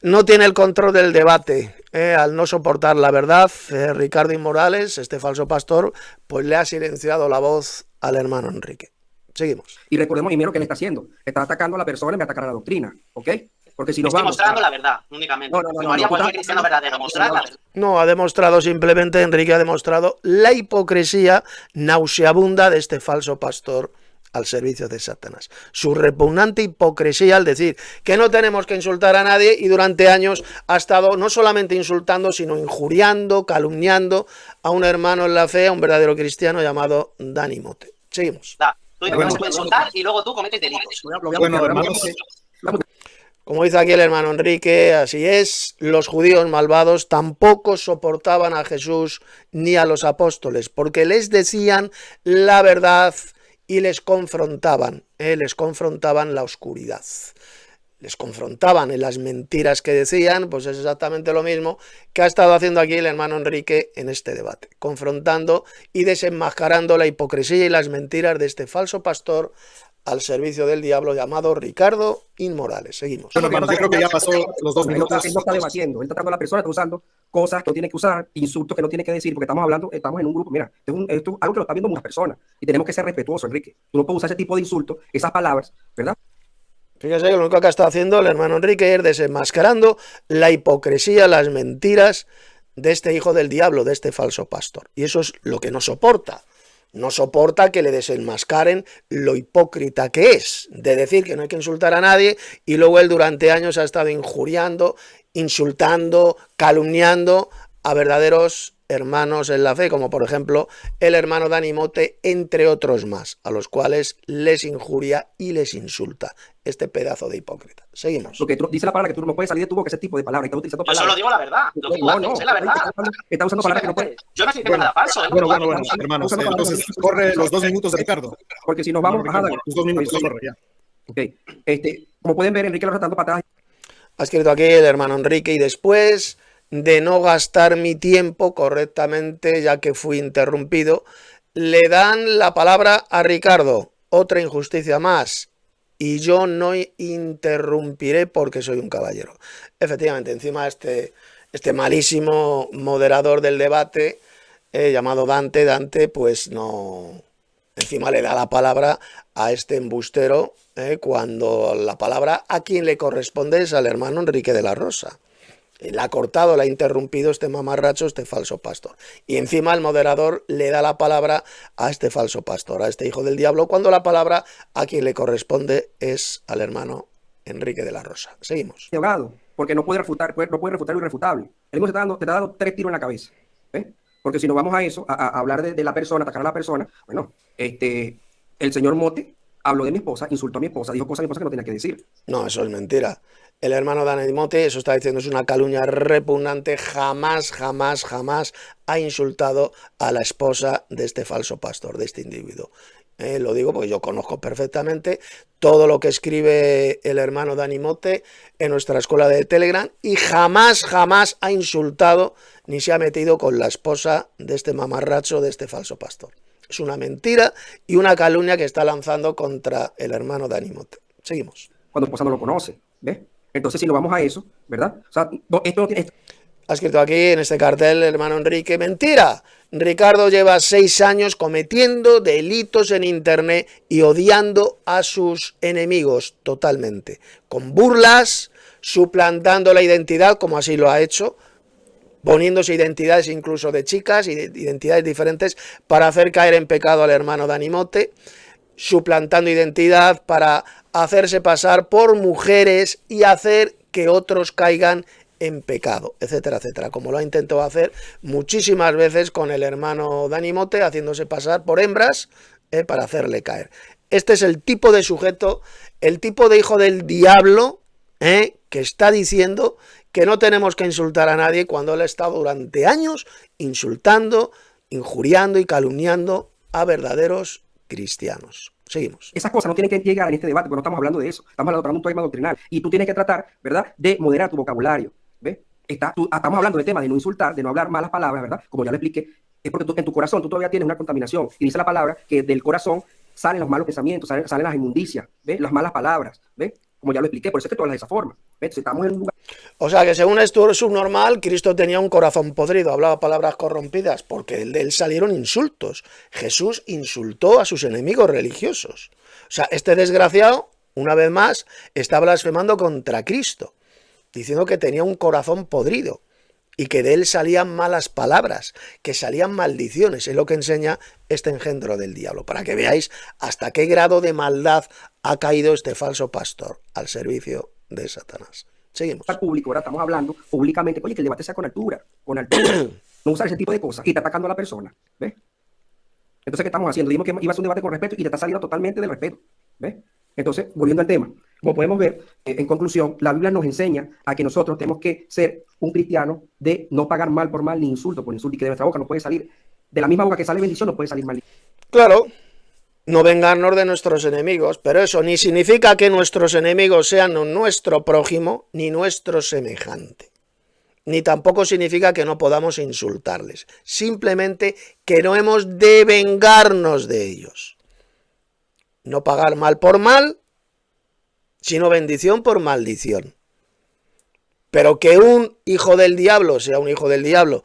no tiene el control del debate, al no soportar la verdad, Ricardo y Morales, este falso pastor, pues le ha silenciado la voz al hermano Enrique. Seguimos. Y recordemos, y mira lo que le está haciendo. Está atacando a la persona en vez de atacar a la doctrina, ¿ok? Porque si nos Estoy vamos... mostrando la verdad, únicamente. Como haría cualquier cristiano verdadero, mostrar la verdad. No, ha demostrado simplemente, Enrique ha demostrado la hipocresía nauseabunda de este falso pastor al servicio de Satanás. Su repugnante hipocresía al decir que no tenemos que insultar a nadie, y durante años ha estado no solamente insultando, sino injuriando, calumniando a un hermano en la fe, a un verdadero cristiano llamado Dani Mote. Seguimos. Tú dices que no se puede insultar y luego tú cometes delitos. Bueno, hermanos, Como dice aquí el hermano Enrique, así es, los judíos malvados tampoco soportaban a Jesús ni a los apóstoles, porque les decían la verdad y les confrontaban la oscuridad. Les confrontaban en las mentiras que decían, pues es exactamente lo mismo que ha estado haciendo aquí el hermano Enrique en este debate, confrontando y desenmascarando la hipocresía y las mentiras de este falso pastor al servicio del diablo llamado Ricardo Inmorales. Seguimos. bueno, hermanos, yo creo que ya pasó los 2 Él no minutos. está debatiendo, él está tratando a la persona, está usando cosas que no tiene que usar, insultos que no tiene que decir, porque estamos hablando, estamos en un grupo, mira, esto es algo que lo están viendo muchas personas y tenemos que ser respetuosos, Enrique. Tú no puedes usar ese tipo de insultos, esas palabras, ¿verdad? Fíjese que lo único que está haciendo el hermano Enrique es desenmascarando la hipocresía, las mentiras de este hijo del diablo, de este falso pastor. Y eso es lo que no soporta. No soporta que le desenmascaren lo hipócrita que es, de decir que no hay que insultar a nadie, y luego él durante años ha estado injuriando, insultando, calumniando a verdaderos hermanos en la fe, como por ejemplo el hermano Dani Mote, entre otros más, a los cuales les injuria y les insulta este pedazo de hipócrita. Seguimos. Lo que dice la palabra que tú no puedes salir de tu boca ese tipo de palabras, está utilizando Yo palabras. solo digo la verdad. Lo que tú haces es la verdad. Está usando palabras que no puede. Yo no estoy diciendo nada falso. Bueno, hermanos, entonces corre los 2 minutos de Ricardo. Porque si nos vamos, Bueno, Ricardo, tus 2 minutos, corre ya. Ok, como pueden ver, Enrique lo está dando patadas. Ha escrito aquí el hermano Enrique, y después de no gastar mi tiempo correctamente, ya que fui interrumpido, le dan la palabra a Ricardo. Otra injusticia más. Y yo no interrumpiré porque soy un caballero. Efectivamente, encima este malísimo moderador del debate, llamado Dante, pues no... Encima le da la palabra a este embustero, cuando la palabra a quien le corresponde es al hermano Enrique de la Rosa. Le ha cortado, le ha interrumpido este mamarracho, este falso pastor. Y encima el moderador le da la palabra a este falso pastor, a este hijo del diablo, cuando la palabra a quien le corresponde es al hermano Enrique de la Rosa. Seguimos. Ahogado, porque no puede refutar lo irrefutable. Él te está dando 3 tiros en la cabeza. Porque si nos vamos a eso, a hablar de la persona, atacar a la persona, bueno, el señor Mote habló de mi esposa, insultó a mi esposa, dijo cosas a mi esposa que no tenía que decir. No, eso es mentira. El hermano Dani Mote, eso está diciendo, es una calumnia repugnante. Jamás ha insultado a la esposa de este falso pastor, de este individuo. Lo digo porque yo conozco perfectamente todo lo que escribe el hermano Dani Mote en nuestra escuela de Telegram, y jamás ha insultado ni se ha metido con la esposa de este mamarracho, de este falso pastor. Es una mentira y una calumnia que está lanzando contra el hermano Dani Mote. Seguimos. Cuando tu esposa no lo conoce, ¿ves? Entonces, si nos vamos a eso, ¿verdad? O sea, esto no tiene... Ha escrito aquí en este cartel el hermano Enrique: mentira. Ricardo lleva 6 años cometiendo delitos en internet y odiando a sus enemigos totalmente, con burlas, suplantando la identidad, como así lo ha hecho, poniéndose identidades incluso de chicas, identidades diferentes, para hacer caer en pecado al hermano Dani Mote, suplantando identidad para hacerse pasar por mujeres y hacer que otros caigan en pecado, etcétera, etcétera, como lo ha intentado hacer muchísimas veces con el hermano Dani Mote, haciéndose pasar por hembras para hacerle caer. Este es el tipo de sujeto, el tipo de hijo del diablo, que está diciendo que no tenemos que insultar a nadie, cuando él ha estado durante años insultando, injuriando y calumniando a verdaderos cristianos. Seguimos. Esas cosas no tienen que llegar en este debate, porque no estamos hablando de eso, estamos hablando de un tema doctrinal, y tú tienes que tratar, ¿verdad?, de moderar tu vocabulario, ¿ves? Estamos hablando del tema de no insultar, de no hablar malas palabras, ¿verdad? Como ya lo expliqué, es porque en tu corazón tú todavía tienes una contaminación, y dice la palabra que del corazón salen los malos pensamientos, salen las inmundicias, ¿ves? Las malas palabras, ¿ves? Como ya lo expliqué, por eso es que tú hablas de esa forma, ¿ves? Si estamos en un lugar... O sea que según esto subnormal, Cristo tenía un corazón podrido, hablaba palabras corrompidas, porque de él salieron insultos. Jesús insultó a sus enemigos religiosos. O sea, este desgraciado, una vez más, está blasfemando contra Cristo, diciendo que tenía un corazón podrido. y que de él salían malas palabras, que salían maldiciones. Es lo que enseña este engendro del diablo, para que veáis hasta qué grado de maldad ha caído este falso pastor al servicio de Satanás. Seguimos. Público, ahora estamos hablando públicamente, oye, que el debate sea con altura, no usar ese tipo de cosas y está atacando a la persona, ¿ves? Entonces, ¿qué estamos haciendo? Dijimos que iba a ser un debate con respeto y te está saliendo totalmente del respeto, ¿ves? Entonces, volviendo al tema, como podemos ver, en conclusión, la Biblia nos enseña a que nosotros tenemos que ser un cristiano de no pagar mal por mal ni insulto por insulto, y que de nuestra boca no puede salir, de la misma boca que sale bendición, no puede salir maldición. Claro, no vengarnos de nuestros enemigos, pero eso ni significa que nuestros enemigos sean nuestro prójimo ni nuestro semejante. Ni tampoco significa que no podamos insultarles. Simplemente que no hemos de vengarnos de ellos. No pagar mal por mal, sino bendición por maldición. Pero que un hijo del diablo sea un hijo del diablo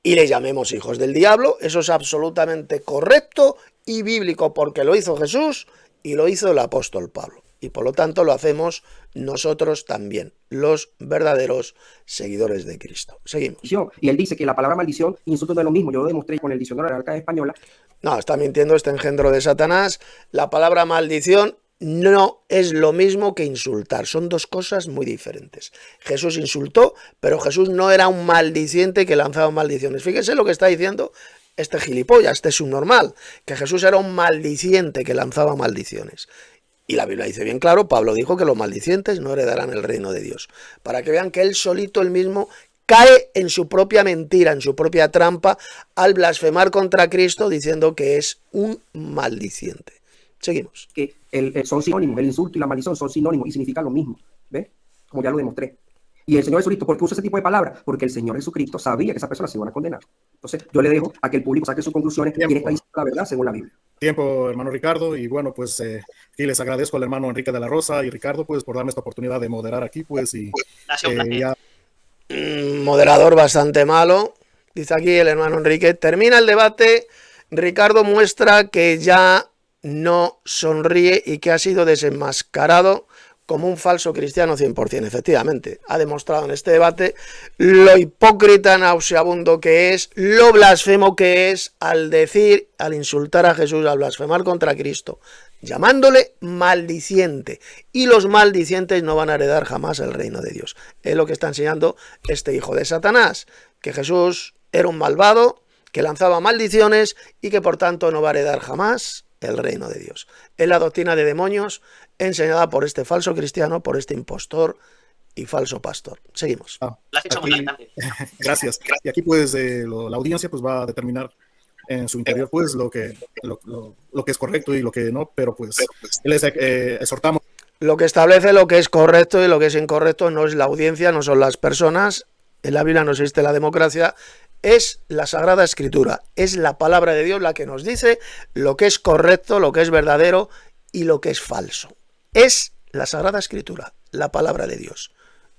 y le llamemos hijos del diablo, eso es absolutamente correcto y bíblico, porque lo hizo Jesús y lo hizo el apóstol Pablo. Y por lo tanto lo hacemos nosotros también, los verdaderos seguidores de Cristo. Seguimos. Y él dice que la palabra maldición, insulto no es lo mismo. Yo lo demostré con el diccionario de la Real Academia Española. No, está mintiendo este engendro de Satanás. La palabra maldición no es lo mismo que insultar. Son dos cosas muy diferentes. Jesús insultó, pero Jesús no era un maldiciente que lanzaba maldiciones. Fíjense lo que está diciendo este gilipollas, este subnormal, que Jesús era un maldiciente que lanzaba maldiciones. Y la Biblia dice bien claro, Pablo dijo que los maldicientes no heredarán el reino de Dios. Para que vean que él solito, él mismo, cae en su propia mentira, en su propia trampa, al blasfemar contra Cristo diciendo que es un maldiciente. Seguimos. Que son sinónimos, el insulto y la maldición son sinónimos y significan lo mismo, ¿ves? Como ya lo demostré. Y el Señor Jesucristo, ¿por qué usa ese tipo de palabras? Porque el Señor Jesucristo sabía que esas personas se iban a condenar. Entonces, yo le dejo a que el público saque sus conclusiones y él está diciendo la verdad según la Biblia. Tiempo, hermano Ricardo, y bueno, pues aquí les agradezco al hermano Enrique de la Rosa y Ricardo, pues por darme esta oportunidad de moderar aquí, pues, y ya... Moderador bastante malo, dice aquí el hermano Enrique. Termina el debate, Ricardo muestra que ya no sonríe y que ha sido desenmascarado como un falso cristiano 100%. Efectivamente, ha demostrado en este debate lo hipócrita nauseabundo que es, lo blasfemo que es al decir, al insultar a Jesús, al blasfemar contra Cristo, llamándole maldiciente. Y los maldicientes no van a heredar jamás el reino de Dios. Es lo que está enseñando este hijo de Satanás, que Jesús era un malvado, que lanzaba maldiciones y que por tanto no va a heredar jamás el reino de Dios. Es la doctrina de demonios enseñada por este falso cristiano, por este impostor y falso pastor. Seguimos. Aquí, gracias. Y aquí pues la audiencia pues va a determinar en su interior pues lo que es correcto y lo que no, pero pues les exhortamos. Lo que establece lo que es correcto y lo que es incorrecto no es la audiencia, no son las personas. En la Biblia no existe la democracia. Es la Sagrada Escritura, es la palabra de Dios la que nos dice lo que es correcto, lo que es verdadero y lo que es falso. Es la Sagrada Escritura, la palabra de Dios.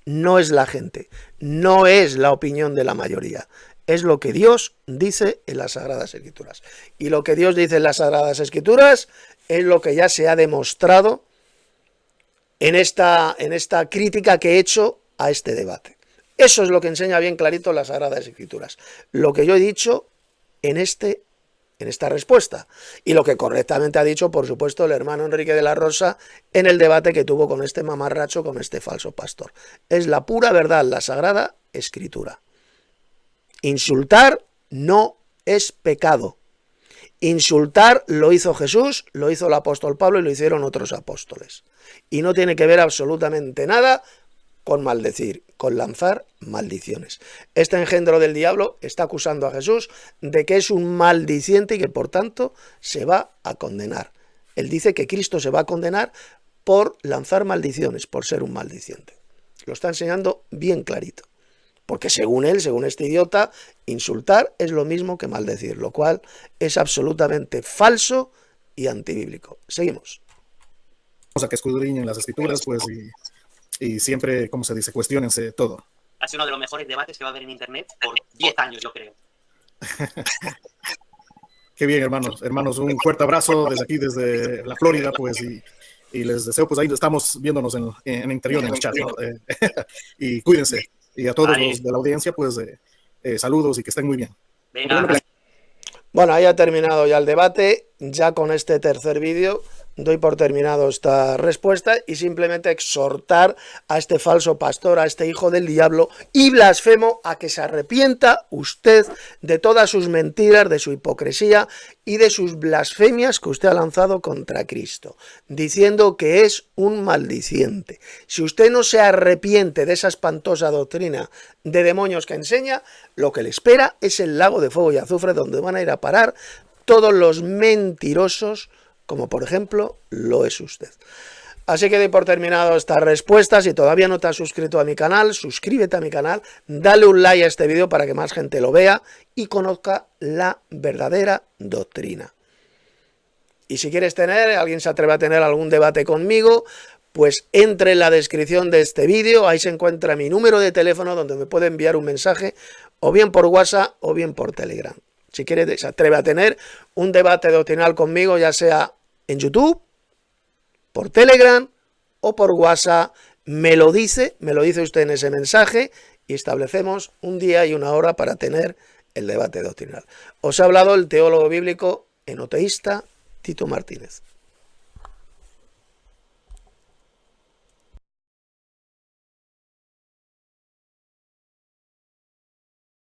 No es la gente, no es la opinión de la mayoría. Es lo que Dios dice en las Sagradas Escrituras. Y lo que Dios dice en las Sagradas Escrituras es lo que ya se ha demostrado en esta crítica que he hecho a este debate. Eso es lo que enseña bien clarito las Sagradas Escrituras. Lo que yo he dicho en esta respuesta. Y lo que correctamente ha dicho, por supuesto, el hermano Enrique de la Rosa en el debate que tuvo con este mamarracho, con este falso pastor. Es la pura verdad, la Sagrada Escritura. Insultar no es pecado. Insultar lo hizo Jesús, lo hizo el apóstol Pablo y lo hicieron otros apóstoles. Y no tiene que ver absolutamente nada con maldecir, con lanzar maldiciones. Este engendro del diablo está acusando a Jesús de que es un maldiciente y que por tanto se va a condenar. Él dice que Cristo se va a condenar por lanzar maldiciones, por ser un maldiciente. Lo está enseñando bien clarito. Porque según él, según este idiota, insultar es lo mismo que maldecir, lo cual es absolutamente falso y antibíblico. Seguimos. O sea, que escudriñen las escrituras, pues, y siempre, como se dice, cuestionense todo. Ha sido uno de los mejores debates que va a haber en internet por 10 años, yo creo. Qué bien, hermanos. Hermanos, un fuerte abrazo desde aquí, desde la Florida, pues, y les deseo, pues ahí estamos viéndonos en el interior, en el chat, ¿no? Y cuídense. Y a todos Vale. los de la audiencia, pues saludos y que estén muy bien. Venga, Bueno, ahí ha terminado ya el debate. Ya con este tercer vídeo doy por terminado esta respuesta y simplemente exhortar a este falso pastor, a este hijo del diablo y blasfemo, a que se arrepienta usted de todas sus mentiras, de su hipocresía y de sus blasfemias que usted ha lanzado contra Cristo, diciendo que es un maldiciente. Si usted no se arrepiente de esa espantosa doctrina de demonios que enseña, lo que le espera es el lago de fuego y azufre, donde van a ir a parar todos los mentirosos, como por ejemplo lo es usted. Así que doy por terminado estas respuestas. Si todavía no te has suscrito a mi canal, suscríbete a mi canal, dale un like a este vídeo para que más gente lo vea y conozca la verdadera doctrina. Y si quieres alguien se atreve a tener algún debate conmigo, pues entre en la descripción de este vídeo, ahí se encuentra mi número de teléfono donde me puede enviar un mensaje o bien por WhatsApp o bien por Telegram. Si quieres se atreve a tener un debate doctrinal conmigo, ya sea en YouTube, por Telegram o por WhatsApp, me lo dice usted en ese mensaje y establecemos un día y una hora para tener el debate doctrinal. Os ha hablado el teólogo bíblico enoteísta Tito Martínez.